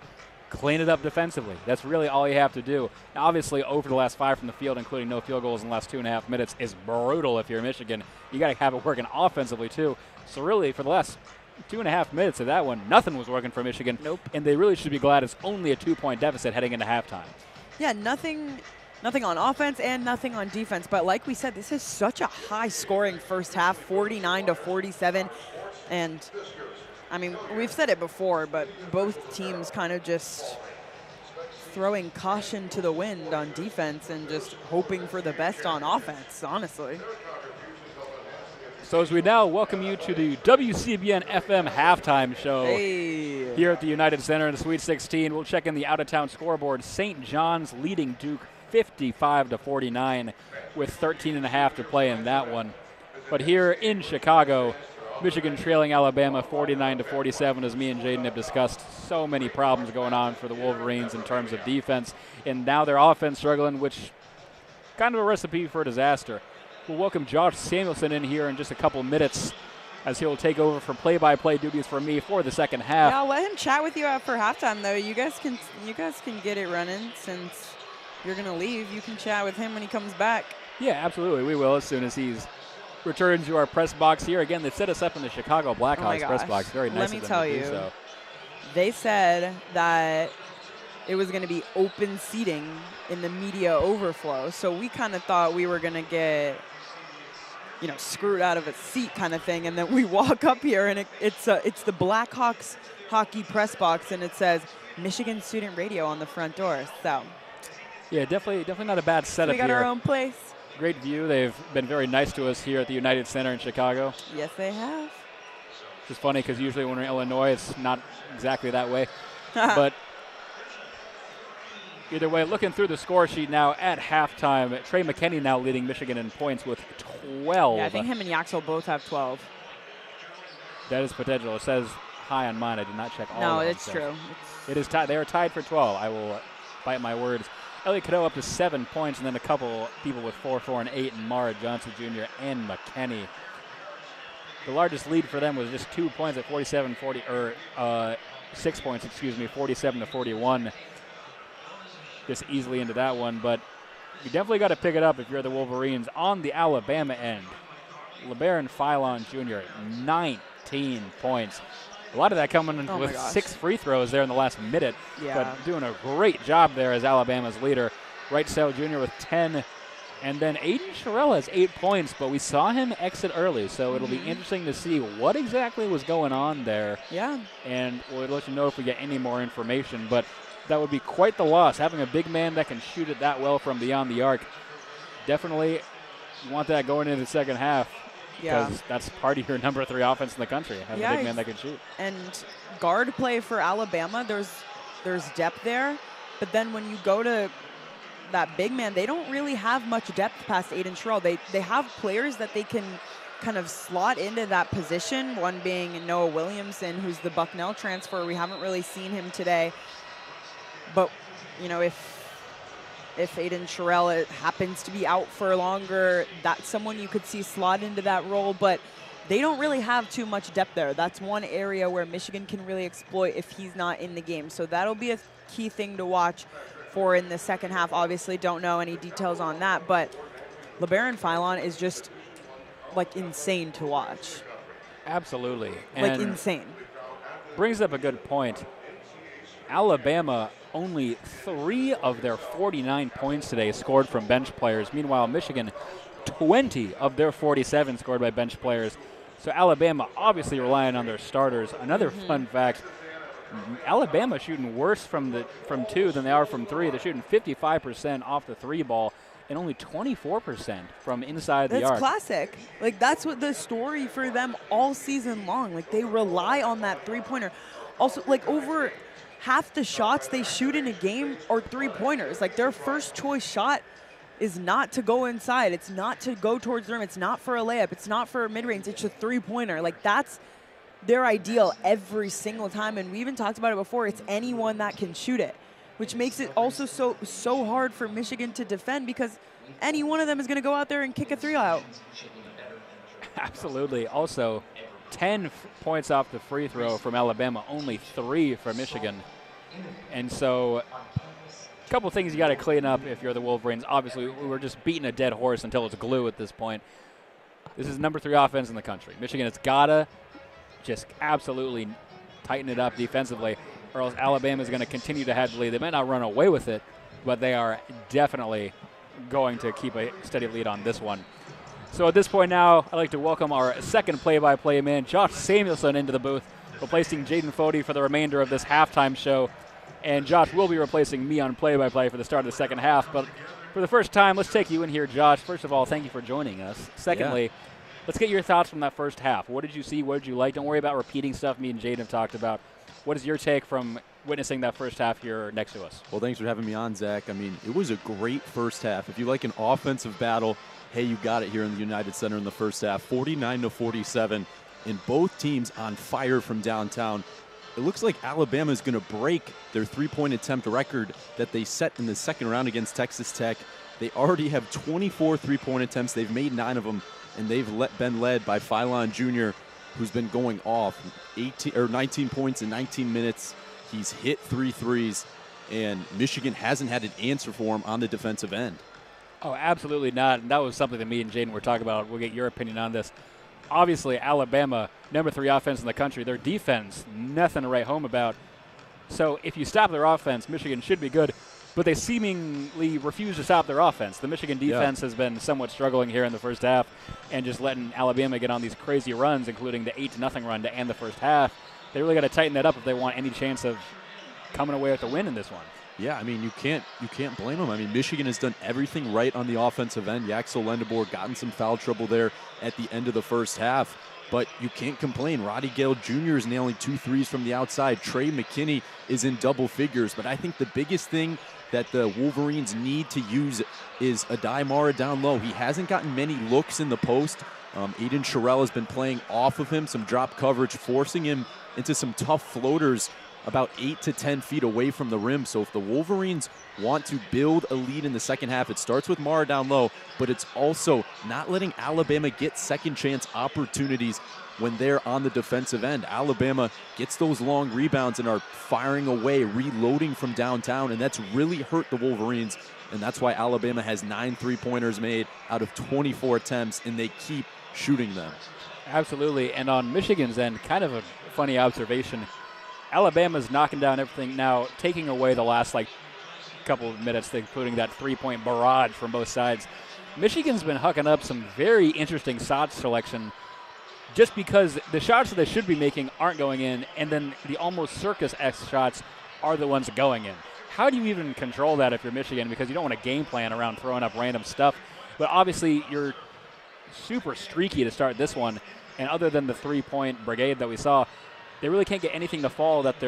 clean it up defensively. That's really all you have to do. Now, obviously, over the last 5 from the field, including no field goals in the last 2.5 minutes, is brutal if you're Michigan. You got to have it working offensively, too. So really, for the last 2.5 minutes of that one, nothing was working for Michigan. Nope. And they really should be glad it's only a 2-point deficit heading into halftime. Yeah, nothing on offense and nothing on defense. But like we said, this is such a high-scoring first half, 49-47. And, I mean, we've said it before, but both teams kind of just throwing caution to the wind on defense and just hoping for the best on offense, honestly. So as we now welcome you to the WCBN FM halftime show here at the United Center in the Sweet 16, we'll check in the out-of-town scoreboard. St. John's leading Duke 55-49 with 13.5 to play in that one. But here in Chicago, Michigan trailing Alabama 49-47, as me and Jaden have discussed. So many problems going on for the Wolverines in terms of defense, and now their offense struggling, which kind of a recipe for disaster. We'll welcome Josh Samuelsen in here in just a couple minutes as he'll take over for play-by-play duties for me for the second half. Yeah, I'll let him chat with you for halftime, though. You guys can get it running since you're going to leave. You can chat with him when he comes back. Yeah, absolutely. We will as soon as he's returned to our press box here. Again, they set us up in the Chicago Blackhawks press box. Very nice of them to do so. Let me tell you, they said that it was going to be open seating in the media overflow. So we kind of thought we were going to get, screwed out of a seat kind of thing. And then we walk up here, and it's the Blackhawks hockey press box, and it says Michigan Student Radio on the front door. So yeah, definitely not a bad setup here. We got our own place. Great view. They've been very nice to us here at the United Center in Chicago. Yes, they have. Which is funny because usually when we're in Illinois, it's not exactly that way. But either way, looking through the score sheet now at halftime, Trey McKinney now leading Michigan in points with 12. Yeah, I think him and Yaxel both have 12. That is potential. It says high on mine. I did not check all of them. No, it's true. It is tied. They are tied for 12. I will bite my words. Elliot Cadeau up to 7 points, and then a couple people with 4, 4, and 8, and Mara Johnson Jr. and McKinney. The largest lead for them was just 2 points at 6 points, 47-41. Just easily into that one, but you definitely got to pick it up if you're the Wolverines. On the Alabama end, LeBaron Philon Jr., 19 points. A lot of that coming with 6 free throws there in the last minute, but doing a great job there as Alabama's leader. Wright Sell Jr. with 10, and then Aiden Sherrill has 8 points, but we saw him exit early, so it'll be interesting to see what exactly was going on there. Yeah. And we'll let you know if we get any more information, but that would be quite the loss. Having a big man that can shoot it that well from beyond the arc, definitely you want that going into the second half. Because that's part of your number 3 offense in the country, having a big man that can shoot. And guard play for Alabama, there's depth there. But then when you go to that big man, they don't really have much depth past Aiden Sherrill. They have players that they can kind of slot into that position, one being Noah Williamson, who's the Bucknell transfer. We haven't really seen him today. But, if Aiden Sherrill happens to be out for longer, that's someone you could see slot into that role. But they don't really have too much depth there. That's one area where Michigan can really exploit if he's not in the game. So that'll be a key thing to watch for in the second half. Obviously, don't know any details on that. But LeBaron Philon is just, insane to watch. Absolutely. And insane. Brings up a good point. Alabama, only 3 of their 49 points today scored from bench players. Meanwhile, Michigan, 20 of their 47 scored by bench players. So Alabama obviously relying on their starters. Another fun fact, Alabama shooting worse from 2 than they are from 3. They're shooting 55% off the 3 ball and only 24% from inside the arc. That's classic. That's what the story for them all season long. They rely on that 3-pointer. Also, over half the shots they shoot in a game are 3-pointers. Their first choice shot is not to go inside. It's not to go towards the rim. It's not for a layup. It's not for a mid-range. It's a 3-pointer. That's their ideal every single time. And we even talked about it before. It's anyone that can shoot it, which makes it also so hard for Michigan to defend because any one of them is going to go out there and kick a 3 out. Absolutely. Also, 10 points off the free throw from Alabama, only 3 for Michigan. And so a couple things you got to clean up if you're the Wolverines. Obviously, we're just beating a dead horse until it's glue at this point. This is number 3 offense in the country. Michigan has got to just absolutely tighten it up defensively, or else Alabama is going to continue to have the lead. They might not run away with it, but they are definitely going to keep a steady lead on this one. So at this point now, I'd like to welcome our second play-by-play man, Josh Samuelsen, into the booth, replacing Jaden Fode for the remainder of this halftime show. And Josh will be replacing me on play-by-play for the start of the second half. But for the first time, let's take you in here, Josh. First of all, thank you for joining us. Secondly, let's get your thoughts from that first half. What did you see? What did you like? Don't worry about repeating stuff me and Jaden have talked about. What is your take from witnessing that first half here next to us? Well, thanks for having me on, Zach. I mean, it was a great first half. If you like an offensive battle, hey, you got it here in the United Center in the first half. 49-47, and both teams on fire from downtown. It looks like Alabama is going to break their three-point attempt record that they set in the second round against Texas Tech. They already have 24 three-point attempts. They've made 9 of them, and they've been led by Phylon Jr., who's been going off 19 points in 19 minutes. He's hit 3 threes, and Michigan hasn't had an answer for him on the defensive end. Oh, absolutely not. And that was something that me and Jaden were talking about. We'll get your opinion on this. Obviously, Alabama, number 3 offense in the country. Their defense, nothing to write home about. So if you stop their offense, Michigan should be good. But they seemingly refuse to stop their offense. The Michigan defense has been somewhat struggling here in the first half and just letting Alabama get on these crazy runs, including the 8-0 run to end the first half. They really got to tighten that up if they want any chance of coming away with the win in this one. Yeah, I mean, you can't blame them. I mean, Michigan has done everything right on the offensive end. Yaxel Lendeboer got in some foul trouble there at the end of the first half, but you can't complain. Roddy Gale Jr. is nailing 2 threes from the outside. Trey McKinney is in double figures, but I think the biggest thing that the Wolverines need to use is Adai Mara down low. He hasn't gotten many looks in the post. Aiden Sherrill has been playing off of him, some drop coverage, forcing him into some tough floaters about 8 to 10 feet away from the rim. So if the Wolverines want to build a lead in the second half, it starts with Mara down low, but it's also not letting Alabama get second chance opportunities when they're on the defensive end. Alabama gets those long rebounds and are firing away, reloading from downtown, and that's really hurt the Wolverines, and that's why Alabama has 9 three-pointers made out of 24 attempts, and they keep shooting them. Absolutely, and on Michigan's end, kind of a funny observation. Alabama's knocking down everything now, taking away the last couple of minutes, including that 3-point barrage from both sides. Michigan's been hucking up some very interesting shot selection just because the shots that they should be making aren't going in, and then the almost circus-esque shots are the ones going in. How do you even control that if you're Michigan? Because you don't want a game plan around throwing up random stuff. But obviously you're super streaky to start this one, and other than the 3-point brigade that we saw, they really can't get anything to fall that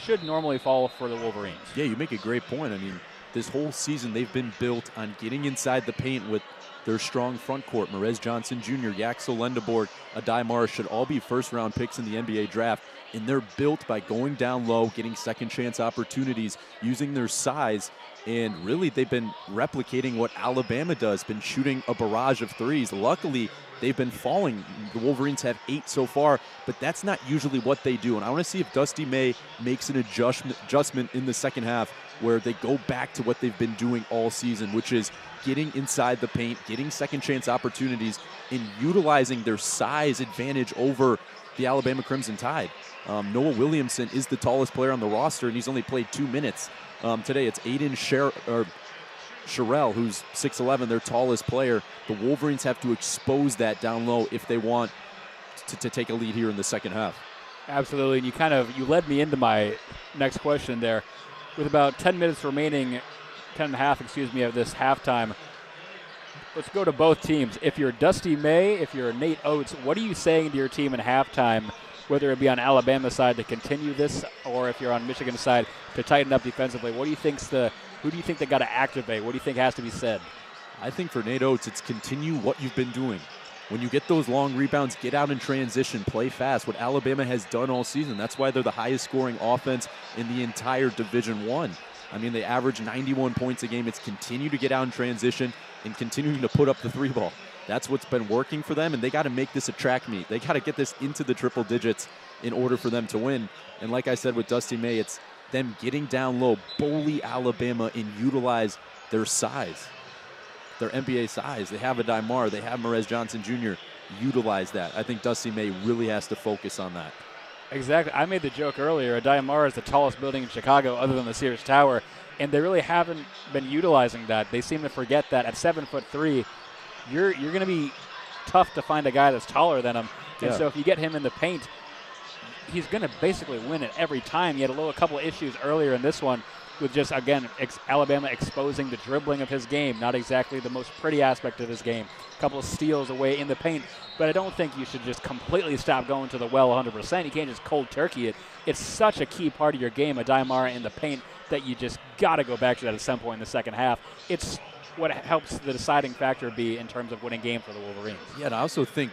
should normally fall for the Wolverines. Yeah, you make a great point. I mean, this whole season they've been built on getting inside the paint with their strong front court. Marez Johnson Jr., Yaxel Lendeboer, Adai Mara should all be first-round picks in the NBA draft, and they're built by going down low, getting second-chance opportunities, using their size, and really they've been replicating what Alabama does, been shooting a barrage of threes. Luckily, they've been falling. The Wolverines have 8 so far, but that's not usually what they do, and I want to see if Dusty May makes an adjustment in the second half where they go back to what they've been doing all season, which is getting inside the paint, getting second chance opportunities, and utilizing their size advantage over the Alabama Crimson Tide. Noah Williamson is the tallest player on the roster, and he's only played 2 minutes. Today it's Aiden Sherrill, who's 6'11", their tallest player. The Wolverines have to expose that down low if they want to take a lead here in the second half. Absolutely, and you led me into my next question there. With about 10 minutes remaining, 10 and a half, of this halftime, let's go to both teams. If you're Dusty May, if you're Nate Oates, what are you saying to your team in halftime, whether it be on Alabama's side to continue this, or if you're on Michigan's side to tighten up defensively? Who do you think they got to activate? What do you think has to be said? I think for Nate Oates, it's continue what you've been doing. When you get those long rebounds, get out in transition, play fast, what Alabama has done all season. That's why they're the highest scoring offense in the entire Division I. I mean, they average 91 points a game. It's continue to get out in transition and continuing to put up the 3-ball. That's what's been working for them, and they got to make this a track meet. They got to get this into the triple digits in order for them to win. And like I said with Dusty May, it's them getting down low, bully Alabama, and utilize their size. Their NBA size. They have Adai Mara. They have Marez Johnson Jr. Utilize that. I think Dusty May really has to focus on that. Exactly. I made the joke earlier. Adai Mara is the tallest building in Chicago other than the Sears Tower, and they really haven't been utilizing that. They seem to forget that at 7'3", you're going to be tough to find a guy that's taller than him. And so if you get him in the paint, he's going to basically win it every time. He had a couple of issues earlier in this one with just, again, Alabama exposing the dribbling of his game, not exactly the most pretty aspect of his game. A couple of steals away in the paint, but I don't think you should just completely stop going to the well 100%. You can't just cold turkey it. It's such a key part of your game, a Daimara in the paint, that you just got to go back to that at some point in the second half. It's what helps the deciding factor be in terms of winning game for the Wolverines. Yeah, and I also think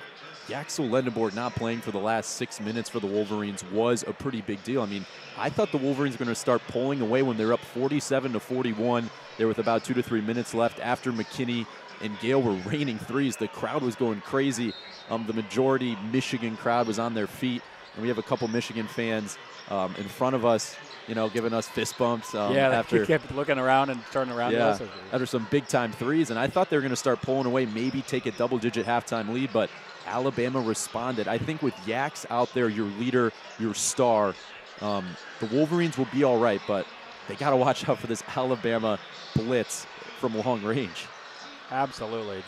Jackson Lendeborg not playing for the last 6 minutes for the Wolverines was a pretty big deal. I mean, I thought the Wolverines were going to start pulling away when they're up 47-41. There with about 2 to 3 minutes left after McKinney and Gale were raining threes. The crowd was going crazy. The majority Michigan crowd was on their feet, and we have a couple Michigan fans in front of us, giving us fist bumps. After kept looking around and turning around. Yeah, after some big-time threes, and I thought they were going to start pulling away, maybe take a double-digit halftime lead, but Alabama responded. I think with Yax out there, your leader, your star, the Wolverines will be all right, but they got to watch out for this Alabama blitz from long range. Absolutely.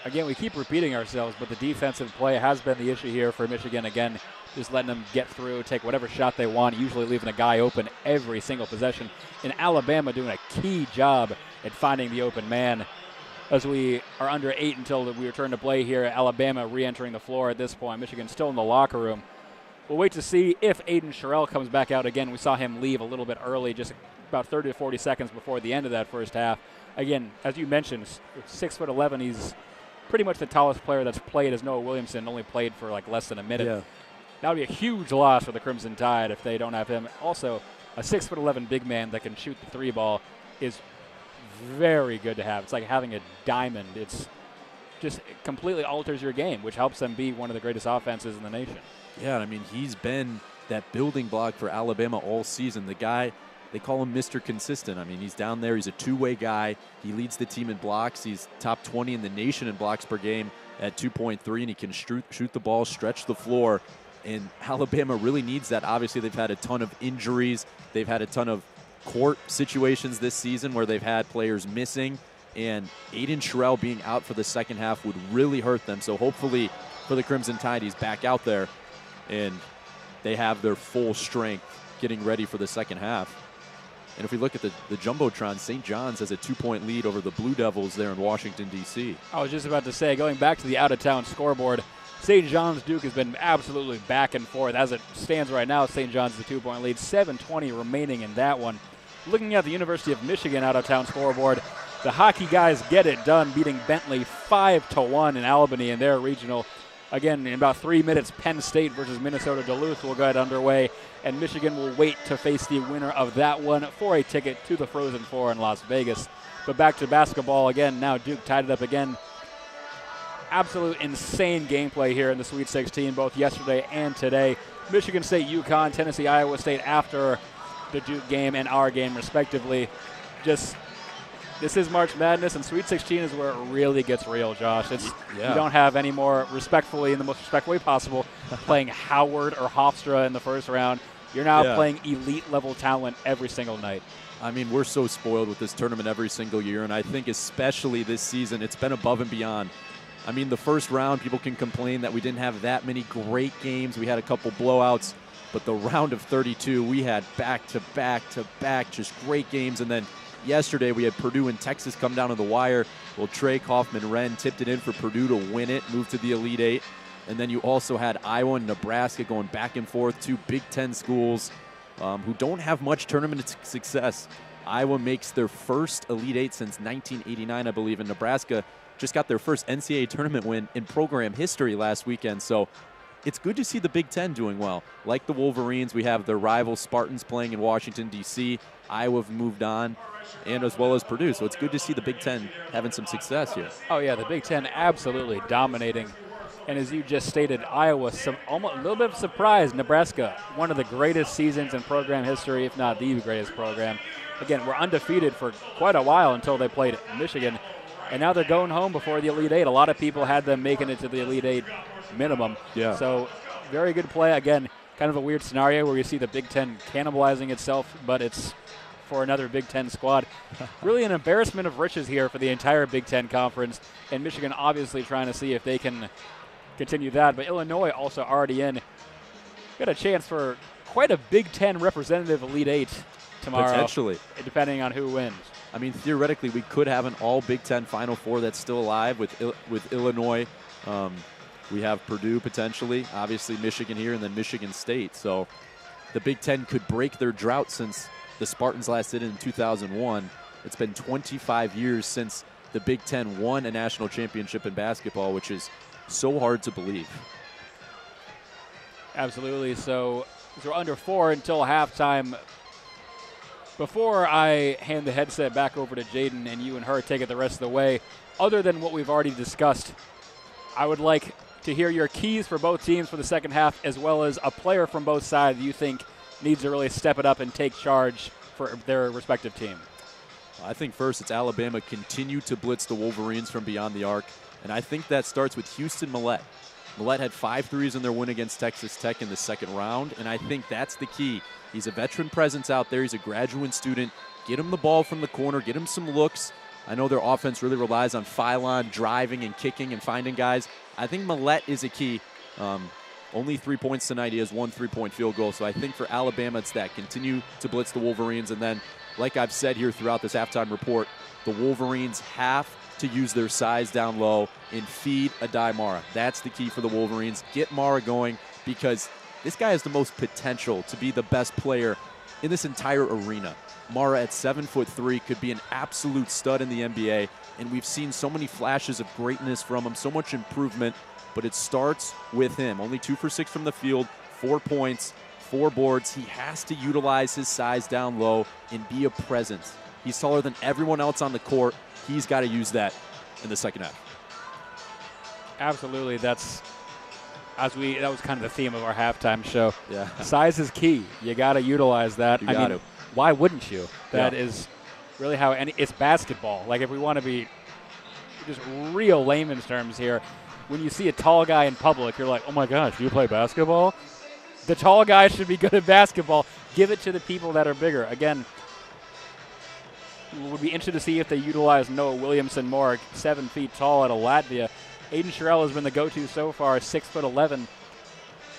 Again, we keep repeating ourselves, but the defensive play has been the issue here for Michigan. Again, just letting them get through, take whatever shot they want, usually leaving a guy open every single possession. And Alabama doing a key job at finding the open man. As we are under 8 until we return to play here, Alabama re-entering the floor at this point. Michigan still in the locker room. We'll wait to see if Aiden Sherrill comes back out again. We saw him leave a little bit early, just about 30 to 40 seconds before the end of that first half. Again, as you mentioned, 6'11", he's pretty much the tallest player that's played, as Noah Williamson only played for like less than a minute. Yeah. That would be a huge loss for the Crimson Tide if they don't have him. Also, a 6'11" big man that can shoot the three ball is very good to have. It's like having a diamond. It's just it completely alters your game, which helps them be one of the greatest offenses in the nation. Yeah, I mean, he's been that building block for Alabama all season. The guy, they call him Mr. Consistent. I mean, he's down there. He's a two-way guy. He leads the team in blocks. He's top 20 in the nation in blocks per game at 2.3, and he can shoot the ball, stretch the floor. And Alabama really needs that. Obviously, they've had a ton of injuries. They've had a ton of court situations this season where they've had players missing, and Aiden Sherrill being out for the second half would really hurt them. So hopefully for the Crimson Tide, he's back out there and they have their full strength getting ready for the second half. And if we look at the Jumbotron, St. John's has a 2-point lead over the Blue Devils there in Washington, D.C. I was just about to say, going back to the out-of-town scoreboard, St. John's Duke has been absolutely back and forth. As it stands right now, St. John's the 2-point lead, 7:20 remaining in that one. Looking at the University of Michigan out-of-town scoreboard, the hockey guys get it done, beating Bentley 5-1 in Albany in their regional. Again, in about 3 minutes, Penn State versus Minnesota Duluth will get underway, and Michigan will wait to face the winner of that one for a ticket to the Frozen Four in Las Vegas. But back to basketball again. Now Duke tied it up again. Absolute insane gameplay here in the Sweet 16, both yesterday and today. Michigan State, UConn, Tennessee, Iowa State after the Duke game and our game, respectively. This is March Madness, and Sweet 16 is where it really gets real, Josh. You don't have any more, respectfully, in the most respectful way possible, playing Howard or Hofstra in the first round. You're now playing elite-level talent every single night. I mean, we're so spoiled with this tournament every single year, and I think especially this season, it's been above and beyond. I mean, the first round, people can complain that we didn't have that many great games. We had a couple blowouts, but the round of 32, we had back-to-back-to-back just great games. And then yesterday, we had Purdue and Texas come down to the wire. Well, Trey Kaufman-Wren tipped it in for Purdue to win it, move to the Elite Eight. And then you also had Iowa and Nebraska going back and forth, two Big Ten schools who don't have much tournament success. Iowa makes their first Elite Eight since 1989, I believe, and Nebraska just got their first NCAA tournament win in program history last weekend. So it's good to see the Big Ten doing well. Like the Wolverines, we have their rival Spartans playing in Washington, D.C. Iowa have moved on, and as well as Purdue. So it's good to see the Big Ten having some success here. Oh, yeah, the Big Ten absolutely dominating. And as you just stated, Iowa, almost a little bit of surprise. Nebraska, one of the greatest seasons in program history, if not the greatest program. Again, we're undefeated for quite a while until they played Michigan. And now they're going home before the Elite Eight. A lot of people had them making it to the Elite Eight minimum. Yeah. So very good play. Again, kind of a weird scenario where you see the Big Ten cannibalizing itself, but it's for another Big Ten squad. Really an embarrassment of riches here for the entire Big Ten Conference. And Michigan obviously trying to see if they can continue that. But Illinois also already in. Got a chance for quite a Big Ten representative Elite Eight tomorrow. Potentially. Depending on who wins. I mean, theoretically, we could have an all Big Ten Final Four that's still alive with Illinois. We have Purdue potentially, obviously Michigan here, and then Michigan State. So the Big Ten could break their drought since the Spartans last did it in 2001. It's been 25 years since the Big Ten won a national championship in basketball, which is so hard to believe. Absolutely. So we're under 4 until halftime. Before I hand the headset back over to Jaden and you and her take it the rest of the way, other than what we've already discussed, I would like to hear your keys for both teams for the second half, as well as a player from both sides you think needs to really step it up and take charge for their respective team. I think first it's Alabama continue to blitz the Wolverines from beyond the arc, and I think that starts with Houston Millett. Millett had 5 threes in their win against Texas Tech in the second round, and I think that's the key. He's a veteran presence out there. He's a graduate student. Get him the ball from the corner. Get him some looks. I know their offense really relies on Phylon driving and kicking and finding guys. I think Millett is a key. Only 3 points tonight. He has 1 3-point field goal. So I think for Alabama, it's that. Continue to blitz the Wolverines. And then, like I've said here throughout this halftime report, the Wolverines have to use their size down low and feed Adai Mara. That's the key for the Wolverines. Get Mara going, because this guy has the most potential to be the best player in this entire arena. Mara at 7'3" could be an absolute stud in the NBA, and we've seen so many flashes of greatness from him, so much improvement, but it starts with him. Only 2 for 6 from the field, 4 points, 4 boards. He has to utilize his size down low and be a presence. He's taller than everyone else on the court. He's got to use that in the second half. Absolutely. That was kind of the theme of our halftime show. Yeah. Size is key. You got to utilize that. You got to. Why wouldn't you? That is really how it's basketball. Like, if we want to be just real layman's terms here, when you see a tall guy in public, you're like, oh my gosh, do you play basketball? The tall guy should be good at basketball. Give it to the people that are bigger. Again, would be interested to see if they utilize Noah Williamson more, 7 feet tall out of Latvia. Aiden Sherrill has been the go-to so far, 6'11".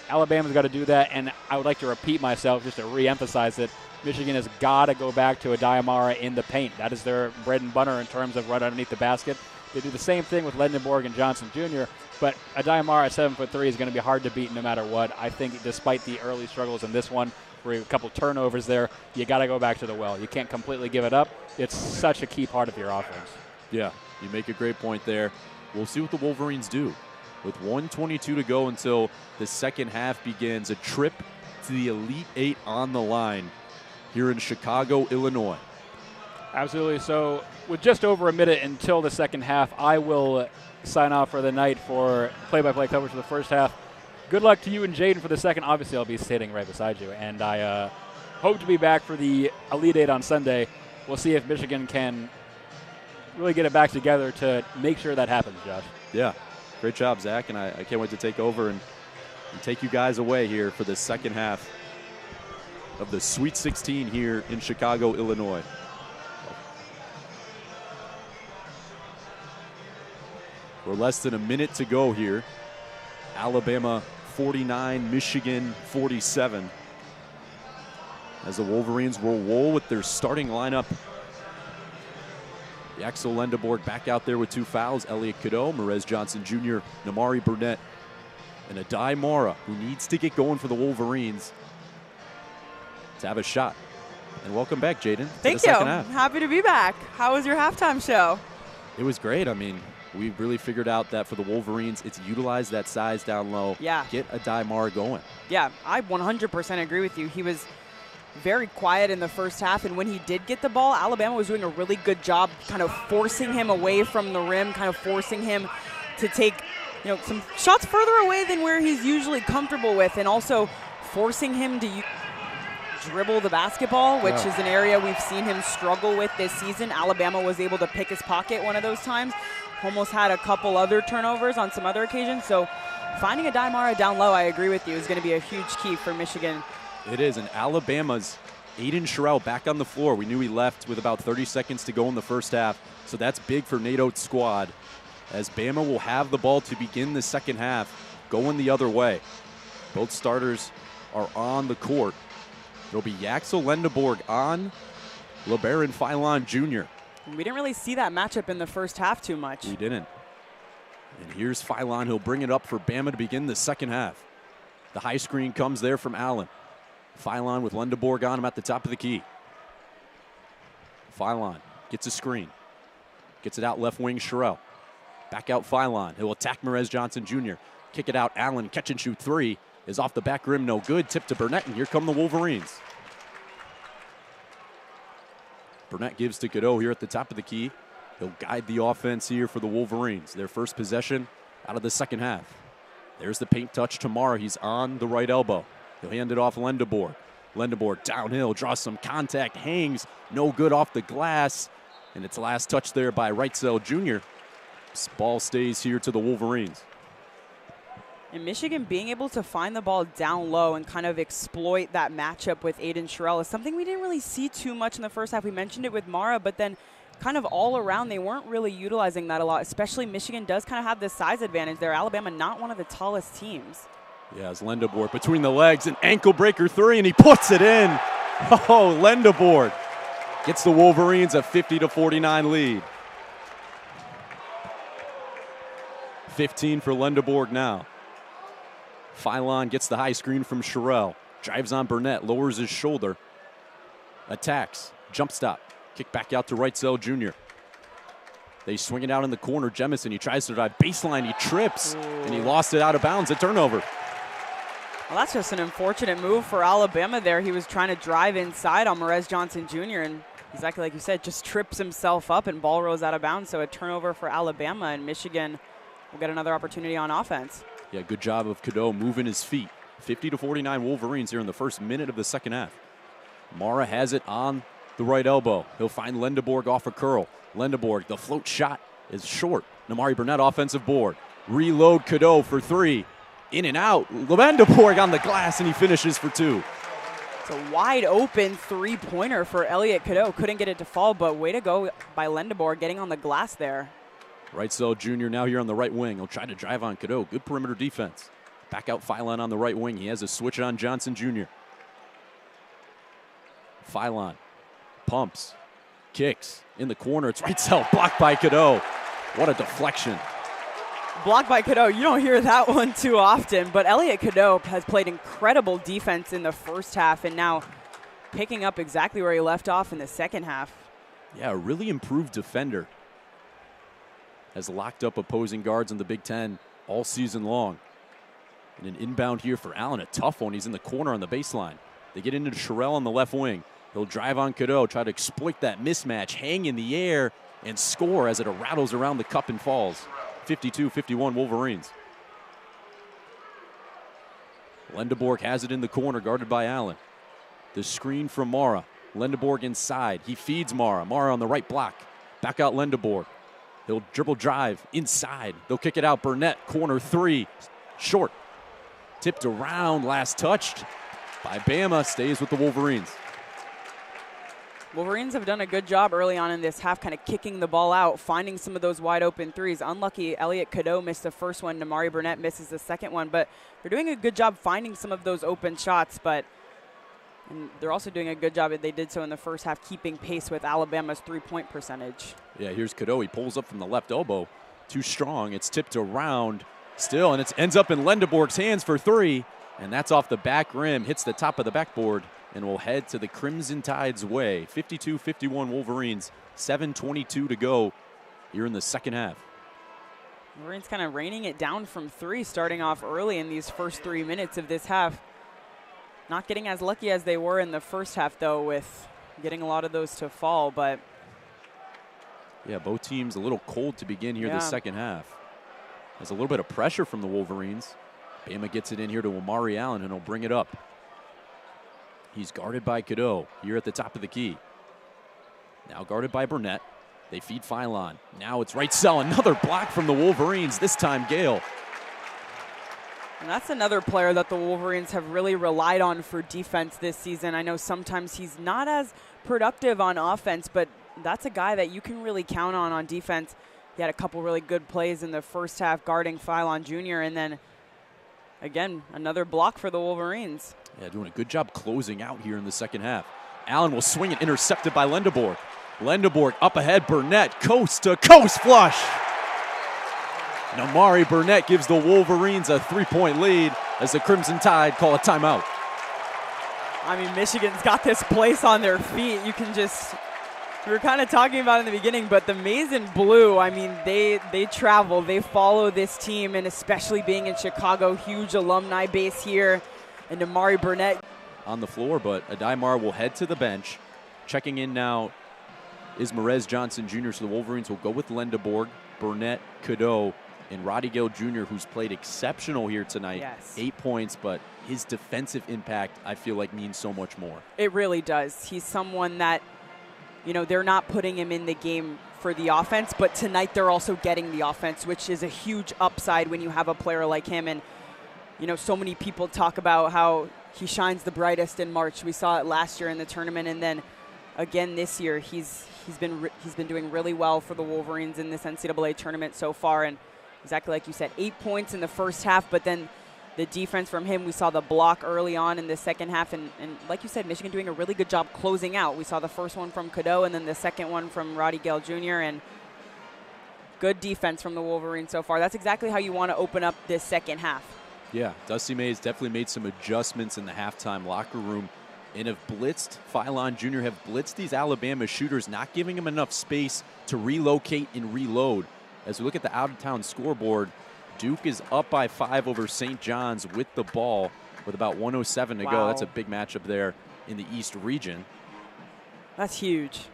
Alabama's got to do that, and I would like to repeat myself just to re-emphasize it. Michigan has got to go back to Adai Mara in the paint. That is their bread and butter in terms of right underneath the basket. They do the same thing with Lendenborg and Johnson Jr., but Adai Mara at 7'3" is going to be hard to beat no matter what. I think despite the early struggles in this one, where a couple turnovers there, you got to go back to the well. You can't completely give it up. It's such a key part of your offense. Yeah, you make a great point there. We'll see what the Wolverines do. With 1:22 to go until the second half begins, a trip to the Elite Eight on the line here in Chicago, Illinois. Absolutely. So with just over a minute until the second half, I will sign off for the night for play-by-play coverage for the first half. Good luck to you and Jaden for the second. Obviously, I'll be sitting right beside you, and I hope to be back for the Elite Eight on Sunday. We'll see if Michigan can really get it back together to make sure that happens, Josh. Yeah, great job, Zach, and I can't wait to take over and take you guys away here for the second half of the Sweet 16 here in Chicago, Illinois. We're less than a minute to go here. Alabama 49, Michigan 47. As the Wolverines will roll with their starting lineup. Jackson Lendeborg back out there with 2 fouls. Elliot Cadeau, Merez Johnson Jr., Namari Burnett, and Adai Mara, who needs to get going for the Wolverines to have a shot. And welcome back, Jaden. Thank you. Happy to be back. How was your halftime show? It was great. I mean, we really figured out that for the Wolverines, it's utilize that size down low. Yeah. Get Adai Mara going. Yeah, I 100% agree with you. He was very quiet in the first half, and when he did get the ball, Alabama was doing a really good job kind of forcing him away from the rim, kind of forcing him to take, some shots further away than where he's usually comfortable with, and also forcing him to dribble the basketball, which is an area we've seen him struggle with this season. Alabama was able to pick his pocket one of those times. Almost had a couple other turnovers on some other occasions. So finding Adai Mara down low, I agree with you, is going to be a huge key for Michigan. It is, and Alabama's Aiden Sherrill back on the floor. We knew he left with about 30 seconds to go in the first half, so that's big for Nate Oates' squad, as Bama will have the ball to begin the second half. going the other way. Both starters are on the court. It'll be Yaxel Lendeborg on LeBaron Philon Jr. We didn't really see that matchup in the first half too much. We didn't. And here's Philon. He'll bring it up for Bama to begin the second half. The high screen comes there from Allen. Philon with Lendeborg on him at the top of the key. Philon gets a screen. Gets it out left wing, Sherrill. Back out Philon. He'll attack Merez Johnson Jr. Kick it out, Allen, catch and shoot three. Is off the back rim, no good. Tip to Burnett, and here come the Wolverines. Burnett gives to Cadeau here at the top of the key. He'll guide the offense here for the Wolverines. Their first possession out of the second half. There's the paint touch to Mara. He's on the right elbow. He'll hand it off Lendeborg. Lendeborg downhill, draws some contact, hangs, no good off the glass. And it's last touch there by Wrightsell Jr. This ball stays here to the Wolverines. And Michigan being able to find the ball down low and kind of exploit that matchup with Aiden Sherrill is something we didn't really see too much in the first half. We mentioned it with Mara, but then kind of all around they weren't really utilizing that a lot, especially Michigan does kind of have this size advantage there. Alabama not one of the tallest teams. Yeah, it's Lendeborg between the legs, an ankle breaker three, and he puts it in. Oh, Lendeborg gets the Wolverines a 50-49 lead. 15 for Lendeborg now. Philon gets the high screen from Sherrill. Drives on Burnett, lowers his shoulder. Attacks, jump stop. Kick back out to Wrightsell Jr. They swing it out in the corner. Jemison, he tries to drive baseline, he trips, and he lost it out of bounds, a turnover. Well, that's just an unfortunate move for Alabama there. He was trying to drive inside on Merez Johnson Jr., and exactly like you said, just trips himself up and ball rolls out of bounds. So a turnover for Alabama, and Michigan will get another opportunity on offense. Yeah, good job of Cadeau moving his feet. 50-49 Wolverines here in the first minute of the second half. Mara has it on the right elbow. He'll find Lendeborg off a curl. Lendeborg, the float shot is short. Namari Burnett offensive board. Reload Cadeau for three. In and out. Lendeborg on the glass, and he finishes for two. It's a wide open three-pointer for Elliot Cadeau. Couldn't get it to fall, but way to go by Lendeborg getting on the glass there. Wrightsell Jr. now here on the right wing. He'll try to drive on Cadeau. Good perimeter defense. Back out Philon on the right wing. He has a switch on Johnson Jr. Philon pumps, kicks in the corner. It's Wrightsell, blocked by Cadeau. What a deflection. Blocked by Cadeau. You don't hear that one too often, but Elliot Cadeau has played incredible defense in the first half and now picking up exactly where he left off in the second half. Yeah, a really improved defender. Has locked up opposing guards in the Big Ten all season long. And an inbound here for Allen, a tough one. He's in the corner on the baseline. They get into Sherrill on the left wing. He'll drive on Cadeau, try to exploit that mismatch, hang in the air, and score as it rattles around the cup and falls. 52-51 Wolverines. Lendeborg has it in the corner, guarded by Allen. The screen from Mara. Lendeborg inside. He feeds Mara. Mara on the right block. Back out Lendeborg. He'll dribble drive inside. They'll kick it out. Burnett, corner three. Short. Tipped around, last touched by Bama. Stays with the Wolverines. Wolverines have done a good job early on in this half, kind of kicking the ball out, finding some of those wide open threes. Unlucky, Elliot Cadeau missed the first one. Namari Burnett misses the second one, but they're doing a good job finding some of those open shots, and they're also doing a good job, they did so in the first half, keeping pace with Alabama's three-point percentage. Yeah, here's Cadeau. He pulls up from the left elbow. Too strong. It's tipped around still, and it ends up in Lendeborg's hands for three, and that's off the back rim, hits the top of the backboard, and will head to the Crimson Tide's way. 52-51 Wolverines, 7:22 to go here in the second half. Wolverines kind of raining it down from three, starting off early in these first 3 minutes of this half. Not getting as lucky as they were in the first half, though, with getting a lot of those to fall, but... Yeah, both teams a little cold to begin here the second half. There's a little bit of pressure from the Wolverines. Bama gets it in here to Omari Allen, and he'll bring it up. He's guarded by Cadeau here at the top of the key. Now guarded by Burnett. They feed Philon. Now it's Wrightsell. Another block from the Wolverines, this time Gale. And that's another player that the Wolverines have really relied on for defense this season. I know sometimes he's not as productive on offense, but that's a guy that you can really count on defense. He had a couple really good plays in the first half guarding Philon Jr., and then again, another block for the Wolverines. Yeah, doing a good job closing out here in the second half. Allen will swing it, intercepted by Lendeborg. Lendeborg up ahead, Burnett, coast to coast flush. Namari Burnett gives the Wolverines a 3-point lead as the Crimson Tide call a timeout. I mean, Michigan's got this place on their feet. You can just, we were kind of talking about it in the beginning, but the Maize and Blue, I mean, they travel, they follow this team, and especially being in Chicago, huge alumni base here. And Namari Burnett on the floor, but Adaimar will head to the bench. Checking in now is Merez Johnson Jr., so the Wolverines will go with Lendeborg, Burnett, Cadeau, and Roddy Gale Jr., who's played exceptional here tonight. Yes. 8 points, but his defensive impact, I feel like, means so much more. It really does. He's someone that, you know, they're not putting him in the game for the offense, but tonight they're also getting the offense, which is a huge upside when you have a player like him. And, you know, so many people talk about how he shines the brightest in March. We saw it last year in the tournament, and then again this year. He's been doing really well for the Wolverines in this NCAA tournament so far, and exactly like you said, 8 points in the first half, but then the defense from him, we saw the block early on in the second half, and like you said, Michigan doing a really good job closing out. We saw the first one from Cadeau and then the second one from Roddy Gale Jr., and good defense from the Wolverines so far. That's exactly how you want to open up this second half. Yeah, Dusty Mays definitely made some adjustments in the halftime locker room and have blitzed, Phylon Jr. have blitzed these Alabama shooters, not giving them enough space to relocate and reload. As we look at the out-of-town scoreboard, Duke is up by 5 over St. John's with the ball with about 1:07 to go. That's a big matchup there in the East region. That's huge.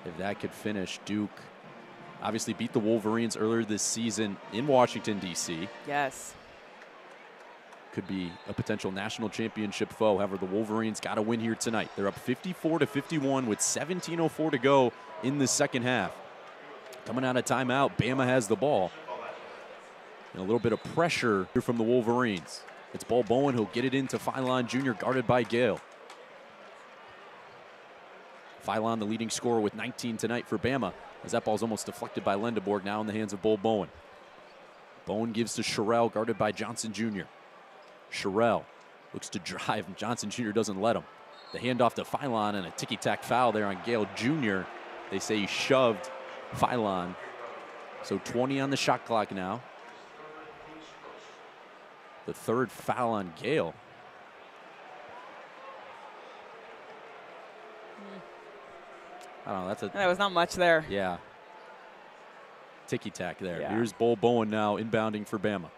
If that could finish, Duke obviously beat the Wolverines earlier this season in Washington, D.C. Yes. Could be a potential national championship foe. However, the Wolverines got a win here tonight. They're up 54-51 with 17:04 to go in the second half. Coming out of timeout, Bama has the ball. And a little bit of pressure here from the Wolverines. It's Bol Bowen who'll get it into Phylon Jr., guarded by Gale. Phylon, the leading scorer with 19 tonight for Bama, as that ball's almost deflected by Lendeborg, now in the hands of Bol Bowen. Bowen gives to Sherrell, guarded by Johnson Jr. Sherrell looks to drive, and Johnson Jr. doesn't let him. The handoff to Phylon, and a ticky-tack foul there on Gale Jr. They say he shoved Phylon. So 20 on the shot clock now. The third foul on Gale. I don't know, That was not much there. Yeah. Ticky-tack there. Yeah. Here's Bol Bowen now inbounding for Bama.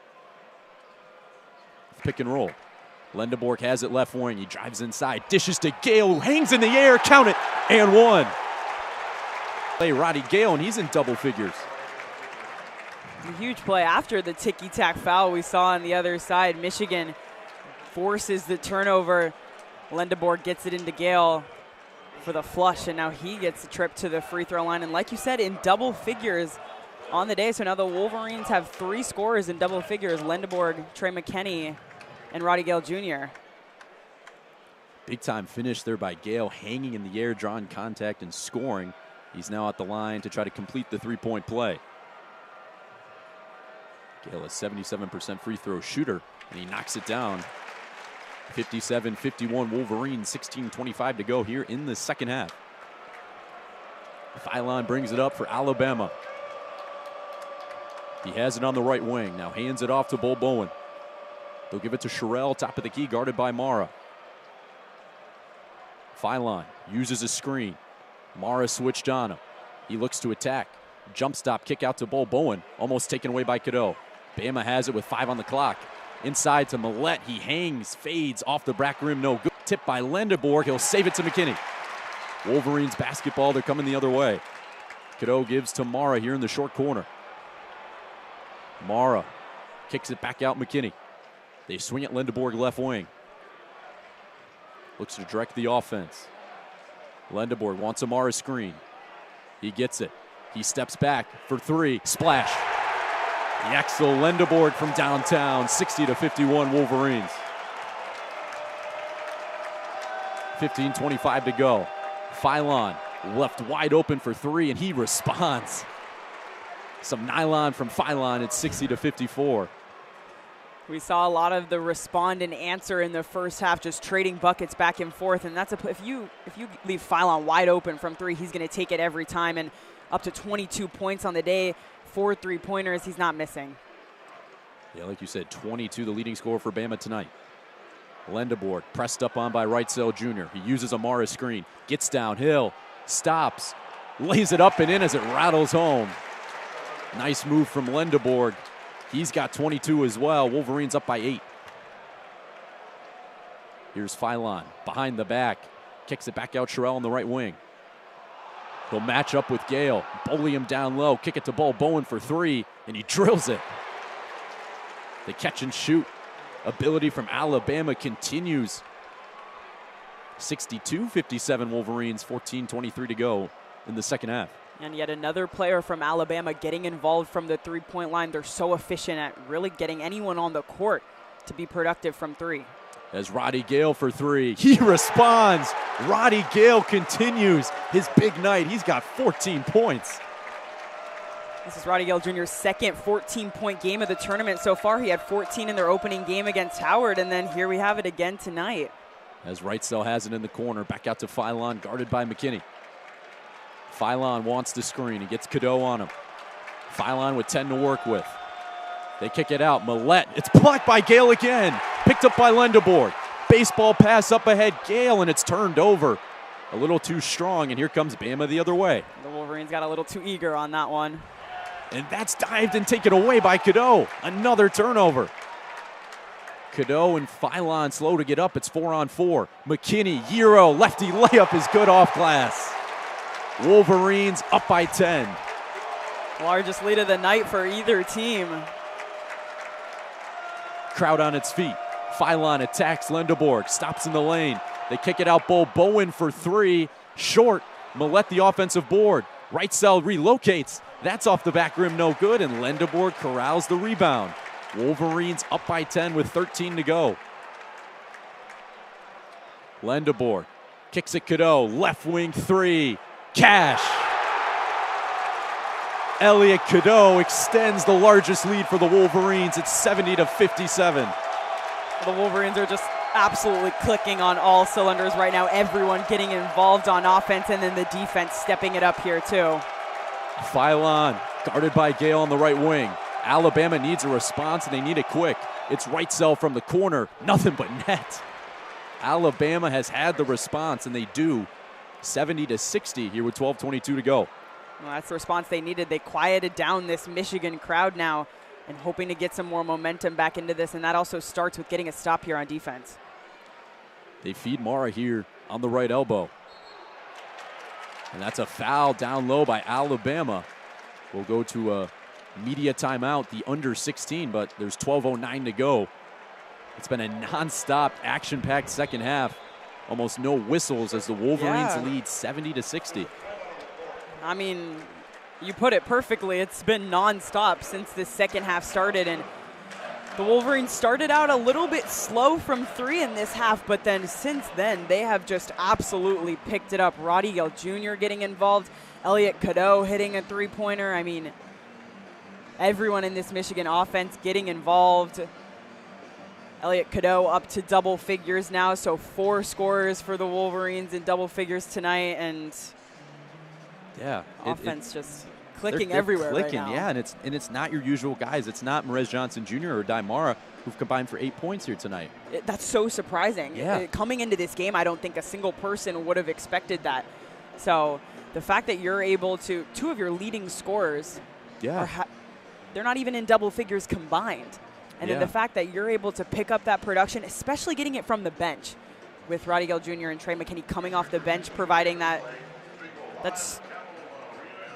Pick and roll. Lendeborg has it left wing. He drives inside, dishes to Gale, who hangs in the air, count it, and one. Play Roddy Gale, and he's in double figures. A huge play after the ticky-tack foul we saw on the other side. Michigan forces the turnover. Lendeborg gets it into Gale for the flush, and now he gets the trip to the free throw line. And like you said, in double figures on the day. So now the Wolverines have 3 scorers in double figures: Lendeborg, Trey McKinney, and Roddy Gale Jr. Big time finish there by Gale, hanging in the air, drawing contact and scoring. He's now at the line to try to complete the 3-point play. Gale, a 77% free throw shooter, and he knocks it down. 57-51 Wolverines, 16:25 to go here in the second half. Phylon brings it up for Alabama. He has it on the right wing, now hands it off to Bol Bowen. They'll give it to Sherrell, top of the key, guarded by Mara. Phylon uses a screen. Mara switched on him. He looks to attack. Jump stop, kick out to Bol Bowen, almost taken away by Cadeau. Bama has it with 5 on the clock. Inside to Millette, he hangs, fades off the back rim, no good. Tip by Lendeborg, he'll save it to McKinney. Wolverines basketball, they're coming the other way. Cadeau gives to Mara here in the short corner. Mara kicks it back out McKinney. They swing at Lendeborg left wing. Looks to direct the offense. Lendeborg wants a Mara screen. He gets it. He steps back for 3. Splash. Yaxel Lendeborg from downtown. 60-51 Wolverines. 15:25 to go. Phylon left wide open for 3, and he responds. Some nylon from Phylon at 60-54. We saw a lot of the respond and answer in the first half, just trading buckets back and forth. And that's if you leave Phylon wide open from three, he's going to take it every time. And up to 22 points on the day, 4 3-pointers, he's not missing. Yeah, like you said, 22, the leading scorer for Bama tonight. Lendebourg pressed up on by Wrightsell Jr. He uses Amara's screen, gets downhill, stops, lays it up and in as it rattles home. Nice move from Lendebourg. He's got 22 as well. Wolverines up by 8. Here's Phylon behind the back. Kicks it back out Sherrill on the right wing. He'll match up with Gale. Bully him down low. Kick it to Bull Bowen for 3, and he drills it. The catch and shoot ability from Alabama continues. 62-57 Wolverines, 14:23 to go in the second half. And yet another player from Alabama getting involved from the three-point line. They're so efficient at really getting anyone on the court to be productive from 3. As Roddy Gale for 3. He responds. Roddy Gale continues his big night. He's got 14 points. This is Roddy Gale Jr.'s second 14-point game of the tournament so far. He had 14 in their opening game against Howard, and then here we have it again tonight. As Wrightsell has it in the corner, back out to Phylon, guarded by McKinney. Phylon wants the screen. He gets Cadeau on him. Phylon with 10 to work with. They kick it out. Millette. It's blocked by Gale again. Picked up by Lendebourg. Baseball pass up ahead. Gale, and it's turned over. A little too strong, and here comes Bama the other way. The Wolverines got a little too eager on that one. And that's dived and taken away by Cadeau. Another turnover. Cadeau and Phylon slow to get up. It's 4-on-4. McKinney, Euro, lefty layup is good off glass. Wolverines up by 10. Largest lead of the night for either team. Crowd on its feet. Phylon attacks Lendebourg, stops in the lane. They kick it out. Bull Bowen for 3. Short. Millette the offensive board. Wrightsell relocates. That's off the back rim, no good, and Lendebourg corrals the rebound. Wolverines up by 10 with 13 to go. Lendebourg kicks it Cadeau, left wing 3. Cash. Elliot Cadeau extends the largest lead for the Wolverines. It's 70-57. The Wolverines are just absolutely clicking on all cylinders right now. Everyone getting involved on offense, and then the defense stepping it up here too. Phylon guarded by Gale on the right wing. Alabama needs a response, and they need it quick. It's Wrightsell from the corner. Nothing but net. Alabama has had the response, and they do. 70-60 here with 12:22 to go. Well, that's the response they needed. They quieted down this Michigan crowd now and hoping to get some more momentum back into this, and that also starts with getting a stop here on defense. They feed Mara here on the right elbow. And that's a foul down low by Alabama. We'll go to a media timeout, the under 16, but there's 12:09 to go. It's been a nonstop, action-packed second half. Almost no whistles as the Wolverines lead 70-60. I mean, you put it perfectly. It's been nonstop since the second half started, and the Wolverines started out a little bit slow from 3 in this half, but then since then, they have just absolutely picked it up. Roddy Gale Jr. getting involved, Elliot Cadeau hitting a 3-pointer. I mean, everyone in this Michigan offense getting involved. Elliot Cadeau up to double figures now, so 4 scorers for the Wolverines in double figures tonight, and yeah, offense just clicking they're everywhere clicking, right now. yeah, and it's not your usual guys. It's not Merez Johnson Jr. or Daimara who've combined for 8 points here tonight. That's so surprising. Yeah. Coming into this game, I don't think a single person would have expected that. So the fact that you're able to, 2 of your leading scorers, they're not even in double figures combined. And then the fact that you're able to pick up that production, especially getting it from the bench with Roddy Gale Jr. and Trey McKinney coming off the bench, providing that's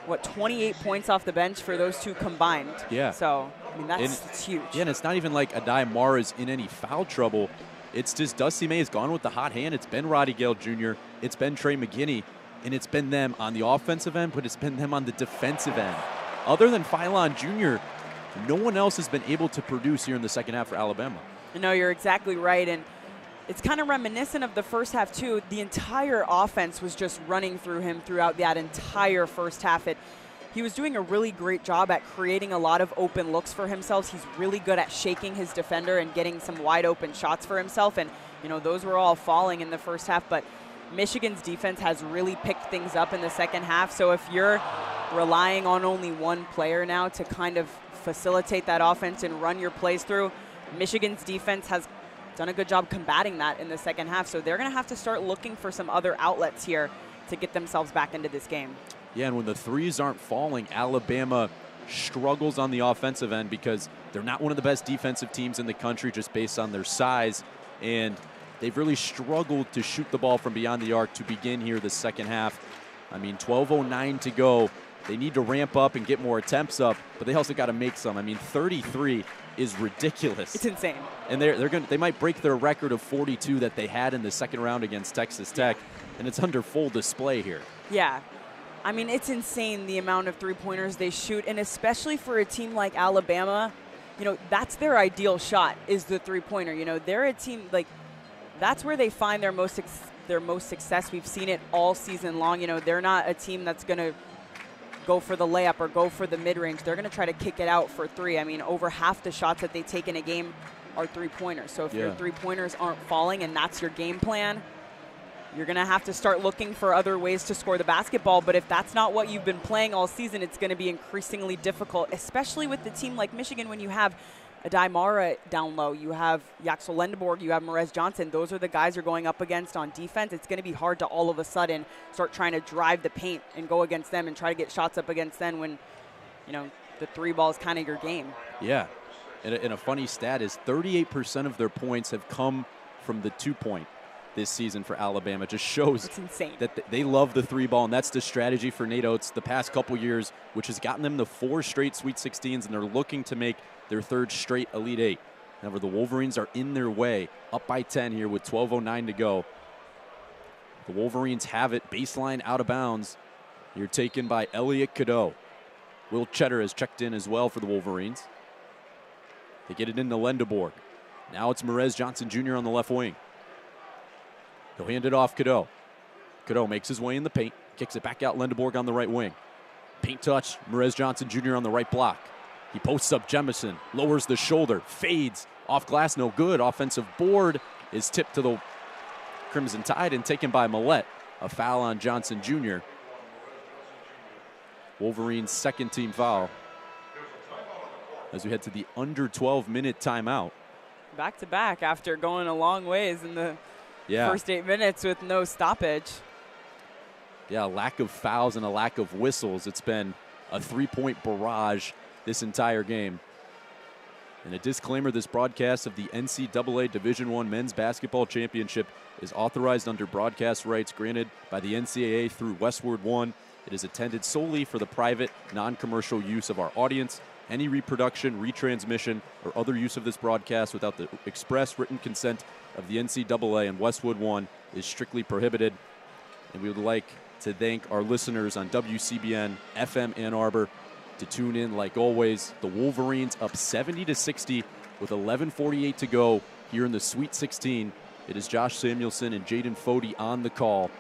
what, 28 points off the bench for those 2 combined. Yeah. So, I mean, that's huge. Yeah, and it's not even like Adai Mara's in any foul trouble. It's just Dusty May has gone with the hot hand. It's been Roddy Gale Jr., it's been Trey McKinney, and it's been them on the offensive end, but it's been them on the defensive end. Other than Phylon Jr., no one else has been able to produce here in the second half for Alabama. No, you're exactly right, and it's kind of reminiscent of the first half, too. The entire offense was just running through him throughout that entire first half. he was doing a really great job at creating a lot of open looks for himself. He's really good at shaking his defender and getting some wide open shots for himself. And, you know, those were all falling in the first half. But Michigan's defense has really picked things up in the second half. So if you're relying on only one player now to kind of facilitate that offense and run your plays through, Michigan's defense has done a good job combating that in the second half. So they're going to have to start looking for some other outlets here to get themselves back into this game. Yeah, and when the threes aren't falling, Alabama struggles on the offensive end because they're not one of the best defensive teams in the country just based on their size. And they've really struggled to shoot the ball from beyond the arc to begin here the second half. I mean, 12:09 to go. They need to ramp up and get more attempts up, but they also got to make some. I mean, 33 is ridiculous. It's insane. And they might break their record of 42 that they had in the second round against Texas Tech, and it's under full display here. Yeah. I mean, it's insane the amount of three-pointers they shoot, and especially for a team like Alabama, you know, that's their ideal shot is the three-pointer. You know, they're a team, like, that's where they find their most success. We've seen it all season long. You know, they're not a team that's going to go for the layup or go for the mid-range. They're going to try to kick it out for three. I mean, over half the shots that they take in a game are three-pointers. So if your three-pointers aren't falling and that's your game plan, you're going to have to start looking for other ways to score the basketball. But if that's not what you've been playing all season, it's going to be increasingly difficult, especially with the team like Michigan when you have Adai Mara down low, you have Jackson Lendeborg, you have Merez Johnson. Those are the guys you're going up against on defense. It's going to be hard to all of a sudden start trying to drive the paint and go against them and try to get shots up against them when, you know, the three ball is kind of your game. Yeah, and a funny stat is 38% of their points have come from the 2-point this season for Alabama. It just shows it's insane that they love the three ball, and that's the strategy for Nate Oates the past couple years, which has gotten them to 4 straight Sweet 16s, and they're looking to make their 3rd straight Elite 8. However, the Wolverines are in their way, up by 10 here with 12:09 to go. The Wolverines have it, baseline out of bounds. You're taken by Elliot Cadeau. Will Cheddar has checked in as well for the Wolverines. They get it into Lendeborg. Now it's Merez Johnson Jr. on the left wing. He'll hand it off Cadeau. Cadeau makes his way in the paint, kicks it back out Lendeborg on the right wing. Paint touch, Merez Johnson Jr. on the right block. He posts up Jemison, lowers the shoulder, fades, off glass, no good. Offensive board is tipped to the Crimson Tide and taken by Millette. A foul on Johnson Jr. Wolverines' 2nd team foul as we head to the under 12-minute timeout. Back to back after going a long ways in the first 8 minutes with no stoppage. Yeah, a lack of fouls and a lack of whistles. It's been a 3-point barrage this entire game. And a disclaimer, this broadcast of the NCAA Division I Men's Basketball Championship is authorized under broadcast rights granted by the NCAA through Westward One. It is intended solely for the private, non-commercial use of our audience. Any reproduction, retransmission, or other use of this broadcast without the express written consent of the NCAA and Westwood One is strictly prohibited. And we would like to thank our listeners on WCBN FM Ann Arbor to tune in like always. The Wolverines up 70-60 with 11:48 to go here in the Sweet 16. It is Josh Samuelsen and Jaden Fode on the call.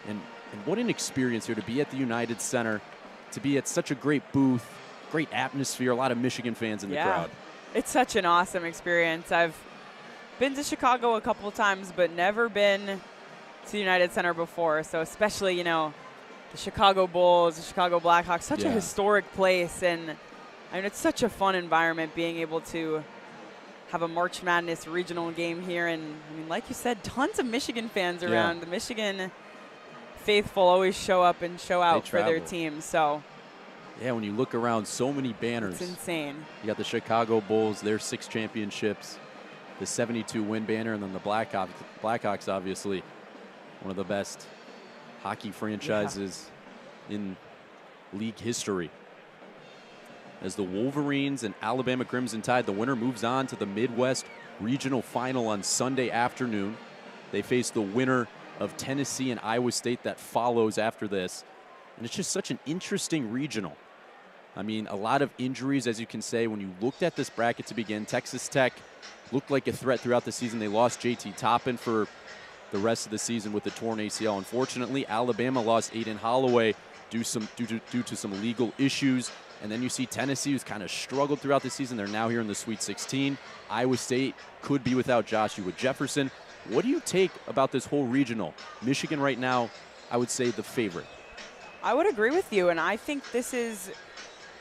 And what an experience here to be at the United Center, to be at such a great booth, great atmosphere, a lot of Michigan fans in the crowd. It's such an awesome experience. I've been to Chicago a couple of times, but never been to the United Center before. So especially, you know, the Chicago Bulls, the Chicago Blackhawks, such a historic place. And I mean, it's such a fun environment being able to have a March Madness regional game here. And I mean, like you said, tons of Michigan fans around. The Michigan faithful always show up and show out for their team. So yeah, when you look around, so many banners. It's insane. You got the Chicago Bulls, their 6 championships, the 72-win banner, and then the Blackhawks, obviously, one of the best hockey franchises in league history. As the Wolverines and Alabama Crimson Tide, the winner moves on to the Midwest Regional Final on Sunday afternoon. They face the winner of Tennessee and Iowa State that follows after this. And it's just such an interesting regional. I mean, a lot of injuries, as you can say. When you looked at this bracket to begin, Texas Tech looked like a threat throughout the season. They lost JT Toppin for the rest of the season with the torn ACL. Unfortunately, Alabama lost Aiden Holloway due to some legal issues. And then you see Tennessee, who's kind of struggled throughout the season. They're now here in the Sweet 16. Iowa State could be without Joshua Jefferson. What do you take about this whole regional? Michigan right now, I would say the favorite. I would agree with you, and I think this is,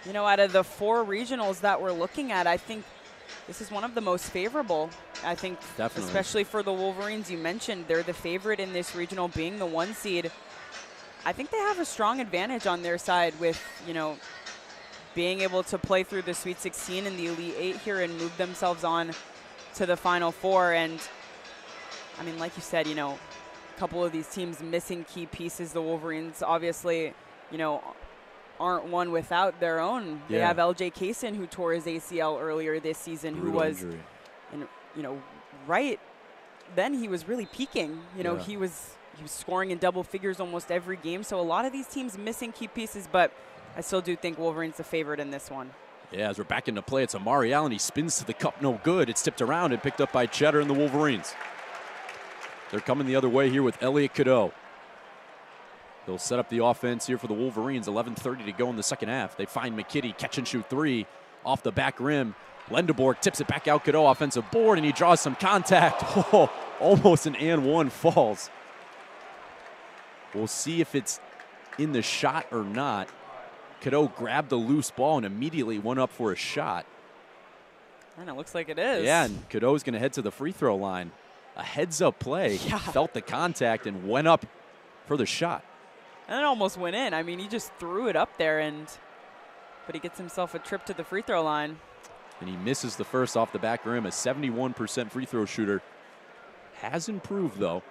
you know, out of the 4 regionals that we're looking at, I think this is one of the most favorable. I think Definitely. Especially for the Wolverines, you mentioned they're the favorite in this regional, being the 1 seed. I think they have a strong advantage on their side with, you know, being able to play through the Sweet 16 and the Elite 8 here and move themselves on to the Final Four. And, I mean, like you said, you know, a couple of these teams missing key pieces. The Wolverines obviously, you know, aren't one without their own. They have LJ Kaysen, who tore his ACL earlier this season, who was, you know, right then he was really peaking. You know, he was scoring in double figures almost every game. So a lot of these teams missing key pieces, but I still do think Wolverines the favorite in this one. Yeah, as we're back into play, it's Amari Allen. He spins to the cup, no good. It's tipped around and picked up by Cheddar and the Wolverines. They're coming the other way here with Elliot Cadeau. He'll set up the offense here for the Wolverines. 11:30 to go in the second half. They find McKitty, catch and shoot 3 off the back rim. Lendeborg tips it back out. Cadeau offensive board, and he draws some contact. Oh, almost an and one falls. We'll see if it's in the shot or not. Cadeau grabbed the loose ball and immediately went up for a shot. And it looks like it is. Yeah, and Cadeau's going to head to the free throw line. A heads-up play. Yeah. Felt the contact and went up for the shot. And it almost went in. I mean, he just threw it up there, but he gets himself a trip to the free throw line. And he misses the first off the back rim. A 71% free throw shooter. Has improved, though.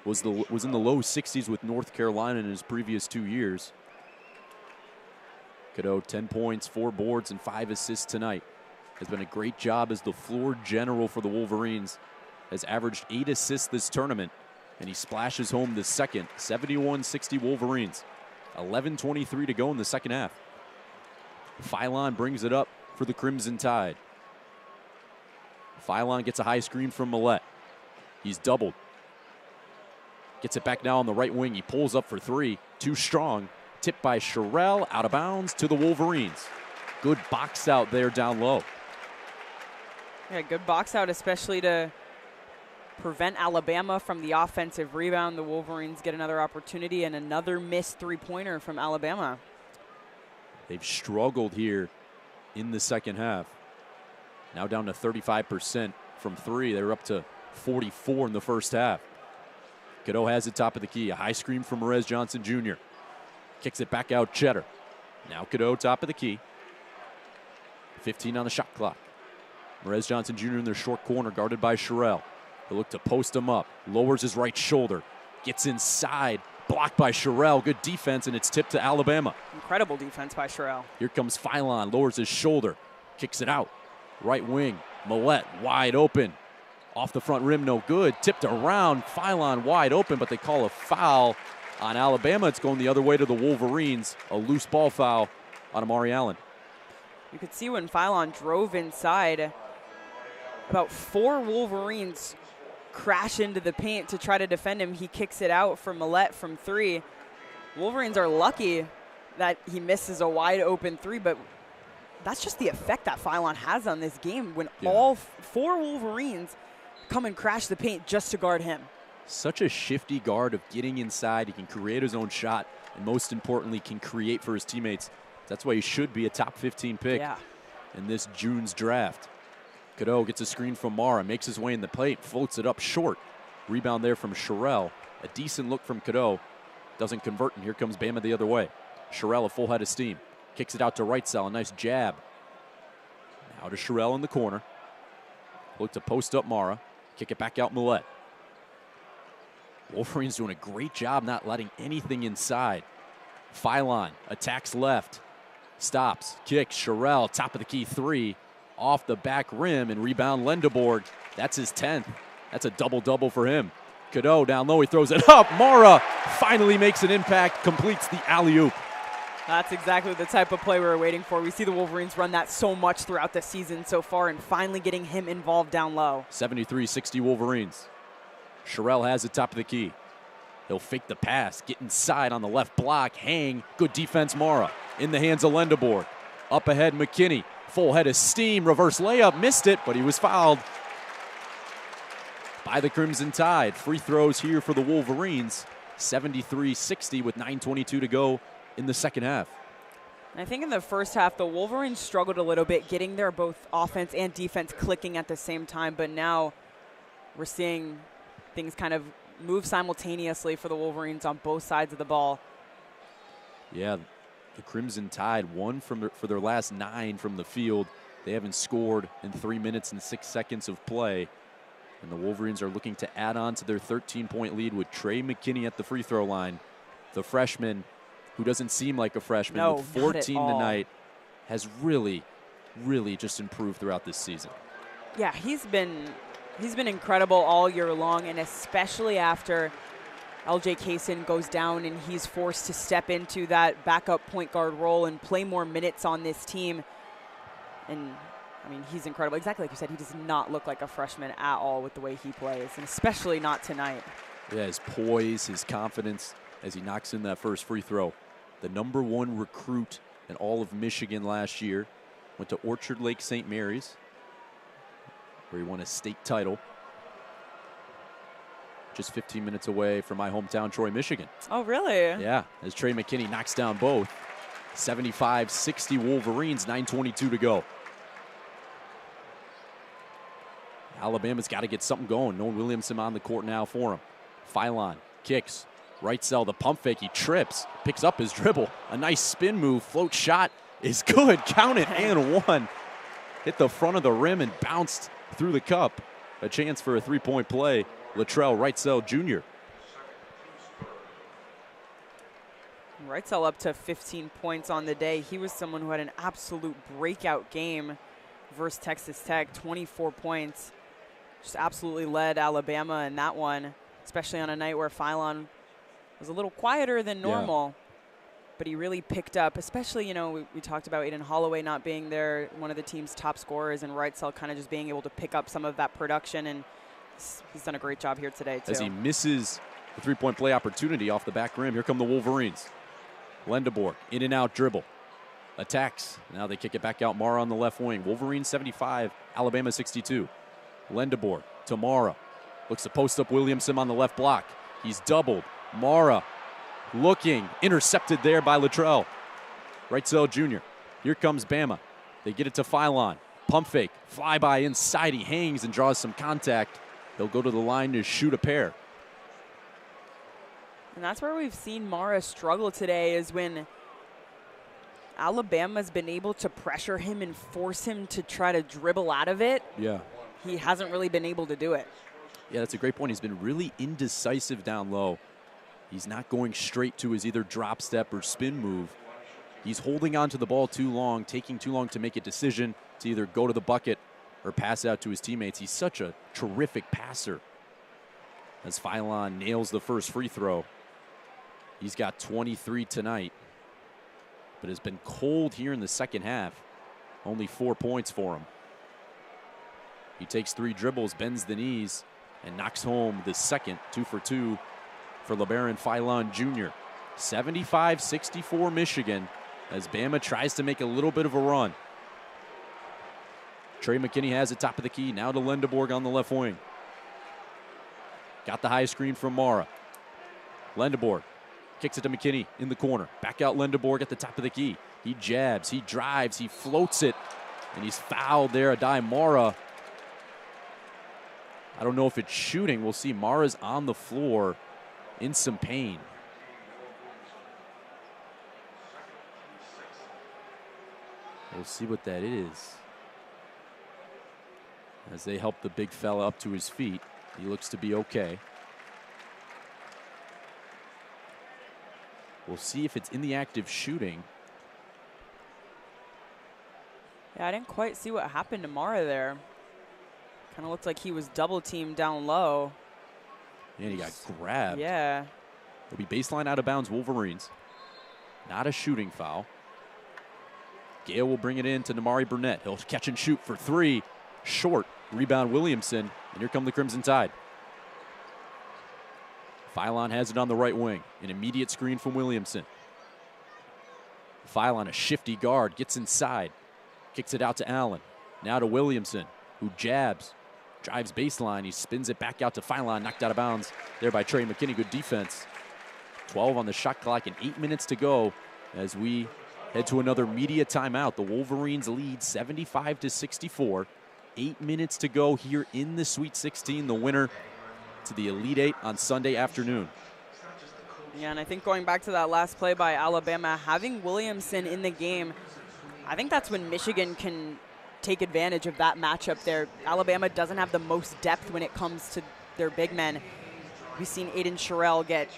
Was in the low 60s with North Carolina in his previous 2 years. Cadeau, 10 points, 4 boards, and 5 assists tonight. Has been a great job as the floor general for the Wolverines. Has averaged 8 assists this tournament, and he splashes home the second. 71-60 Wolverines. 11:23 to go in the second half. Phylon brings it up for the Crimson Tide. Phylon gets a high screen from Millette. He's doubled. Gets it back now on the right wing. He pulls up for 3. Too strong. Tipped by Sherrell, out of bounds to the Wolverines. Good box out there down low. Yeah, good box out, especially to prevent Alabama from the offensive rebound. The Wolverines get another opportunity and another missed 3-pointer from Alabama. They've struggled here in the second half. Now down to 35% from 3. They were up to 44 in the first half. Cadeau has it top of the key. A high screen from Merez Johnson Jr. Kicks it back out, Cheddar. Now Cadeau, top of the key. 15 on the shot clock. Merez Johnson Jr. in their short corner, guarded by Sherrell. He'll look to post him up. Lowers his right shoulder. Gets inside. Blocked by Sherrell. Good defense, and it's tipped to Alabama. Incredible defense by Sherrell. Here comes Phylon. Lowers his shoulder. Kicks it out. Right wing. Millette wide open. Off the front rim, no good. Tipped around. Phylon wide open, but they call a foul on Alabama. It's going the other way to the Wolverines. A loose ball foul on Amari Allen. You could see when Phylon drove inside, about 4 Wolverines crash into the paint to try to defend him. He kicks it out for Millette from 3. Wolverines are lucky that he misses a wide open 3, but that's just the effect that Phylon has on this game when all 4 Wolverines come and crash the paint just to guard him. Such a shifty guard of getting inside. He can create his own shot, and most importantly, can create for his teammates. That's why he should be a top 15 pick in this June's draft. Cadeau gets a screen from Mara, makes his way in the plate, floats it up short. Rebound there from Sherrell. A decent look from Cadeau. Doesn't convert, and here comes Bama the other way. Sherrell, a full head of steam. Kicks it out to right cell, a nice jab. Now to Sherrell in the corner. Look to post up Mara. Kick it back out Millette. Wolverines doing a great job not letting anything inside. Phylon attacks left. Stops. Kicks. Sherrell, top of the key 3. Off the back rim and rebound Lendeborg. That's his 10th. That's a double-double for him. Cadeau down low. He throws it up. Mara finally makes an impact. Completes the alley-oop. That's exactly the type of play we were waiting for. We see the Wolverines run that so much throughout the season so far, and finally getting him involved down low. 73-60 Wolverines. Sherrell has it top of the key. He'll fake the pass, get inside on the left block, hang. Good defense, Mara. In the hands of Lendeborg. Up ahead, McKinney. Full head of steam, reverse layup, missed it, but he was fouled by the Crimson Tide. Free throws here for the Wolverines. 73-60 with 9:22 to go in the second half. And I think in the first half, the Wolverines struggled a little bit getting their both offense and defense clicking at the same time, but now we're seeing things kind of move simultaneously for the Wolverines on both sides of the ball. Yeah, the Crimson Tide won for their last 9 from the field. They haven't scored in 3 minutes and 6 seconds of play. And the Wolverines are looking to add on to their 13-point lead with Trey McKinney at the free throw line. The freshman, who doesn't seem like a freshman, with 14 tonight, has really, really just improved throughout this season. Yeah, he's been incredible all year long, and especially after LJ Kaysen goes down and he's forced to step into that backup point guard role and play more minutes on this team. And, I mean, he's incredible. Exactly like you said, he does not look like a freshman at all with the way he plays, and especially not tonight. Yeah, his poise, his confidence as he knocks in that first free throw. The #1 recruit in all of Michigan last year. Went to Orchard Lake St. Mary's, where he won a state title. Just 15 minutes away from my hometown, Troy, Michigan. Oh, really? Yeah, as Trey McKinney knocks down both. 75-60 Wolverines, 9:22 to go. Alabama's got to get something going. Nolan Williamson on the court now for him. Phylon kicks. Right cell, the pump fake. He trips, picks up his dribble. A nice spin move. Float shot is good. Count it, and one. Hit the front of the rim and bounced through the cup. A chance for a three-point play. Latrell Wrightsell Jr. Wrightsell up to 15 points on the day. He was someone who had an absolute breakout game versus Texas Tech. 24 points. Just absolutely led Alabama in that one, especially on a night where Phylon was a little quieter than normal. Yeah. But he really picked up, especially, you know, we talked about Aiden Holloway not being there, one of the team's top scorers, and Wrightsell kind of just being able to pick up some of that production, and he's done a great job here today, too. As he misses the three-point play opportunity off the back rim, here come the Wolverines. Lendeborg, in and out dribble. Attacks. Now they kick it back out. Mara on the left wing. Wolverines 75, Alabama 62. Lendeborg to Mara. Looks to post up Williamson on the left block. He's doubled. Mara looking, intercepted there by Latrell Wrightsell Jr. Here comes Bama. They get it to Phylon. Pump fake, fly by inside. He hangs and draws some contact. He'll go to the line to shoot a pair. And that's where we've seen Mara struggle today, is when Alabama's been able to pressure him and force him to try to dribble out of it. Yeah. He hasn't really been able to do it. Yeah, that's a great point. He's been really indecisive down low. He's not going straight to his either drop step or spin move. He's holding on to the ball too long, taking too long to make a decision to either go to the bucket or pass out to his teammates. He's such a terrific passer. As Phylon nails the first free throw. He's got 23 tonight, but has been cold here in the second half. Only 4 points for him. He takes 3 dribbles, bends the knees, and knocks home the second. 2 for 2 for LeBaron Phylon Jr. 75-64 Michigan, as Bama tries to make a little bit of a run. Trey McKinney has it top of the key. Now to Lendeborg on the left wing. Got the high screen from Mara. Lendeborg kicks it to McKinney in the corner. Back out Lendeborg at the top of the key. He jabs, he drives, he floats it, and he's fouled there. Adai Mara. I don't know if it's shooting. We'll see. Mara's on the floor in some pain. We'll see what that is. As they help the big fella up to his feet, he looks to be okay. We'll see if it's in the act of shooting. Yeah, I didn't quite see what happened to Mara there. Kind of looked like he was double teamed down low. And he got grabbed. Yeah. It'll be baseline out of bounds Wolverines. Not a shooting foul. Gale will bring it in to Namari Burnett. He'll catch and shoot for 3. Short. Rebound Williamson. And here come the Crimson Tide. Phylon has it on the right wing. An immediate screen from Williamson. Phylon, a shifty guard, gets inside. Kicks it out to Allen. Now to Williamson, who jabs. Drives baseline. He spins it back out to Phylon. Knocked out of bounds there by Trey McKinney. Good defense. 12 on the shot clock and 8 minutes to go as we head to another media timeout. The Wolverines lead 75-64. 8 minutes to go here in the Sweet 16. The winner to the Elite Eight on Sunday afternoon. Yeah, and I think going back to that last play by Alabama, having Williamson in the game, I think that's when Michigan can take advantage of that matchup there. Alabama doesn't have the most depth when it comes to their big men. We've seen Aiden Sherrill get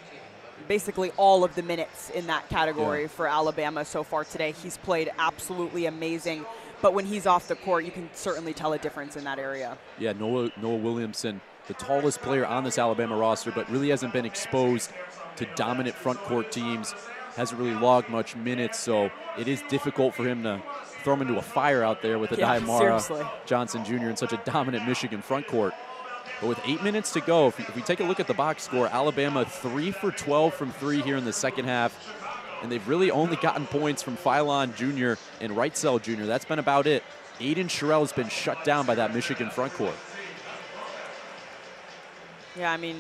basically all of the minutes in that category for Alabama so far today. He's played absolutely amazing, but when he's off the court, you can certainly tell a difference in that area. Yeah, Noah Williamson, the tallest player on this Alabama roster, but really hasn't been exposed to dominant front court teams, hasn't really logged much minutes, so it is difficult for him to throw him into a fire out there with Adai Johnson Jr. in such a dominant Michigan front court. But with 8 minutes to go, if we take a look at the box score, Alabama 3 for 12 from 3 here in the second half, and they've really only gotten points from Phylon Jr. and Wrightsell Jr. That's been about it. Aiden Sherrill has been shut down by that Michigan front court. Yeah, I mean,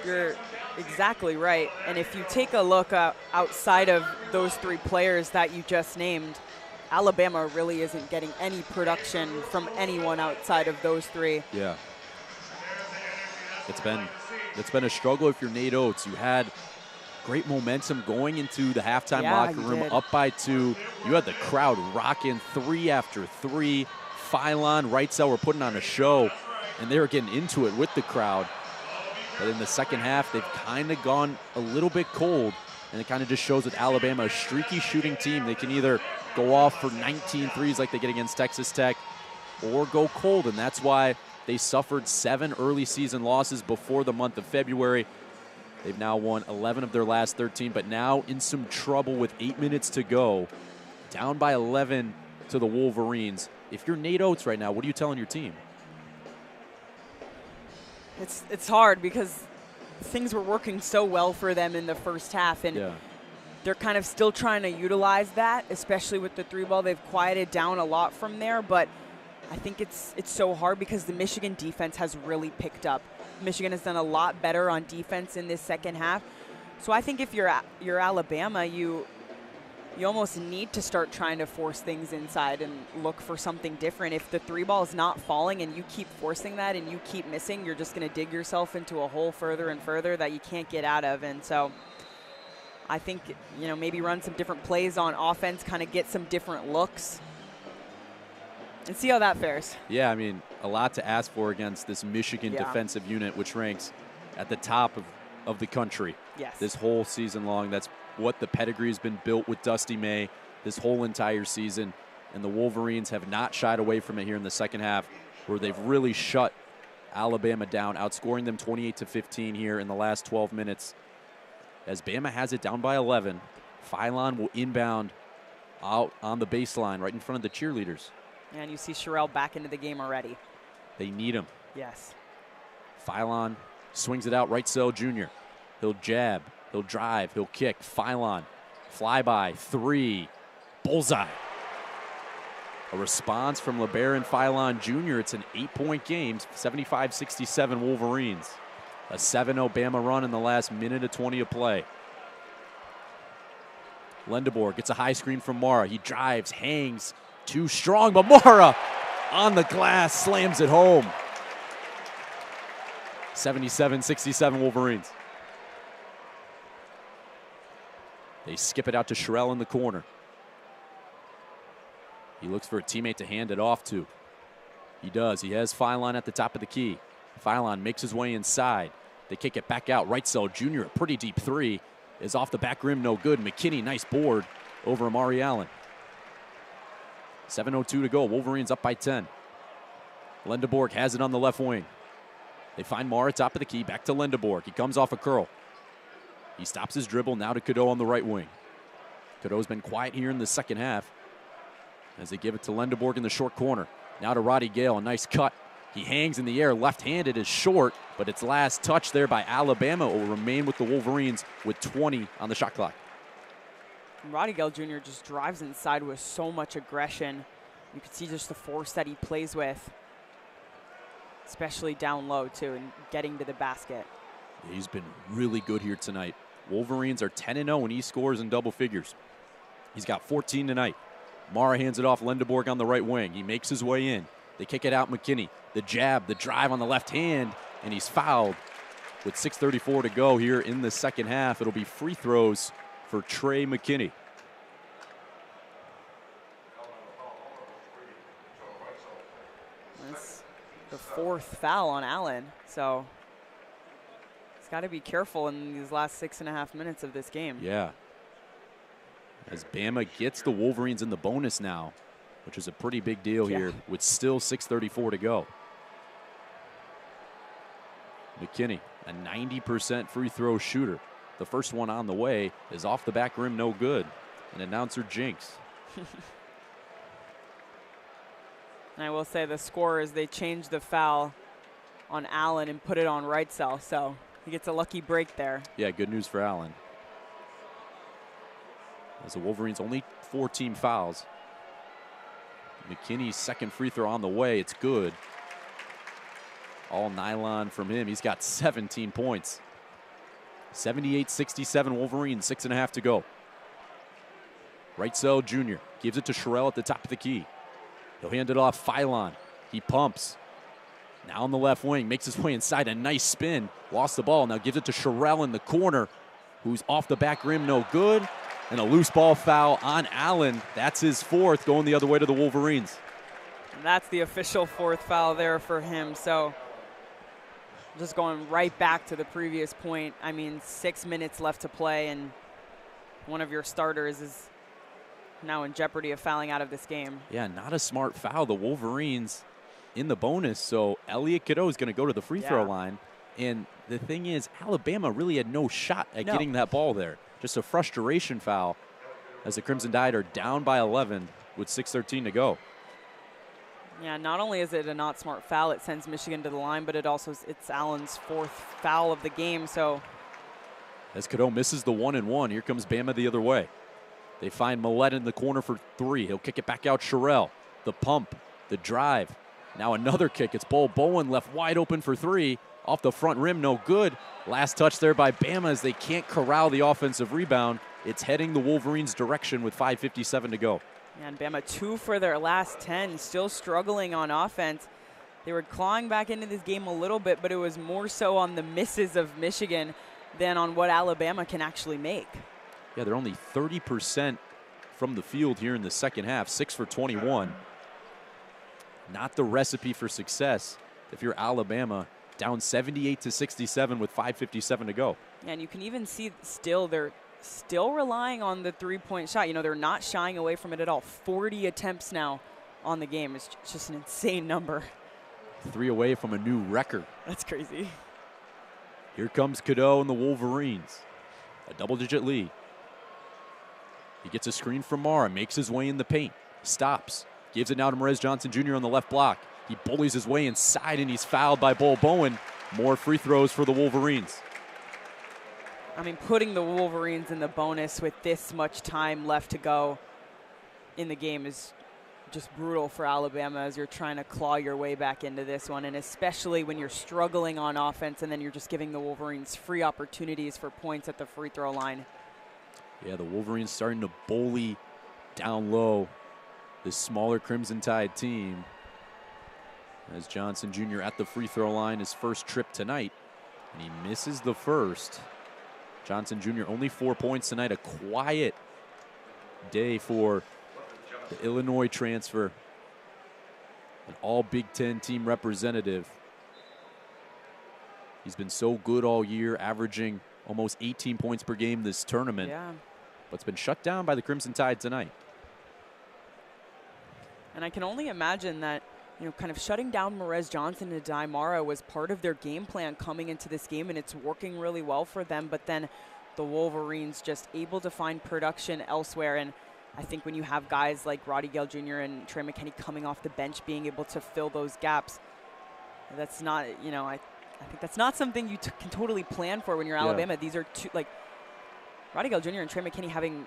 you're exactly right. And if you take a look outside of those three players that you just named, Alabama really isn't getting any production from anyone outside of those three. Yeah. It's been a struggle if you're Nate Oates. You had great momentum going into the halftime locker room, up by 2. You had the crowd rocking 3 after 3. Phylon, Wrightsell were putting on a show, and they were getting into it with the crowd. But in the second half, they've kind of gone a little bit cold, and it kind of just shows with Alabama, a streaky shooting team. They can either go off for 19 threes like they did against Texas Tech or go cold, and that's why they suffered 7 early season losses before the month of February. They've now won 11 of their last 13, but now in some trouble with 8 minutes to go. Down by 11 to the Wolverines. If you're Nate Oates right now, what are you telling your team? It's hard because things were working so well for them in the first half, and they're kind of still trying to utilize that, especially with the 3-ball. They've quieted down a lot from there, but I think it's so hard because the Michigan defense has really picked up. Michigan has done a lot better on defense in this second half. So I think if you're Alabama, you almost need to start trying to force things inside and look for something different. If the 3-ball is not falling and you keep forcing that and you keep missing, you're just going to dig yourself into a hole further and further that you can't get out of. And so I think, maybe run some different plays on offense, kind of get some different looks, and see how that fares. Yeah, I mean, a lot to ask for against this Michigan defensive unit, which ranks at the top of the country this whole season long. That's what the pedigree has been built with Dusty May this whole entire season, and the Wolverines have not shied away from it here in the second half, where they've really shut Alabama down, outscoring them 28-15 here in the last 12 minutes. As Bama has it down by 11, Phylon will inbound out on the baseline right in front of the cheerleaders. And you see Sherrill back into the game already. They need him. Yes. Phylon swings it out, Wrightsell Jr. He'll jab, he'll drive, he'll kick. Phylon, flyby, 3, bullseye. A response from LeBaron Phylon Jr. It's an 8-point game, 75-67 Wolverines. A 7-0 Bama run in the last minute of 20 of play. Lendeborg gets a high screen from Mara. He drives, hangs, too strong, but Mara on the glass slams it home. 77-67 Wolverines. They skip it out to Sherrill in the corner. He looks for a teammate to hand it off to. He does. He has Phylon at the top of the key. Phylon makes his way inside. They kick it back out. Wrightsell Jr., a pretty deep 3, is off the back rim, no good. McKinney, nice board over Amari Allen. 7:02 to go. Wolverines up by 10. Lendeborg has it on the left wing. They find Mara top of the key. Back to Lendeborg. He comes off a curl. He stops his dribble. Now to Cadeau on the right wing. Cadeau's been quiet here in the second half as they give it to Lendeborg in the short corner. Now to Roddy Gale. A nice cut. He hangs in the air, left-handed is short, but its last touch there by Alabama will remain with the Wolverines with 20 on the shot clock. Roddy Gale Jr. just drives inside with so much aggression. You can see just the force that he plays with, especially down low too, and getting to the basket. He's been really good here tonight. Wolverines are 10-0 when he scores in double figures. He's got 14 tonight. Mara hands it off Lendeborg on the right wing. He makes his way in. They kick it out McKinney. The jab, the drive on the left hand, and he's fouled with 6:34 to go here in the second half. It'll be free throws for Trey McKinney. That's the fourth foul on Allen, so he's got to be careful in these last 6.5 minutes of this game. Yeah. As Bama gets the Wolverines in the bonus now, which is a pretty big deal here with still 6:34 to go. McKinney, a 90% free throw shooter. The first one on the way is off the back rim, no good. An announcer jinx. And I will say the scorers, they changed the foul on Allen and put it on Wrightsell, so he gets a lucky break there. Yeah, good news for Allen. As the Wolverines only 4 team fouls. McKinney's second free throw on the way. It's good. All nylon from him. He's got 17 points. 78-67 Wolverines, 6.5 to go. Wrightsell Jr. gives it to Sherrill at the top of the key. He'll hand it off Phylon. He pumps. Now on the left wing, makes his way inside, a nice spin. Lost the ball, now gives it to Sherrill in the corner, who's off the back rim, no good. And a loose ball foul on Allen. That's his fourth, going the other way to the Wolverines. And that's the official fourth foul there for him. So just going right back to the previous point. I mean, 6 minutes left to play, and one of your starters is now in jeopardy of fouling out of this game. Yeah, not a smart foul. The Wolverines in the bonus, so Elliot Cadeau is going to go to the free throw line. And the thing is, Alabama really had no shot at getting that ball there. Just a frustration foul as the Crimson Tide are down by 11 with 6:13 to go. Yeah, not only is it a not smart foul, it sends Michigan to the line, but it's Allen's fourth foul of the game. So as Cadeau misses the 1-and-1, here comes Bama the other way. They find Millett in the corner for 3. He'll kick it back out Sherrill. The pump, the drive. Now another kick. It's Bo Bowen left wide open for 3. Off the front rim, no good. Last touch there by Bama as they can't corral the offensive rebound. It's heading the Wolverines' direction with 5:57 to go. Yeah, and Bama 2 for their last 10, still struggling on offense. They were clawing back into this game a little bit, but it was more so on the misses of Michigan than on what Alabama can actually make. Yeah, they're only 30% from the field here in the second half, 6 for 21. Not the recipe for success if you're Alabama, down 78-67 with 5:57 to go. And you can even see they're still relying on the three-point shot. You know, they're not shying away from it at all. 40 attempts now on the game. It's just an insane number. 3 away from a new record. That's crazy. Here comes Cadeau and the Wolverines. A double-digit lead. He gets a screen from Mara, makes his way in the paint, stops, gives it now to Merez Johnson Jr. on the left block. He bullies his way inside, and he's fouled by Bo Bowen. More free throws for the Wolverines. I mean, putting the Wolverines in the bonus with this much time left to go in the game is just brutal for Alabama as you're trying to claw your way back into this one, and especially when you're struggling on offense and then you're just giving the Wolverines free opportunities for points at the free throw line. Yeah, the Wolverines starting to bully down low this smaller Crimson Tide team. As Johnson Jr. at the free throw line, his first trip tonight, and he misses the first. Johnson Jr. only 4 points tonight, a quiet day for the Illinois transfer, an all Big Ten team representative. He's been so good all year, averaging almost 18 points per game this tournament. Yeah. But it's been shut down by the Crimson Tide tonight. And I can only imagine that, you know, kind of shutting down Merez Johnson and Adai Mara was part of their game plan coming into this game, and it's working really well for them. But then the Wolverines just able to find production elsewhere. And I think when you have guys like Roddy Gale Jr. and Trey McKinney coming off the bench, being able to fill those gaps, That's not, you know, I think that's not something you can totally plan for when you're Alabama. These are two, like, Roddy Gale Jr. and Trey McKinney having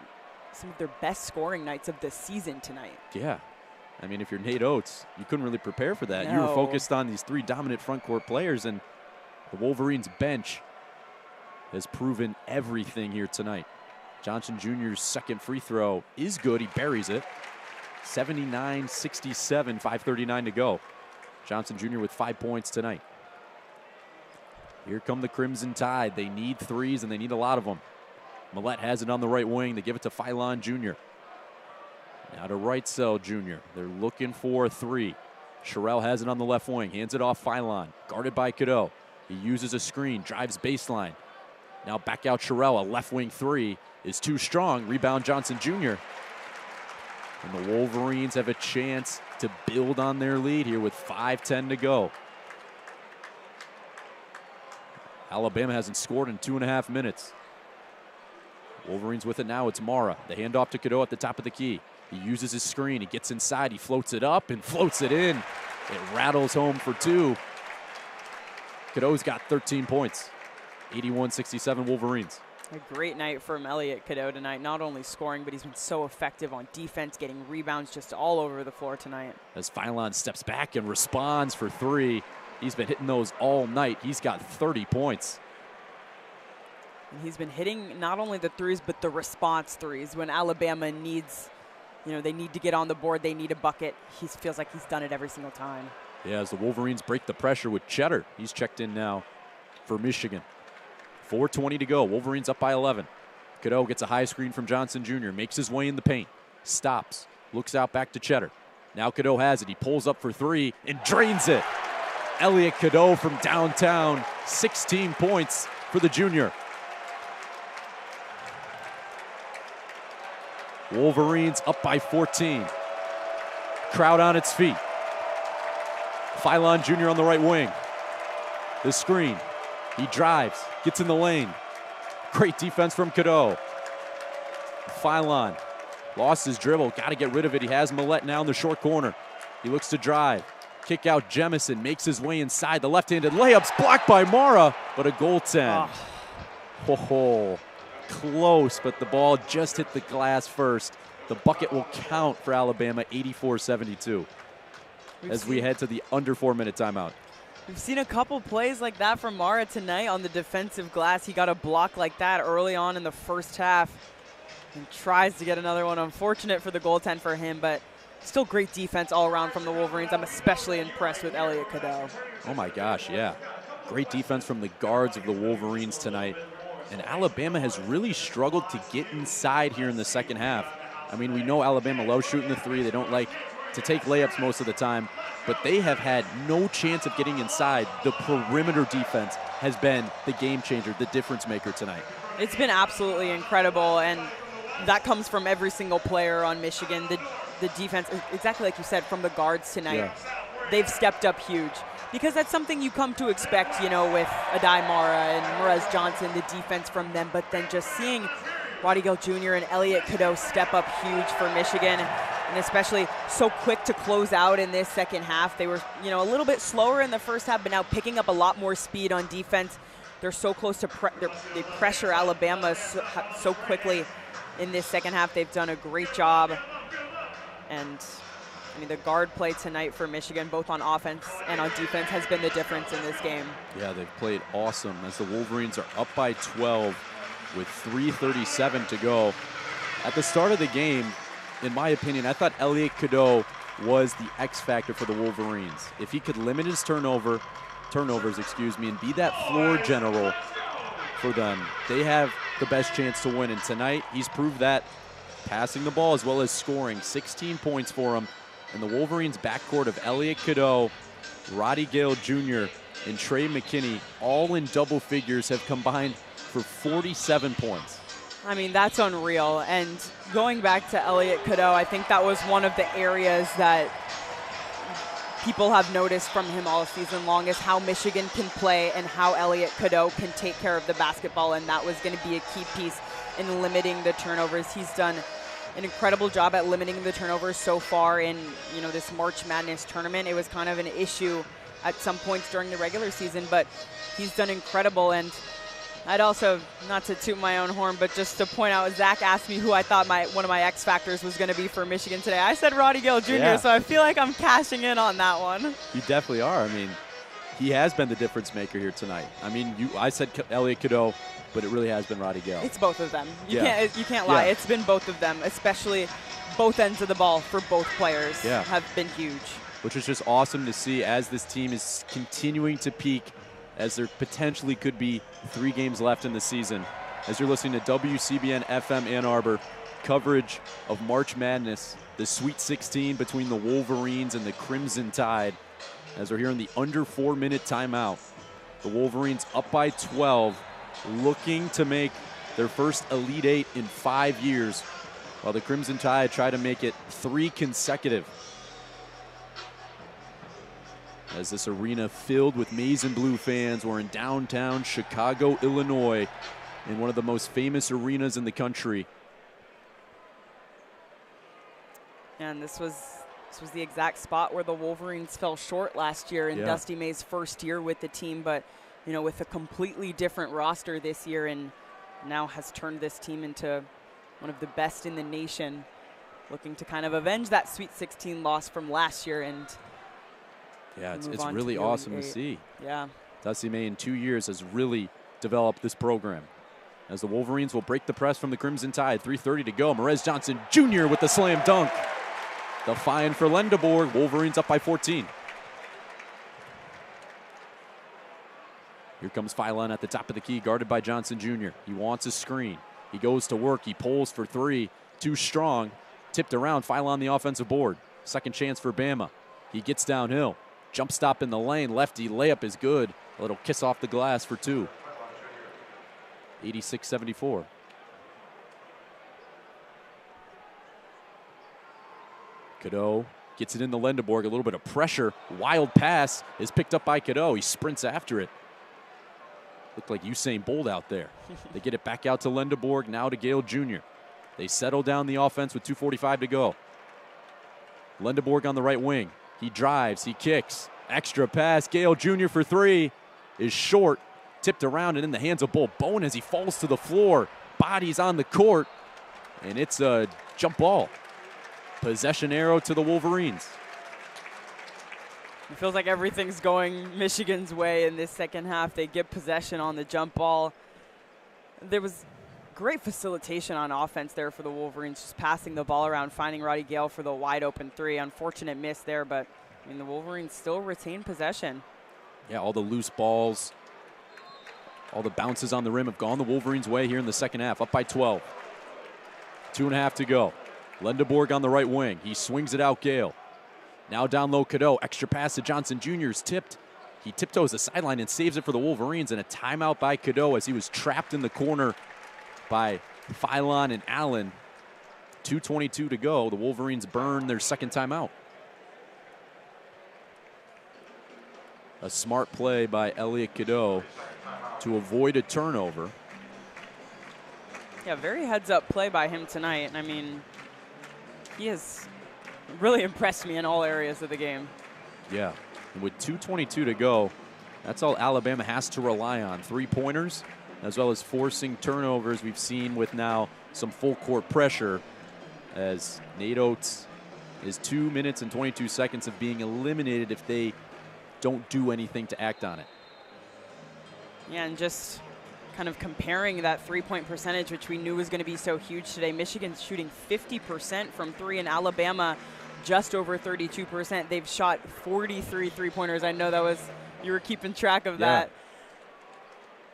some of their best scoring nights of the season tonight. Yeah. I mean, if you're Nate Oates, you couldn't really prepare for that. No. You were focused on these 3 dominant front court players, and the Wolverines bench has proven everything here tonight. Johnson Jr.'s second free throw is good. He buries it. 79-67, 5:39 to go. Johnson Jr. with 5 points tonight. Here come the Crimson Tide. They need threes, and they need a lot of them. Millette has it on the right wing. They give it to Philon Jr. Now to Wrightsell Jr. They're looking for a 3. Sherrell has it on the left wing. Hands it off Philon. Guarded by Cadeau. He uses a screen. Drives baseline. Now back out Sherrell. A left wing 3 is too strong. Rebound Johnson Jr. And the Wolverines have a chance to build on their lead here with 5:10 to go. Alabama hasn't scored in 2.5 minutes. Wolverines with it now. It's Mara. The handoff to Cadeau at the top of the key. He uses his screen. He gets inside. He floats it up and floats it in. It rattles home for 2. Cadeau's got 13 points. 81-67 Wolverines. A great night from Elliot Cadeau tonight. Not only scoring, but he's been so effective on defense, getting rebounds just all over the floor tonight. As Philon steps back and responds for 3. He's been hitting those all night. He's got 30 points. And he's been hitting not only the threes, but the response threes. When Alabama needs, you know, they need to get on the board, they need a bucket. He feels like he's done it every single time. Yeah, as the Wolverines break the pressure with Cheddar. He's checked in now for Michigan. 4:20 to go. Wolverines up by 11. Cadeau gets a high screen from Johnson Jr. Makes his way in the paint. Stops. Looks out back to Cheddar. Now Cadeau has it. He pulls up for 3 and drains it. Elliot Cadeau from downtown. 16 points for the junior. Wolverines up by 14. Crowd on its feet. Philon Jr. on the right wing. The screen. He drives, gets in the lane. Great defense from Cadeau. Philon lost his dribble, got to get rid of it. He has Millette now in the short corner. He looks to drive. Kick out Jemison, makes his way inside. The left-handed layup's blocked by Mara, but a goaltend. Oh, close, but the ball just hit the glass first. The bucket will count for Alabama, 84-72. As we head to the under 4-minute timeout. We've seen a couple plays like that from Mara tonight on the defensive glass. He got a block like that early on in the first half and tries to get another one. Unfortunate for the goaltend for him, but still great defense all around from the Wolverines. I'm especially impressed with Elliot Cadeau. Oh my gosh, yeah. Great defense from the guards of the Wolverines tonight. And Alabama has really struggled to get inside here in the second half. I mean, we know Alabama loves shooting the 3. They don't like to take layups most of the time, but they have had no chance of getting inside. The perimeter defense has been the game changer, the difference maker tonight. It's been absolutely incredible, and that comes from every single player on Michigan. The defense, exactly like you said, from the guards tonight. Yeah. They've stepped up huge because that's something you come to expect, you know, with Adai Mara and Merez Johnson, the defense from them, but then just seeing Roddy Gale Jr. and Elliot Cadeau step up huge for Michigan, and especially so quick to close out in this second half. They were, you know, a little bit slower in the first half, but now picking up a lot more speed on defense. They're so close to they pressure Alabama so quickly in this second half. They've done a great job. And, I mean, the guard play tonight for Michigan, both on offense and on defense, has been the difference in this game. Yeah, they've played awesome as the Wolverines are up by 12 with 3:37 to go. At the start of the game, in my opinion, I thought Elliot Cadeau was the X factor for the Wolverines. If he could limit his turnovers, and be that floor general for them, they have the best chance to win. And tonight, he's proved that, passing the ball as well as scoring. 16 points for him. And the Wolverines' backcourt of Elliot Cadeau, Roddy Gale Jr., and Trey McKinney, all in double figures, have combined for 47 points. I mean, that's unreal. And going back to Elliot Cadeau, I think that was one of the areas that people have noticed from him all season long, is how Michigan can play and how Elliot Cadeau can take care of the basketball, and that was going to be a key piece in limiting the turnovers. He's done an incredible job at limiting the turnovers so far in, you know, this March Madness tournament. It was kind of an issue at some points during the regular season, but he's done incredible. And I'd also, not to toot my own horn, but just to point out, Zach asked me who I thought one of my X factors was going to be for Michigan today. I said Roddy Gale Jr., Yeah. so I feel like I'm cashing in on that one. You definitely are. I mean, he has been the difference maker here tonight. I mean, I said Elliot Cadeau, but it really has been Roddy Gale. It's both of them. You Yeah. can't lie. Yeah. It's been both of them, especially both ends of the ball for both players have been huge. Which is just awesome to see as this team is continuing to peak, as there potentially could be 3 games left in the season. As you're listening to WCBN FM Ann Arbor, coverage of March Madness, the Sweet 16 between the Wolverines and the Crimson Tide. As we're here in the under 4-minute timeout, the Wolverines up by 12, looking to make their first Elite 8 in 5 years, while the Crimson Tide try to make it 3 consecutive. As this arena filled with maize and blue fans, we're in downtown Chicago, Illinois, in one of the most famous arenas in the country. And this was the exact spot where the Wolverines fell short last year in Dusty May's first year with the team, but you know, with a completely different roster this year, and now has turned this team into one of the best in the nation, looking to kind of avenge that Sweet 16 loss from last year. And yeah, it's really awesome to see. Yeah. Dusty May in 2 years has really developed this program. As the Wolverines will break the press from the Crimson Tide, 3:30 to go. Merez Johnson Jr. with the slam dunk. Defying for Lendeborg. Wolverines up by 14. Here comes Phylon at the top of the key, guarded by Johnson Jr. He wants a screen. He goes to work. He pulls for 3. Too strong. Tipped around. Phylon the offensive board. Second chance for Bama. He gets downhill. Jump stop in the lane. Lefty layup is good. A little kiss off the glass for 2. 86-74. Cadeau gets it in the Lendeborg. A little bit of pressure. Wild pass is picked up by Cadeau. He sprints after it. Looked like Usain Bolt out there. They get it back out to Lendeborg, now to Gale Jr. They settle down the offense with 2:45 to go. Lendeborg on the right wing. He drives, he kicks. Extra pass, Gale Jr. for 3 is short. Tipped around and in the hands of Bull Bone as he falls to the floor. Bodies on the court, and it's a jump ball. Possession arrow to the Wolverines. It feels like everything's going Michigan's way in this second half. They get possession on the jump ball. There was great facilitation on offense there for the Wolverines, just passing the ball around, finding Roddy Gale for the wide open 3. Unfortunate miss there, but I mean, the Wolverines still retain possession. Yeah, all the loose balls, all the bounces on the rim have gone the Wolverines' way here in the second half, up by 12. 2.5 to go. Lendeborg on the right wing. He swings it out, Gale. Now down low, Cadeau. Extra pass to Johnson Jr. is tipped. He tiptoes the sideline and saves it for the Wolverines, and a timeout by Cadeau as he was trapped in the corner by Phylon and Allen. 2:22 to go. The Wolverines burn their second timeout. A smart play by Elliot Cadeau to avoid a turnover. Yeah, very heads-up play by him tonight. I mean, he has really impressed me in all areas of the game. Yeah, and with 2:22 to go, that's all Alabama has to rely on. 3-pointers, as well as forcing turnovers. We've seen with now some full-court pressure as Nate Oates is 2 minutes and 22 seconds of being eliminated if they don't do anything to act on it. Yeah, and just kind of comparing that three-point percentage, which we knew was going to be so huge today. Michigan's shooting 50% from 3, and Alabama just over 32%. They've shot 43 three-pointers. I know that was, you were keeping track of that.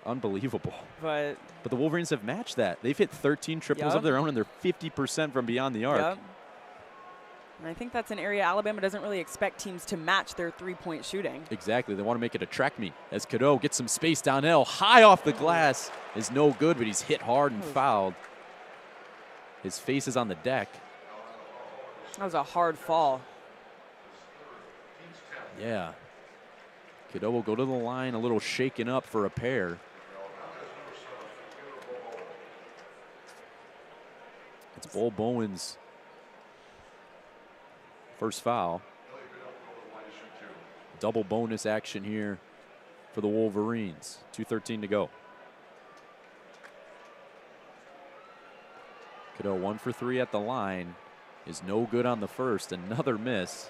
Unbelievable. But the Wolverines have matched that. They've hit 13 triples of their own, and they're 50% from beyond the arc. Yep. And I think that's an area Alabama doesn't really expect teams to match their three-point shooting. Exactly. They want to make it a track meet. As Cadeau gets some space downhill, high off the glass is no good, but he's hit hard and fouled. His face is on the deck. That was a hard fall. Yeah. Cadeau will go to the line, a little shaken up for a pair. It's Bull Bowen's first foul. Double bonus action here for the Wolverines. 2:13 to go. Cadeau 1 for 3 at the line is no good on the first. Another miss.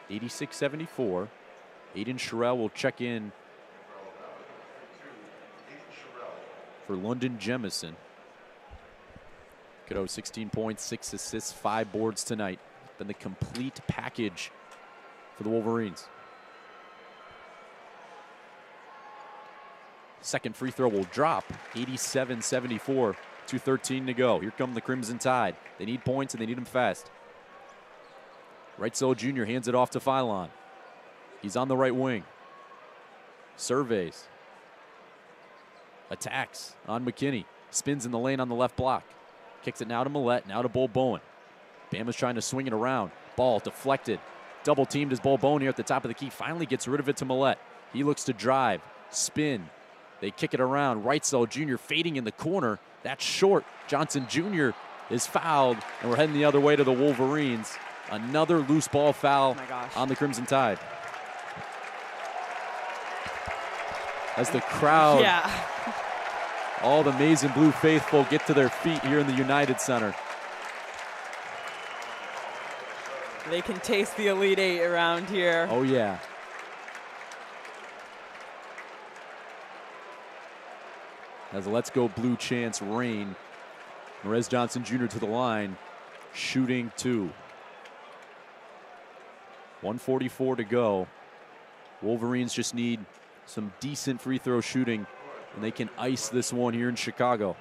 86-74. Aiden Sherrill will check in for London Jemison. Cadeau 16 points, 6 assists, 5 boards tonight. Been the complete package for the Wolverines. Second free throw will drop. 87-74. 2:13 to go. Here come the Crimson Tide. They need points and they need them fast. Wrightsell Jr. hands it off to Phylon. He's on the right wing. Surveys. Attacks on McKinney. Spins in the lane on the left block. Kicks it now to Millette, now to Bull Bowen. Bama's trying to swing it around. Ball deflected. Double teamed as Bull Bowen here at the top of the key. Finally gets rid of it to Millette. He looks to drive. Spin. They kick it around. Wrightsell Jr. fading in the corner. That's short. Johnson Jr. is fouled, and we're heading the other way to the Wolverines. Another loose ball foul on the Crimson Tide. As the crowd, all the Maize and Blue faithful get to their feet here in the United Center. They can taste the Elite Eight around here. Oh, yeah. As Let's Go Blue chants reign. Merez Johnson Jr. to the line, shooting 2. 1:44 to go. Wolverines just need some decent free throw shooting, and they can ice this one here in Chicago.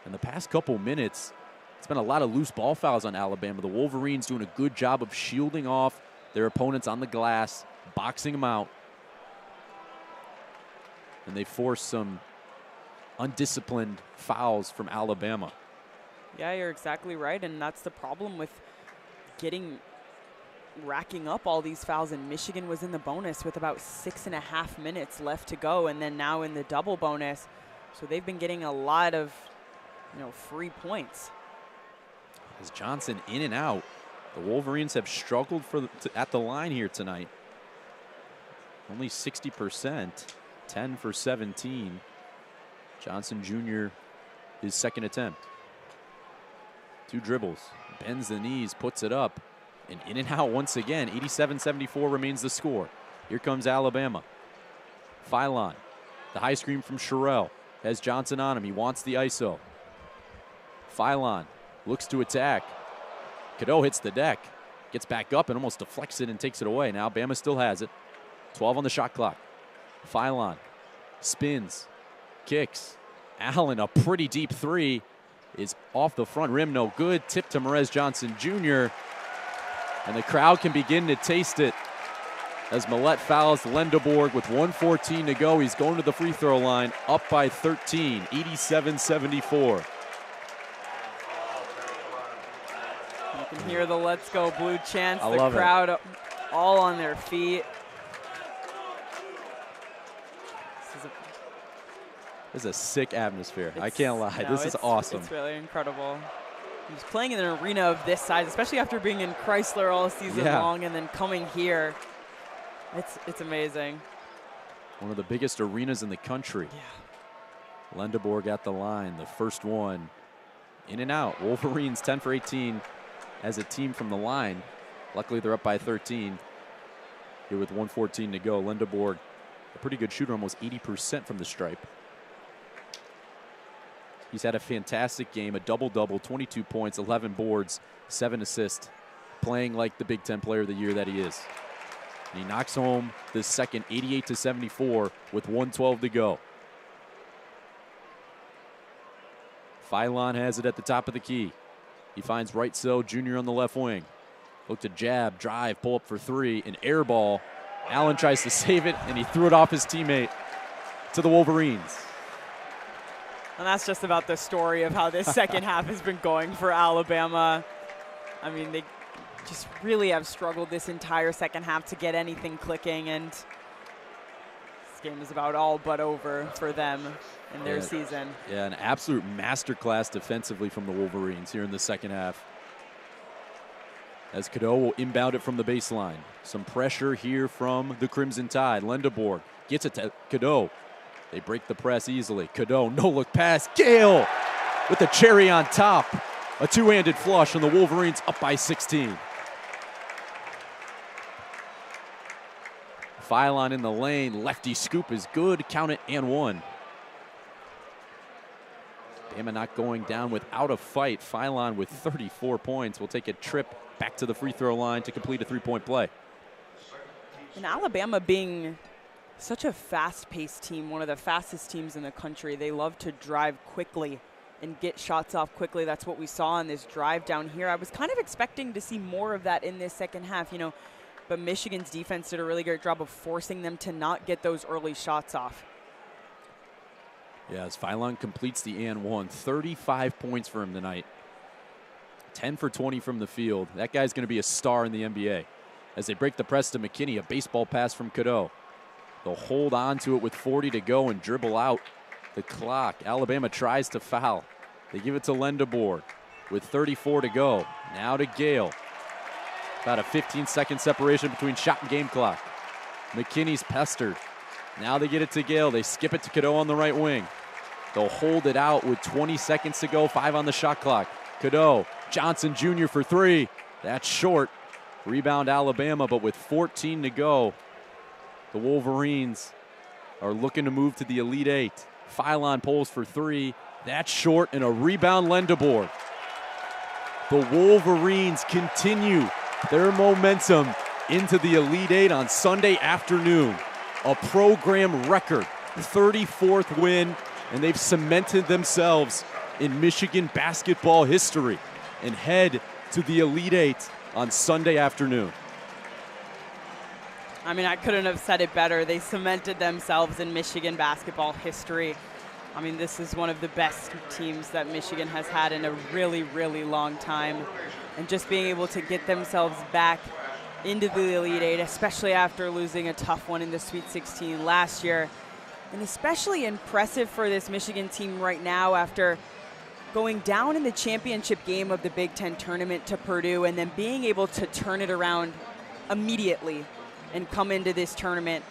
In the past couple minutes, it's been a lot of loose ball fouls on Alabama. The Wolverines doing a good job of shielding off their opponents on the glass, boxing them out. And they force some undisciplined fouls from Alabama. Yeah, you're exactly right, and that's the problem with racking up all these fouls. And Michigan was in the bonus with about 6.5 minutes left to go, and then now in the double bonus. So they've been getting a lot of, free points. As Johnson in and out, the Wolverines have struggled at the line here tonight. Only 60%. 10 for 17. Johnson Jr. his second attempt. 2 dribbles, bends the knees, puts it up, and in and out once again. 87-74 remains the score. Here comes Alabama. Phylon, the high screen from Sherrill, has Johnson on him. He wants the ISO. Phylon looks to attack. Cadeau hits the deck, gets back up and almost deflects it and takes it away. Now Bama still has it. 12 on the shot clock. Phylon spins, kicks. Allen, a pretty deep 3, is off the front rim, no good. Tip to Merez Johnson Jr. And the crowd can begin to taste it as Millette fouls Lendeborg with 1:14 to go. He's going to the free throw line, up by 13, 87-74. You can hear the Let's Go Blue chants. The crowd all on their feet. This is a sick atmosphere. I can't lie. This is awesome. It's really incredible. He's playing in an arena of this size, especially after being in Chrysler all season long and then coming here. It's amazing. One of the biggest arenas in the country. Yeah. Lendeborg at the line, the first one. In and out. Wolverines 10 for 18 as a team from the line. Luckily, they're up by 13 here with 1:14 to go. Lendeborg, a pretty good shooter, almost 80% from the stripe. He's had a fantastic game, a double-double, 22 points, 11 boards, 7 assists, playing like the Big Ten Player of the Year that he is. And he knocks home the second, 88-74, with 1:12 to go. Phylon has it at the top of the key. He finds Wrightsell Jr. on the left wing. Look to jab, drive, pull up for 3, an air ball. Allen tries to save it, and he threw it off his teammate to the Wolverines. And that's just about the story of how this second half has been going for Alabama. I mean, they just really have struggled this entire second half to get anything clicking, and this game is about all but over for them in their season. Yeah, an absolute masterclass defensively from the Wolverines here in the second half. as Cadeau will inbound it from the baseline. Some pressure here from the Crimson Tide. Lendeborg gets it to Cadeau. They break the press easily. Cadeau, no-look pass. Gale with the cherry on top. A two-handed flush, and the Wolverines up by 16. Phylon in the lane. Lefty scoop is good. Count it and one. Bama not going down without a fight. Phylon with 34 points will take a trip back to the free throw line to complete a three-point play. And Alabama being such a fast-paced team, one of the fastest teams in the country, they love to drive quickly and get shots off quickly. That's what we saw in this drive down here. I was kind of expecting to see more of that in this second half, but Michigan's defense did a really great job of forcing them to not get those early shots off. Yeah, as Phylon completes the and one, 35 points for him tonight. 10 for 20 from the field. That guy's going to be a star in the NBA. As they break the press to McKinney, a baseball pass from Cadeau. They'll hold on to it with 40 to go and dribble out the clock. Alabama tries to foul. They give it to Lendeborg with 34 to go. Now to Gale. About a 15-second separation between shot and game clock. McKinney's pestered. Now they get it to Gale. They skip it to Cadeau on the right wing. They'll hold it out with 20 seconds to go, 5 on the shot clock. Cadeau, Johnson Jr. for 3. That's short. Rebound Alabama, but with 14 to go, the Wolverines are looking to move to the Elite Eight. Phylon pulls for 3. That's short, and a rebound Lendeborg. The Wolverines continue their momentum into the Elite Eight on Sunday afternoon. A program record, 34th win, and they've cemented themselves in Michigan basketball history and head to the Elite Eight on Sunday afternoon. I mean, I couldn't have said it better. They cemented themselves in Michigan basketball history. I mean, this is one of the best teams that Michigan has had in a really, really long time. And just being able to get themselves back into the Elite Eight, especially after losing a tough one in the Sweet 16 last year. And especially impressive for this Michigan team right now after going down in the championship game of the Big Ten tournament to Purdue and then being able to turn it around immediately and come into this tournament,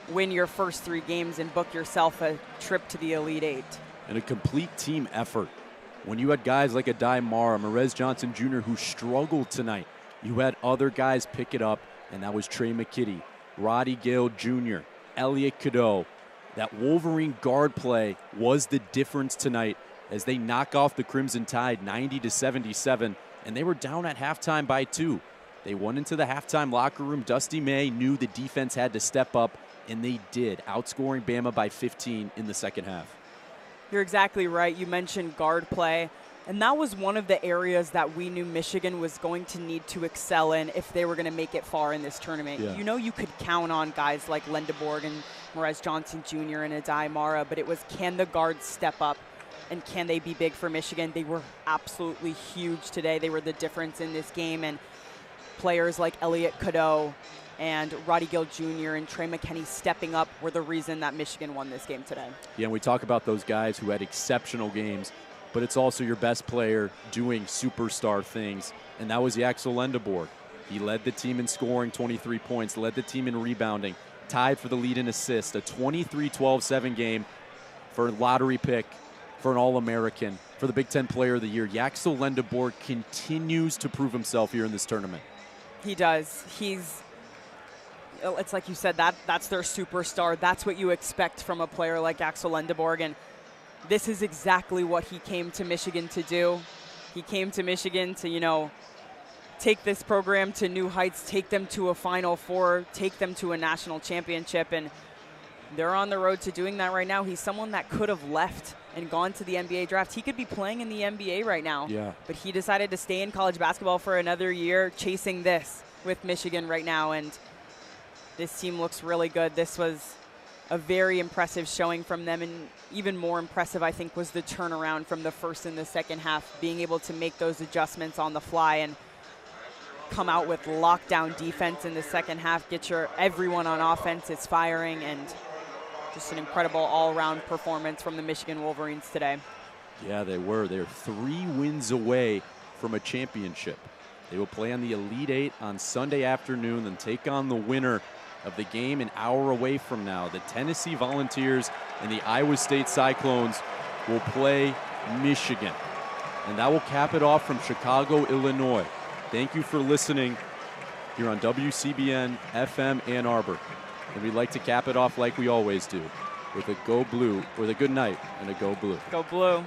win your first 3 games, and book yourself a trip to the Elite Eight. And a complete team effort. When you had guys like Adai Mara, Merez Johnson Jr., who struggled tonight, you had other guys pick it up, and that was Trey McKitty, Roddy Gale Jr., Elliot Cadeau. That Wolverine guard play was the difference tonight as they knock off the Crimson Tide 90-77, and they were down at halftime by 2. They went into the halftime locker room. Dusty May knew the defense had to step up, and they did, outscoring Bama by 15 in the second half. You're exactly right. You mentioned guard play, and that was one of the areas that we knew Michigan was going to need to excel in if they were going to make it far in this tournament. Yeah. You could count on guys like Lendeborg and Merez Johnson Jr. and Adai Mara, but it was, can the guards step up and can they be big for Michigan? They were absolutely huge today. They were the difference in this game, and players like Elliot Cadeau and Roddy Gale Jr. and Trey McKinney stepping up were the reason that Michigan won this game today. Yeah, and we talk about those guys who had exceptional games, but it's also your best player doing superstar things, and that was Yaxel Lendeborg. He led the team in scoring, 23 points, led the team in rebounding, tied for the lead in assists, a 23-12-7 game for a lottery pick, for an All-American, for the Big Ten Player of the Year. Yaxel Lendeborg continues to prove himself here in this tournament. He does. It's like you said, that's their superstar. That's what you expect from a player like Yaxel Lendeborg, and this is exactly what he came to Michigan to do. He came to Michigan to, take this program to new heights, take them to a Final Four, take them to a national championship, and they're on the road to doing that right now. He's someone that could have left and gone to the NBA draft. He could be playing in the NBA right now. Yeah. But he decided to stay in college basketball for another year, chasing this with Michigan right now, and this team looks really good. This was a very impressive showing from them, and even more impressive, I think, was the turnaround from the first and the second half, being able to make those adjustments on the fly and come out with lockdown defense in the second half, get everyone on offense is firing, and just an incredible all-around performance from the Michigan Wolverines today. Yeah, they were. They're 3 wins away from a championship. They will play on the Elite Eight on Sunday afternoon, then take on the winner of the game an hour away from now. The Tennessee Volunteers and the Iowa State Cyclones will play Michigan. And that will cap it off from Chicago, Illinois. Thank you for listening here on WCBN FM Ann Arbor. And we'd like to cap it off like we always do with a Go Blue, with a good night and a Go Blue. Go Blue.